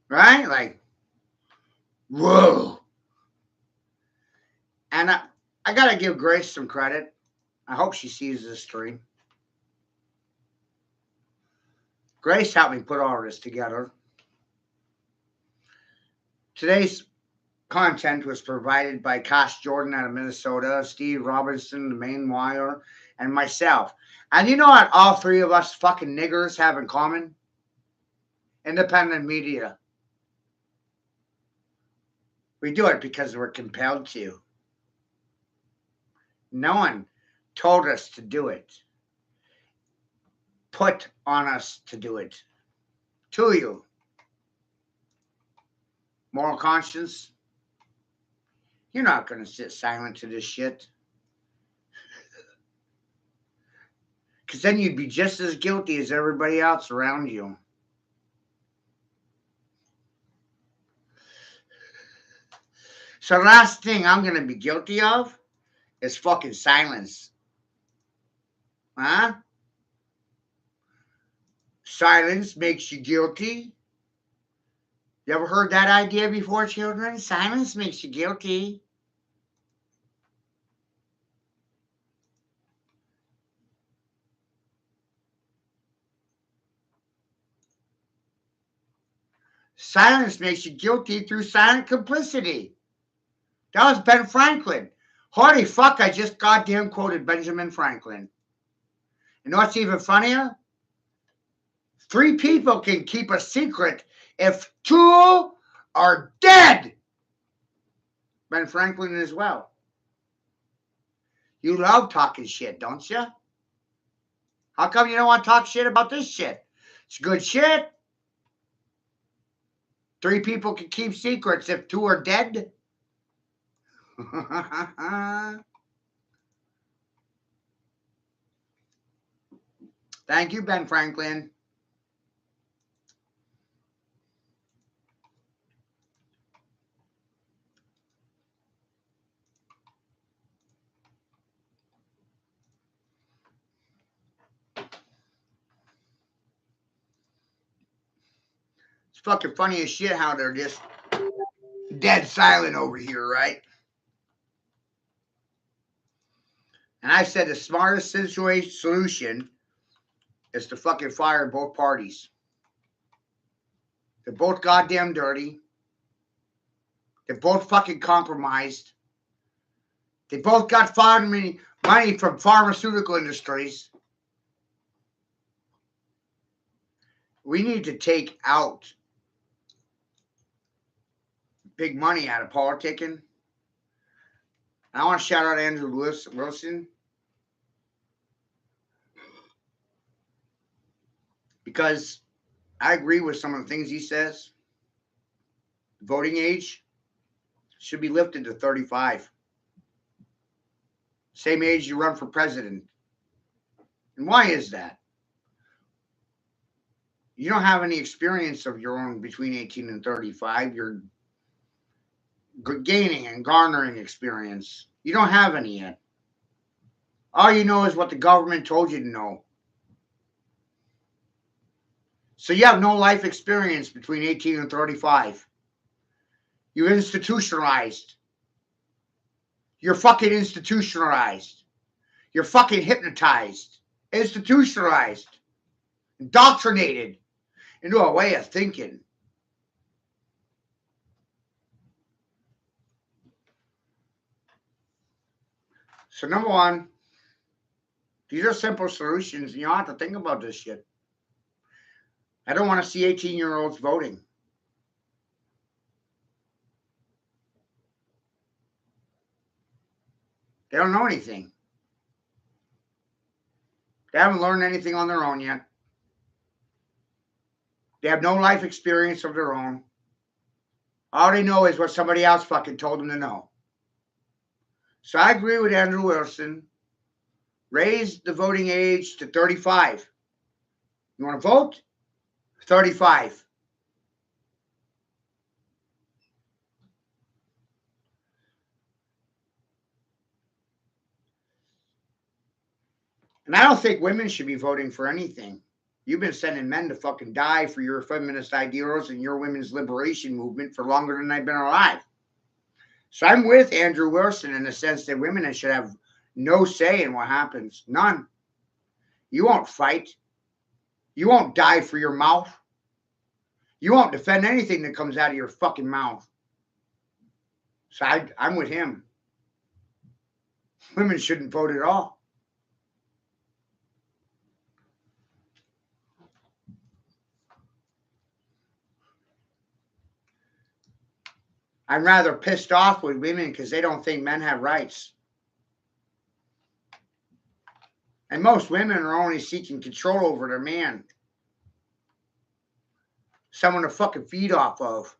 Right? Like, whoa. And I got to give Grace some credit. I hope she sees this stream. Grace helped me put all of this together. Today's content was provided by Cash Jordan out of Minnesota, Steve Robinson, the Maine Wire, and myself. And you know what all 3 of us fucking niggers have in common? Independent media. We do it because we're compelled to. No one told us to do it. Put on us to do it. To you. Moral conscience? You're not going to sit silent to this shit. Because then you'd be just as guilty as everybody else around you. So the last thing I'm going to be guilty of is fucking silence. Huh? Silence makes you guilty. You ever heard that idea before, children? Silence makes you guilty. Silence makes you guilty through silent complicity. That was Ben Franklin. Holy fuck, I just goddamn quoted Benjamin Franklin. You know what's even funnier? 3 people can keep a secret if 2 are dead. Ben Franklin as well. You love talking shit, don't you? How come you don't want to talk shit about this shit? It's good shit. 3 people can keep secrets if 2 are dead. Thank you, Ben Franklin. It's fucking funny as shit how they're just dead silent over here, right? And I said the smartest solution is to fucking fire both parties. They're both goddamn dirty. They're both fucking compromised. They both got money from pharmaceutical industries. We need to take out big money out of politicking. I want to shout out Andrew Wilson. Because I agree with some of the things he says. Voting age should be lifted to 35. Same age you run for president. And why is that? You don't have any experience of your own between 18 and 35. You're gaining and garnering experience. You don't have any yet. All you know is what the government told you to know. So you have no life experience between 18 and 35. You're institutionalized. You're fucking institutionalized. You're fucking hypnotized. Institutionalized. Indoctrinated into a way of thinking. So number one, these are simple solutions. You don't have to think about this shit. I don't want to see 18-year-olds voting. They don't know anything. They haven't learned anything on their own yet. They have no life experience of their own. All they know is what somebody else fucking told them to know. So I agree with Andrew Wilson. Raise the voting age to 35. You want to vote? 35. And I don't think women should be voting for anything. You've been sending men to fucking die for your feminist ideals and your women's liberation movement for longer than I've been alive. So I'm with Andrew Wilson in the sense that women should have no say in what happens. None. You won't fight. You won't die for your mouth. You won't defend anything that comes out of your fucking mouth. So I'm with him. Women shouldn't vote at all. I'm rather pissed off with women because they don't think men have rights. And most women are only seeking control over their man. Someone to fucking feed off of.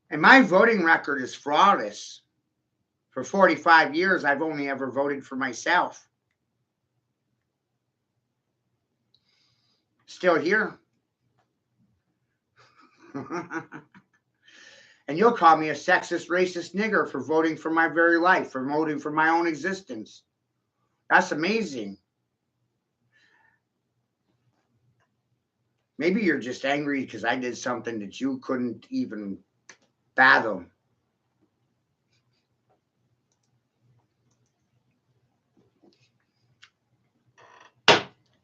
And my voting record is flawless. For 45 years, I've only ever voted for myself. Still here. And you'll call me a sexist, racist nigger for voting for my very life, for voting for my own existence. That's amazing. Maybe you're just angry because I did something that you couldn't even fathom.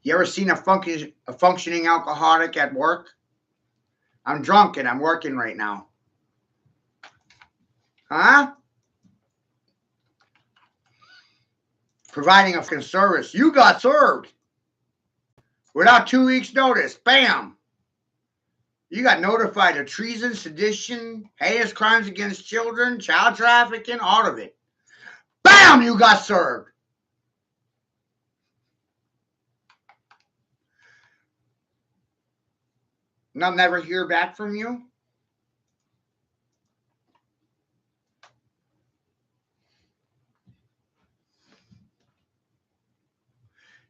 You ever seen a functioning alcoholic at work? I'm drunk and I'm working right now. Huh? Providing a fucking service. You got served. Without 2 weeks' notice. Bam. You got notified of treason, sedition, heinous crimes against children, child trafficking, all of it. Bam! You got served. And I'll never hear back from you?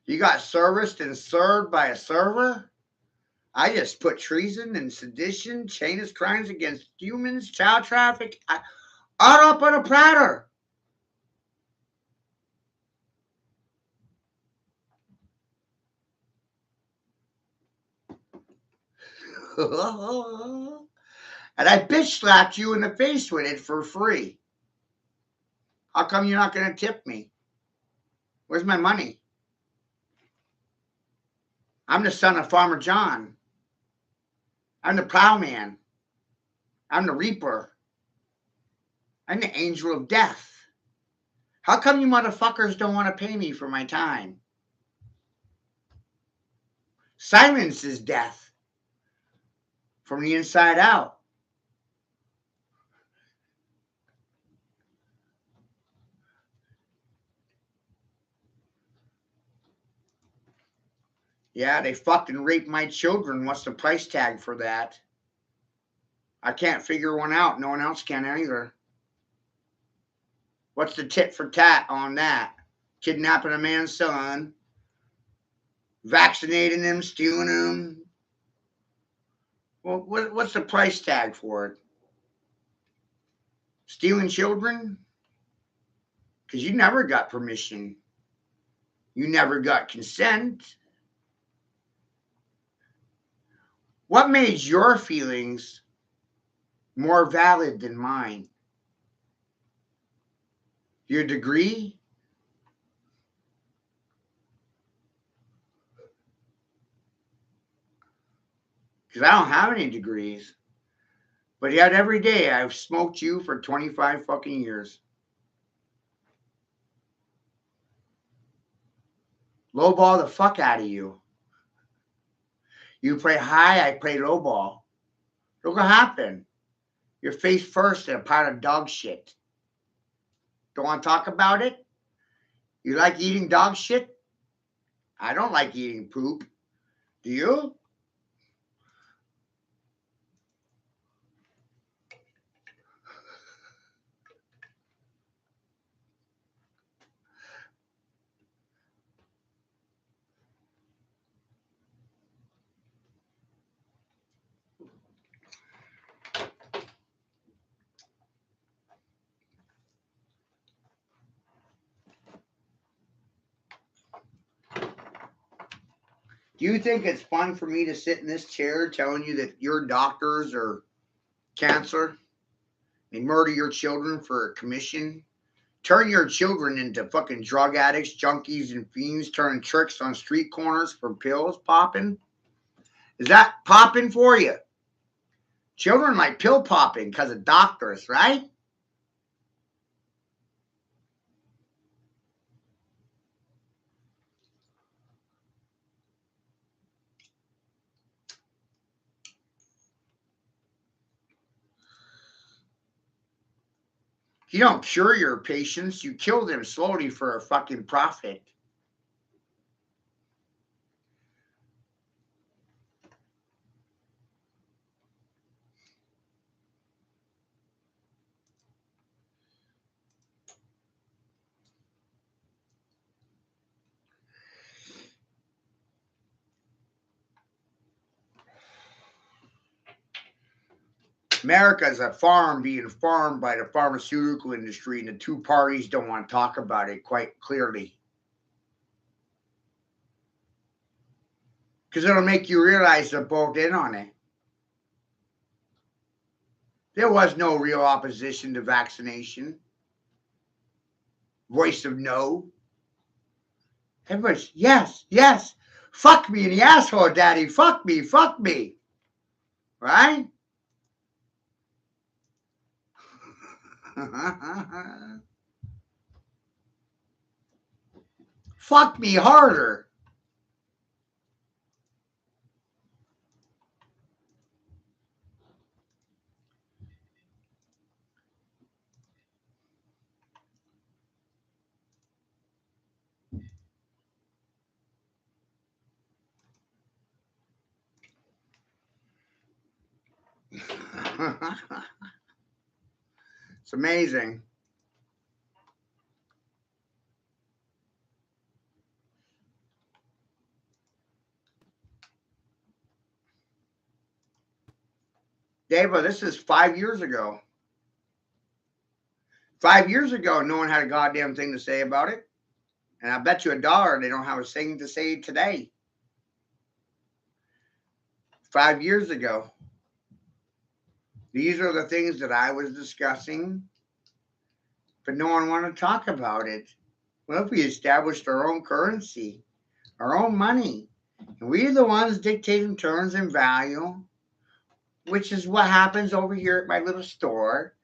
You got serviced and served by a server? I just put treason and sedition, heinous crimes against humans, child traffic, all up on a platter. And I bitch slapped you in the face with it for free. How come you're not going to tip me? Where's my money? I'm the son of Farmer John. I'm the plowman. I'm the reaper. I'm the angel of death. How come you motherfuckers don't want to pay me for my time? Silence is death. From the inside out. Yeah, they fucking raped my children. What's the price tag for that? I can't figure one out. No one else can either. What's the tit for tat on that? Kidnapping a man's son, vaccinating him, stealing him. Well, what's the price tag for it? Stealing children? Because you never got permission. You never got consent. What made your feelings more valid than mine? Your degree? Because I don't have any degrees. But yet every day I've smoked you for 25 fucking years. Lowball the fuck out of you. You play high, I play lowball. Look what happened. You're face first in a pile of dog shit. Don't want to talk about it? You like eating dog shit? I don't like eating poop. Do you? Do you think it's fun for me to sit in this chair telling you that your doctors are cancer? They murder your children for a commission? Turn your children into fucking drug addicts, junkies, and fiends, turning tricks on street corners for pills popping? Is that popping for you? Children like pill popping because of doctors, right? You don't cure your patients, you kill them slowly for a fucking profit. America is a farm being farmed by the pharmaceutical industry, and the two parties don't want to talk about it quite clearly. Because it'll make you realize they're both in on it. There was no real opposition to vaccination. Voice of no. Everybody's, yes, yes. Fuck me in the asshole, daddy. Fuck me, fuck me. Right? Fuck me harder. It's amazing. Dava, this is 5 years ago. 5 years ago, no one had a goddamn thing to say about it. And I bet you $1 they don't have a thing to say today. 5 years ago. These are the things that I was discussing, but no one wanted to talk about it. Well, if we established our own currency, our own money, and we're the ones dictating terms and value, which is what happens over here at my little store.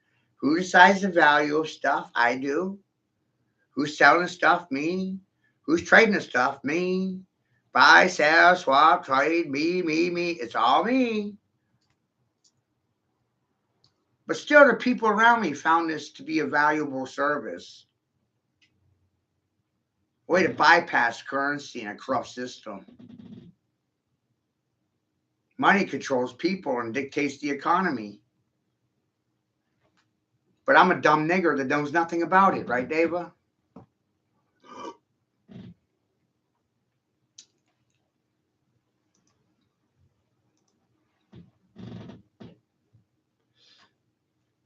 Who decides the value of stuff? I do. Who's selling stuff? Me. Who's trading the stuff? Me. Buy, sell, swap, trade, me. It's all me. But still, the people around me found this to be a valuable service. Way to bypass currency in a corrupt system. Money controls people and dictates the economy. But I'm a dumb nigger that knows nothing about it, right, Dava?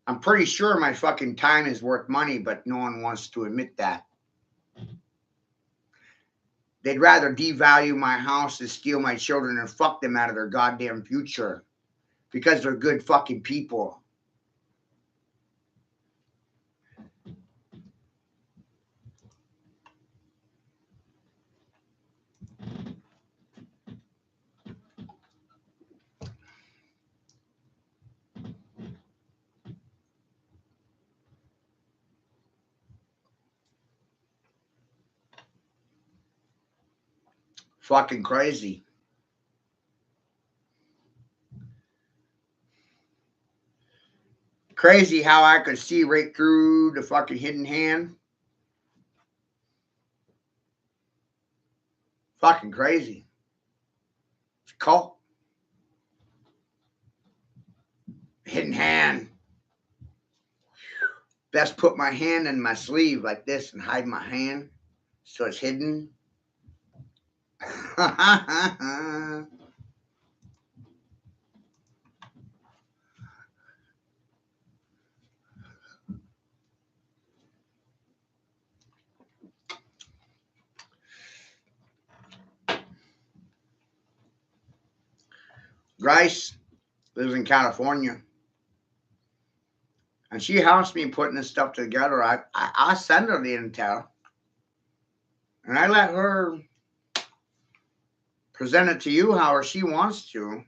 I'm pretty sure my fucking time is worth money, but no one wants to admit that. They'd rather devalue my house and steal my children and fuck them out of their goddamn future because they're good fucking people. fucking crazy. Crazy how I could see right through the fucking hidden hand. Fucking crazy. It's a cult. Hidden hand. Best put my hand in my sleeve like this and hide my hand so it's hidden. Grace lives in California. And she helps me putting this stuff together. I send her the intel. And I let her present it to you however she wants to.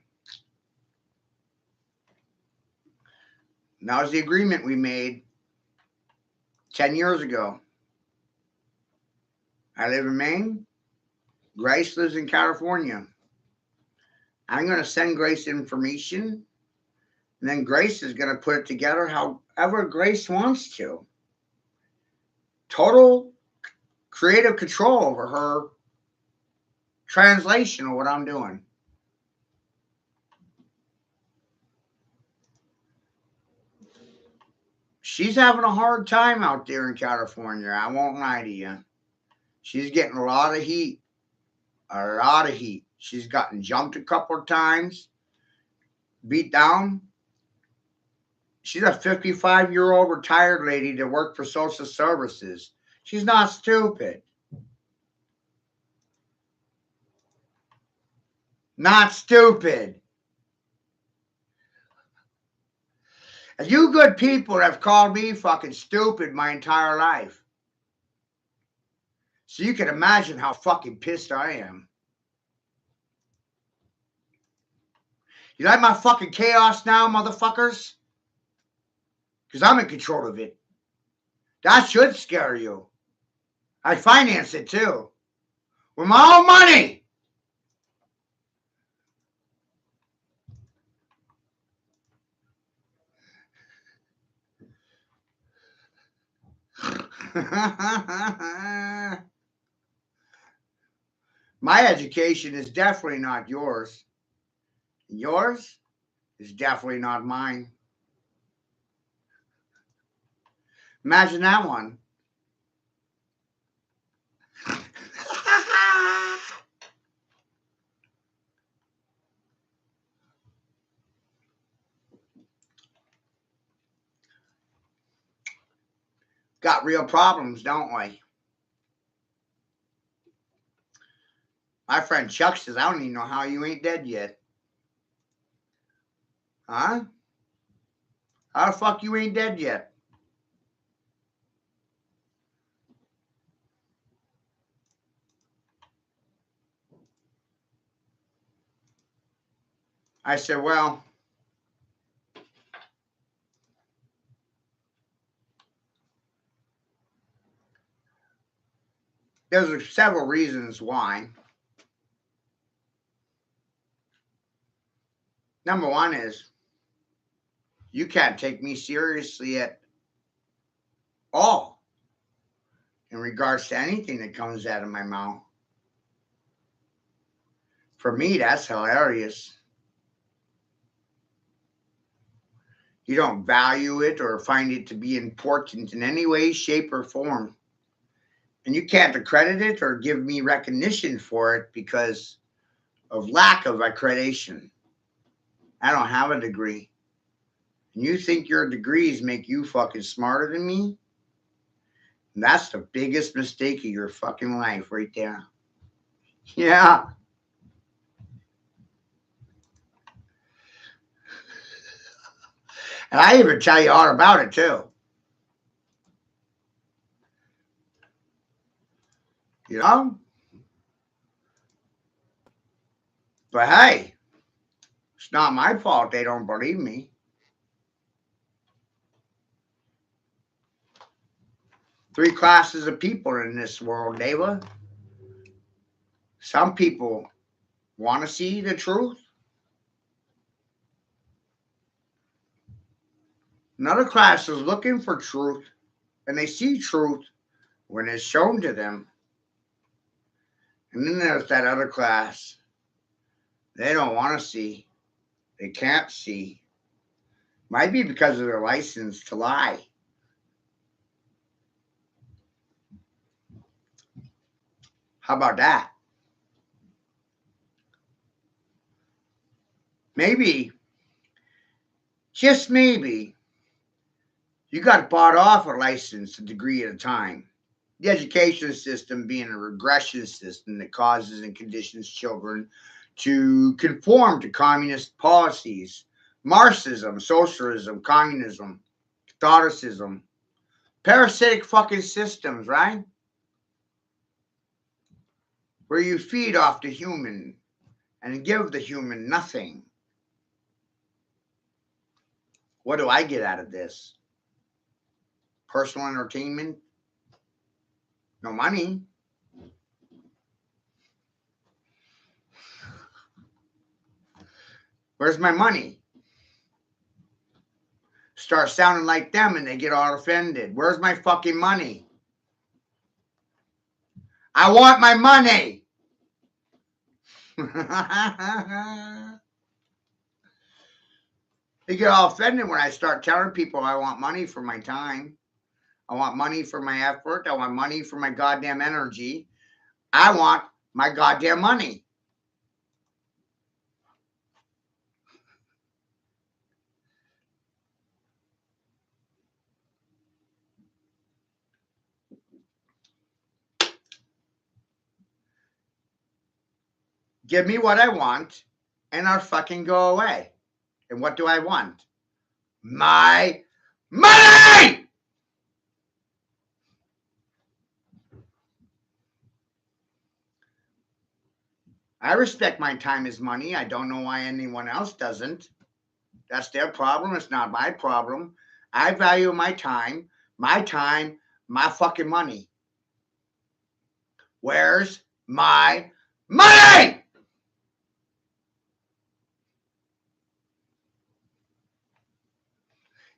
And that was the agreement we made 10 years ago. I live in Maine. Grace lives in California. I'm going to send Grace information. And then Grace is going to put it together however Grace wants to. Total creative control over her translation of what I'm doing. She's having a hard time out there in California. I won't lie to you. She's getting a lot of heat. A lot of heat. She's gotten jumped a couple of times. Beat down. She's a 55-year-old retired lady that worked for social services. She's not stupid. Not stupid. And you good people have called me fucking stupid my entire life. So you can imagine how fucking pissed I am. You like my fucking chaos now, motherfuckers? Because I'm in control of it. That should scare you. I finance it too. With my own money. My education is definitely not yours. Yours is definitely not mine. Imagine that one. Got real problems, don't we? My friend Chuck says, I don't even know how you ain't dead yet. Huh? How the fuck you ain't dead yet? I said, well, there's several reasons why. Number one is you can't take me seriously at all in regards to anything that comes out of my mouth. For me, that's hilarious. You don't value it or find it to be important in any way, shape, or form. And you can't accredit it or give me recognition for it because of lack of accreditation. I don't have a degree. And you think your degrees make you fucking smarter than me? And that's the biggest mistake of your fucking life right there. Yeah. And I even tell you all about it too. You know? But hey, it's not my fault they don't believe me. Three classes of people in this world, Deva. Some people want to see the truth. Another class is looking for truth, and they see truth when it's shown to them. And then there's that other class. They don't want to see. They can't see. Might be because of their license to lie. How about that? Maybe, just maybe, you got bought off a license a degree at a time. The education system being a regression system that causes and conditions children to conform to communist policies, Marxism, socialism, communism, Catholicism, parasitic fucking systems, right? Where you feed off the human and give the human nothing. What do I get out of this? Personal entertainment? No money. Where's my money? Start sounding like them and they get all offended. Where's my fucking money? I want my money. They get all offended when I start telling people I want money for my time. I want money for my effort. I want money for my goddamn energy. I want my goddamn money. Give me what I want and I'll fucking go away. And what do I want? My money! I respect my time as money. I don't know why anyone else doesn't. That's their problem. It's not my problem. I value my time, my fucking money. Where's my money?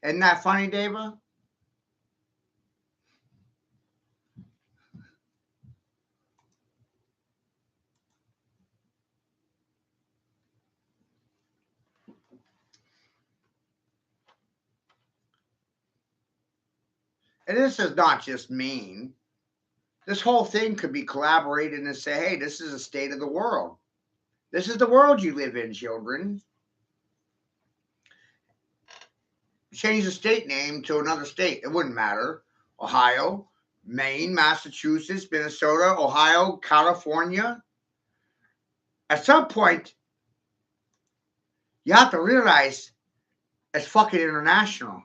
Isn't that funny, Dava? And this is not just mean. This whole thing could be collaborated and say, hey, this is a state of the world. This is the world you live in, children. Change the state name to another state. It wouldn't matter. Ohio, Maine, Massachusetts, Minnesota, Ohio, California. At some point, you have to realize it's fucking international.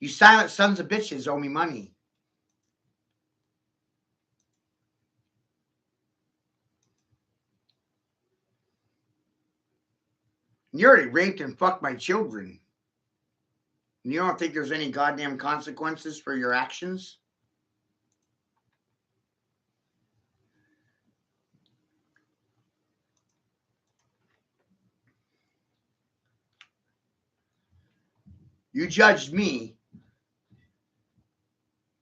You silent sons of bitches owe me money. You already raped and fucked my children. And you don't think there's any goddamn consequences for your actions? You judged me.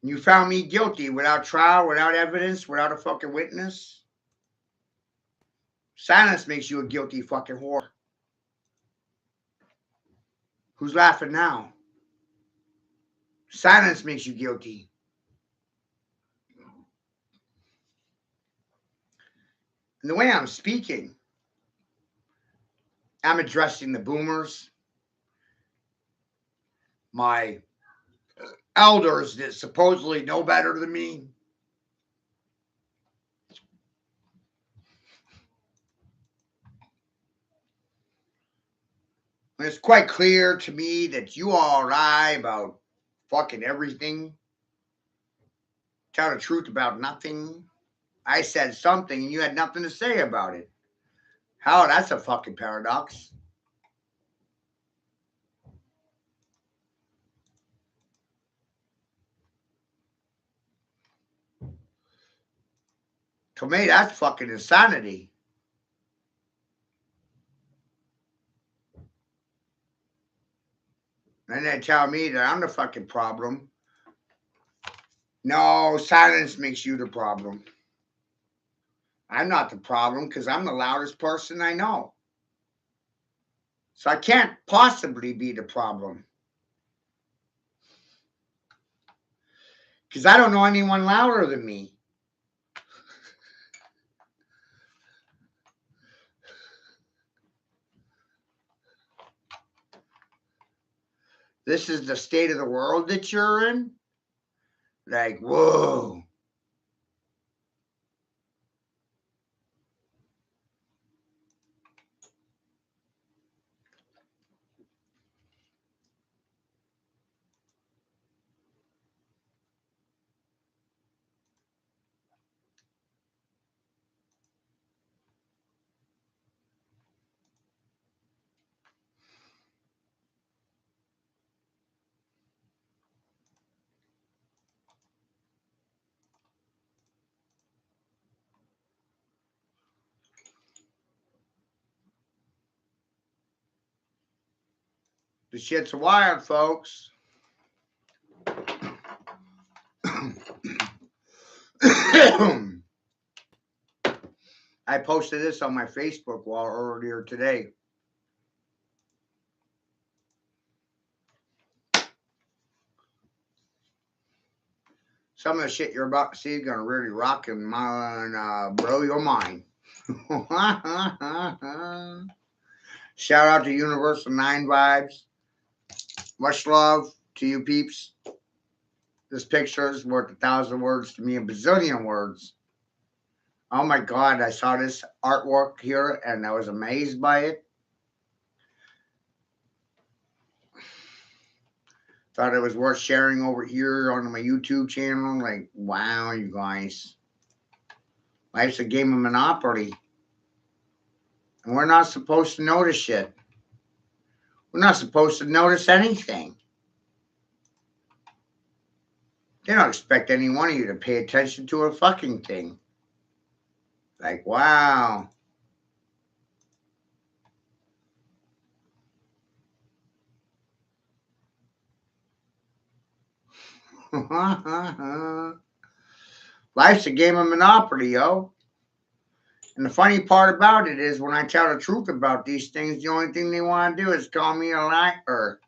You found me guilty without trial, without evidence, without a fucking witness. Silence makes you a guilty fucking whore. Who's laughing now? Silence makes you guilty. And the way I'm speaking, I'm addressing the boomers, my elders that supposedly know better than me. And it's quite clear to me that you all lie about fucking everything. Tell the truth about nothing. I said something and you had nothing to say about it. How? That's a fucking paradox. To me, that's fucking insanity. And they tell me that I'm the fucking problem. No, silence makes you the problem. I'm not the problem because I'm the loudest person I know. So I can't possibly be the problem. Because I don't know anyone louder than me. This is the state of the world that you're in? Like, whoa. The shit's wild, folks. I posted this on my Facebook wall earlier today. Some of the shit you're about to see is going to really rock and blow your mind. Shout out to Universal 9 Vibes. Much love to you peeps. This picture is worth 1,000 words to me, a bazillion words. Oh my God, I saw this artwork here and I was amazed by it. Thought it was worth sharing over here on my YouTube channel. Like, wow, you guys. Life's a game of Monopoly. And we're not supposed to notice shit. We're not supposed to notice anything. They don't expect any one of you to pay attention to a fucking thing. Like, wow. Life's a game of Monopoly, yo. And the funny part about it is when I tell the truth about these things, the only thing they want to do is call me a liar.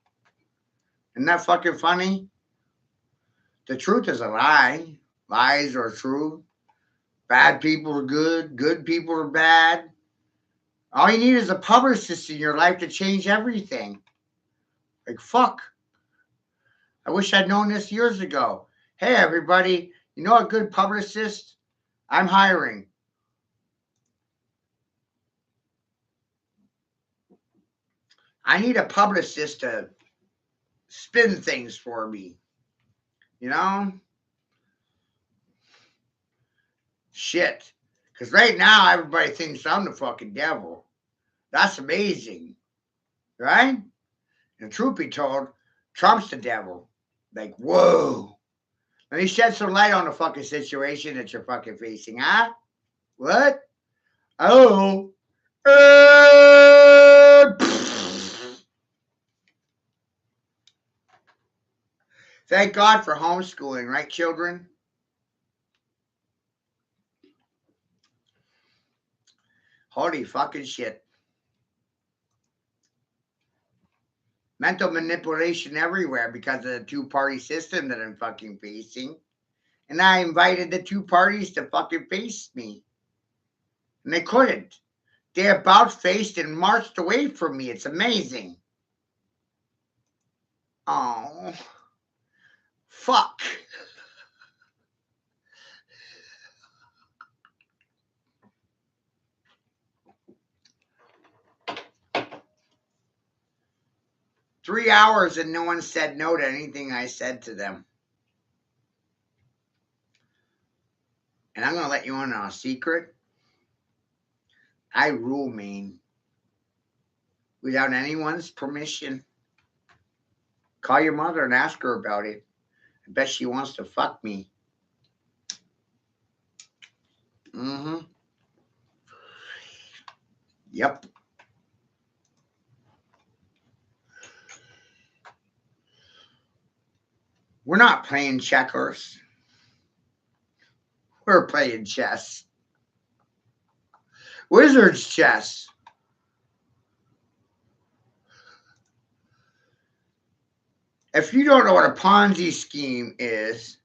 Isn't that fucking funny? The truth is a lie. Lies are true. Bad people are good. Good people are bad. All you need is a publicist in your life to change everything. Like, fuck. I wish I'd known this years ago. Hey, everybody, you know a good publicist? I'm hiring. I need a publicist to spin things for me. You know? Shit. Because right now, everybody thinks I'm the fucking devil. That's amazing. Right? And truth be told, Trump's the devil. Like, whoa. Let me shed some light on the fucking situation that you're fucking facing, huh? What? Oh. Thank God for homeschooling, right, children? Holy fucking shit. Mental manipulation everywhere because of the two-party system that I'm fucking facing. And I invited the two parties to fucking face me. And they couldn't. They about faced and marched away from me. It's amazing. Oh. Fuck. Three hours and no one said no to anything I said to them. And I'm going to let you in on a secret. I rule Maine without anyone's permission. Call your mother and ask her about it. I bet she wants to fuck me. Mm-hmm. Yep. We're not playing checkers. We're playing chess. Wizard's chess. If you don't know what a Ponzi scheme is,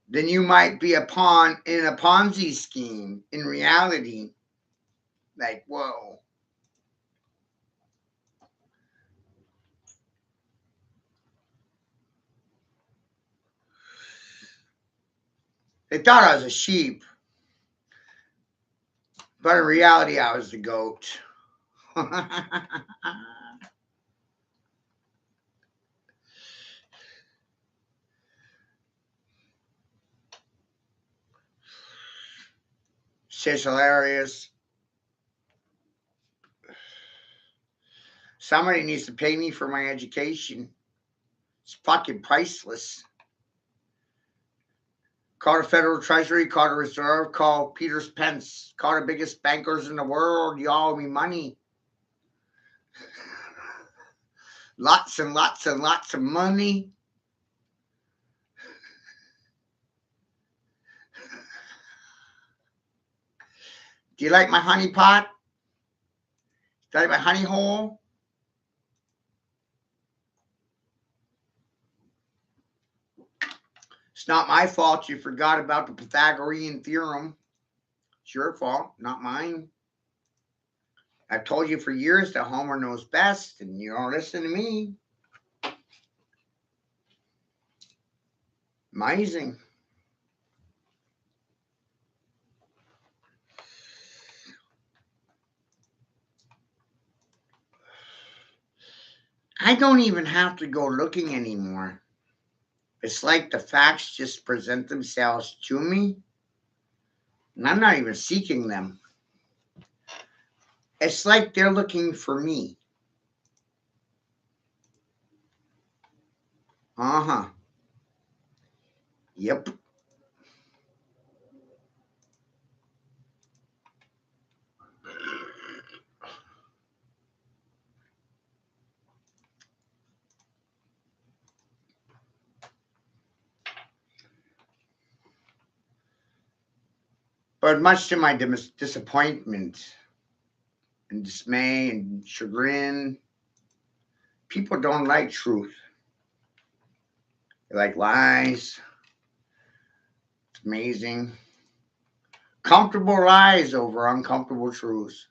then you might be a pawn in a Ponzi scheme. In reality, like, whoa. They thought I was a sheep, but in reality, I was the goat. Shit's hilarious. Somebody needs to pay me for my education. It's fucking priceless. Call the Federal Treasury, call the Reserve, call Peter Pence, call the biggest bankers in the world. Y'all owe me money. Lots and lots and lots of money. Do you like my honey pot? Do you like my honey hole? It's not my fault you forgot about the Pythagorean theorem. It's your fault, not mine. I've told you for years that Homer knows best, and you don't listen to me. Amazing. I don't even have to go looking anymore. It's like the facts just present themselves to me, and I'm not even seeking them. It's like they're looking for me. Uh-huh. Yep. But much to my disappointment and dismay and chagrin, people don't like truth. They like lies. It's amazing. Comfortable lies over uncomfortable truths.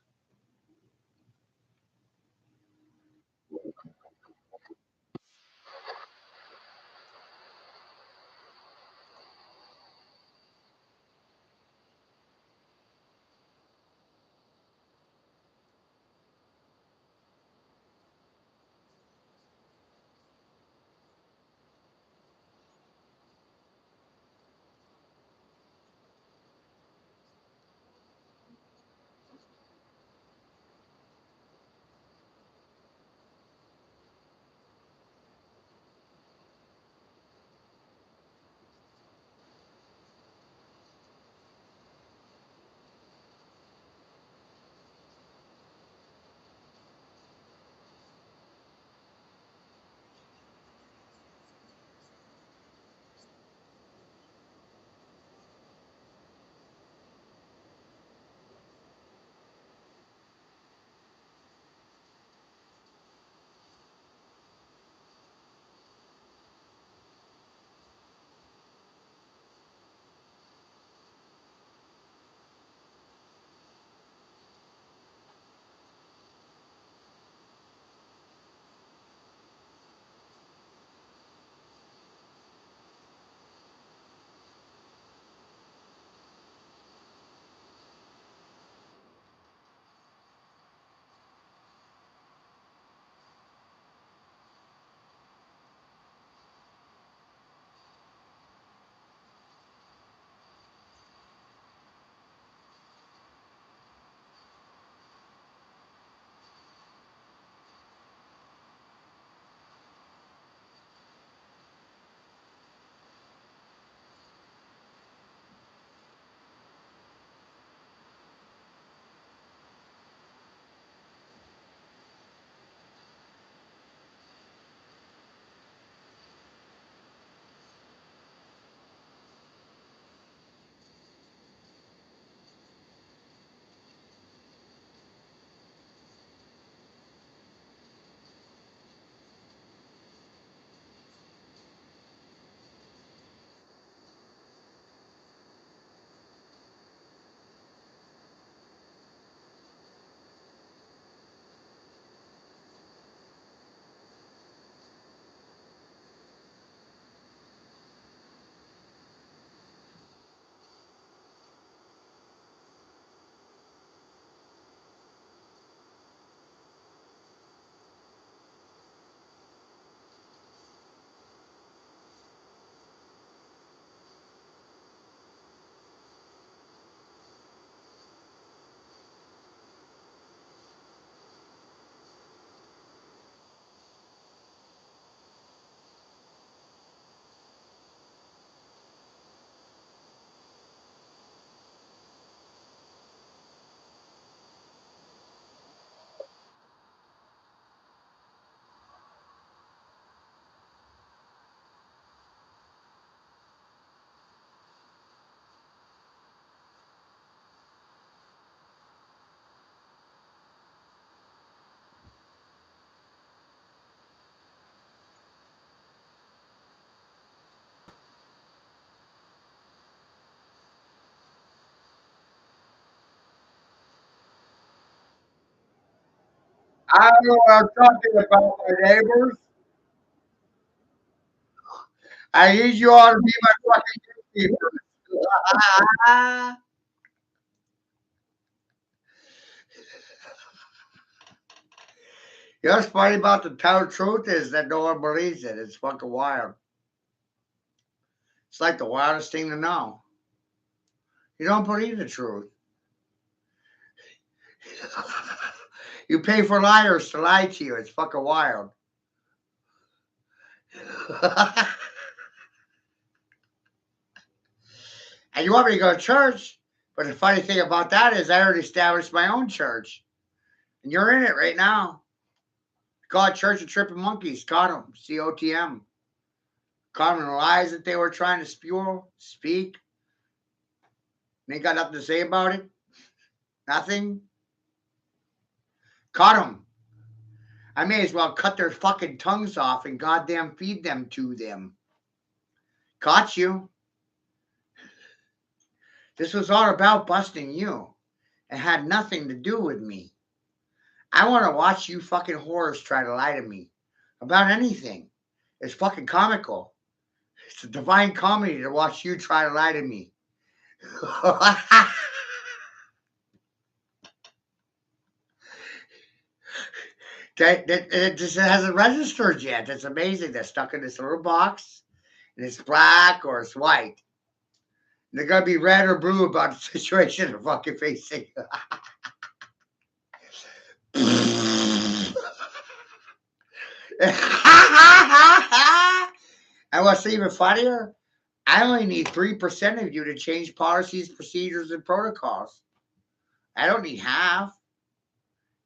I don't know what I'm talking about, my neighbors. I need you all to be my fucking gatekeepers. You know what's funny about the truth is that no one believes it. It's fucking wild. It's like the wildest thing to know. You don't believe the truth. You pay for liars to lie to you. It's fucking wild. And you want me to go to church? But the funny thing about that is I already established my own church. And you're in it right now. Call it Church of Tripping Monkeys. Caught them. COTM. Caught them in the lies that they were trying to speak. And they got nothing to say about it. Nothing. Caught them. I may as well cut their fucking tongues off and goddamn feed them to them. Caught you. This was all about busting you. It had nothing to do with me. I want to watch you fucking whores try to lie to me about anything. It's fucking comical. It's a divine comedy to watch you try to lie to me. It just hasn't registered yet. It's amazing. They're stuck in this little box, and it's black or it's white. And they're going to be red or blue about the situation they're fucking facing. And what's even funnier, I only need 3% of you to change policies, procedures, and protocols. I don't need half.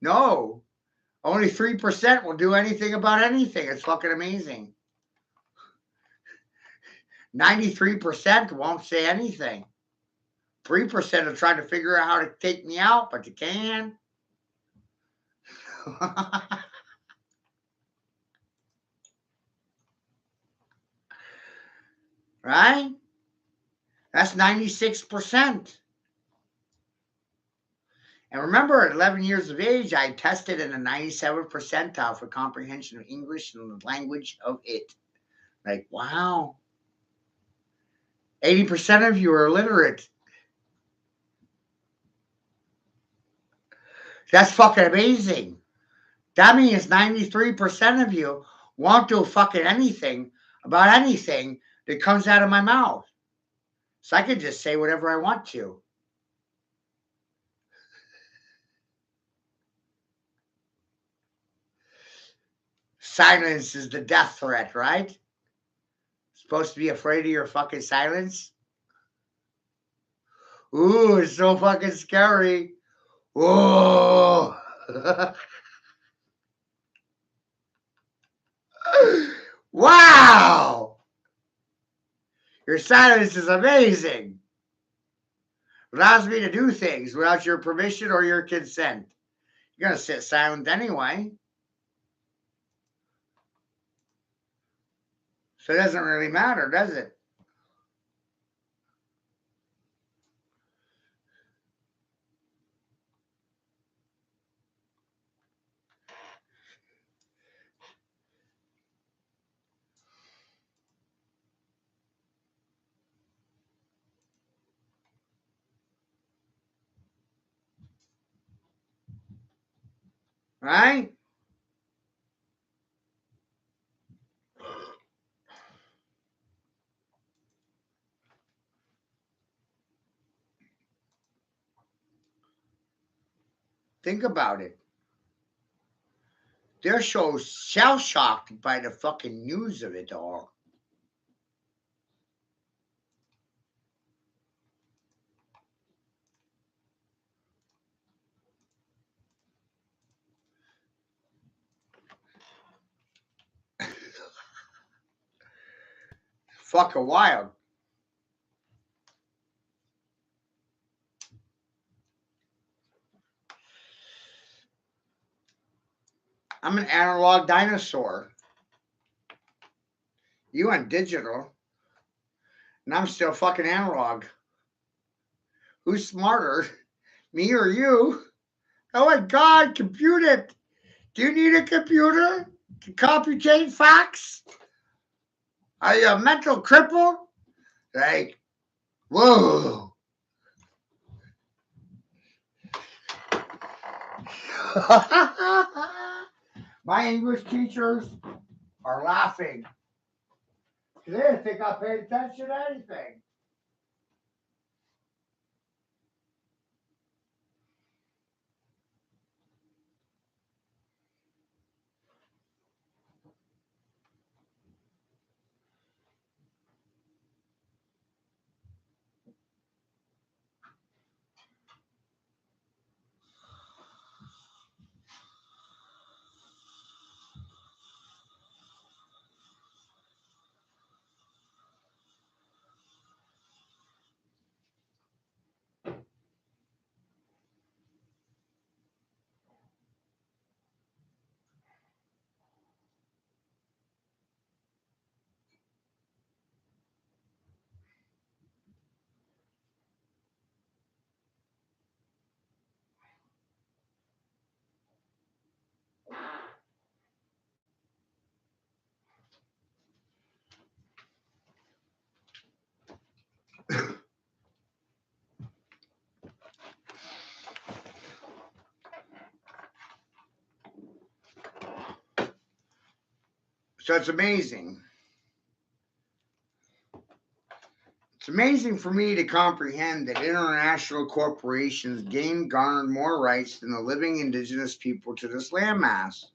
No. Only 3% will do anything about anything. It's fucking amazing. 93% won't say anything. 3% are trying to figure out how to take me out, but you can. Right? That's 96%. And remember, at 11 years of age, I tested in a 97th percentile for comprehension of English and the language of it. Like, wow. 80% of you are illiterate. That's fucking amazing. That means 93% of you won't do fucking anything about anything that comes out of my mouth. So I can just say whatever I want to. Silence is the death threat, right? Supposed to be afraid of your fucking silence? Ooh, it's so fucking scary. Whoa. Wow. Your silence is amazing. Allows me to do things without your permission or your consent. You're going to sit silent anyway. So it doesn't really matter, does it? Right? Think about it. They're so shell-shocked by the fucking news of it all. Fucking wild. I'm an analog dinosaur. You went digital. And I'm still fucking analog. Who's smarter? Me or you? Oh my God, compute it. Do you need a computer to computate facts? Are you a mental cripple? Like, whoa. My English teachers are laughing. They didn't think I paid attention to anything. So it's amazing. It's amazing for me to comprehend that international corporations garnered more rights than the living indigenous people to this landmass.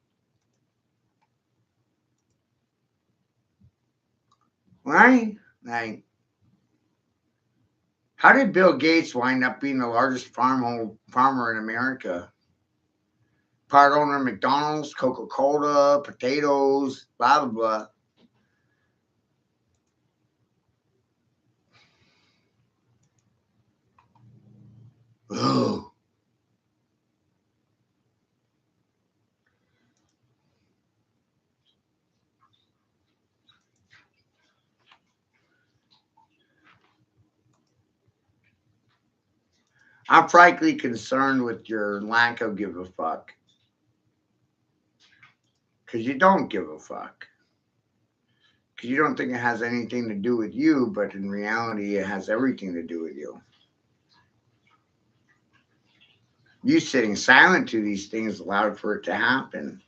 Right? Like, how did Bill Gates wind up being the largest farmer in America? Part owner of McDonald's, Coca-Cola, potatoes, blah, blah, blah. Oh. I'm frankly concerned with your lack of give a fuck. Because you don't give a fuck. Because you don't think it has anything to do with you, but in reality, it has everything to do with you. You sitting silent to these things allowed for it to happen.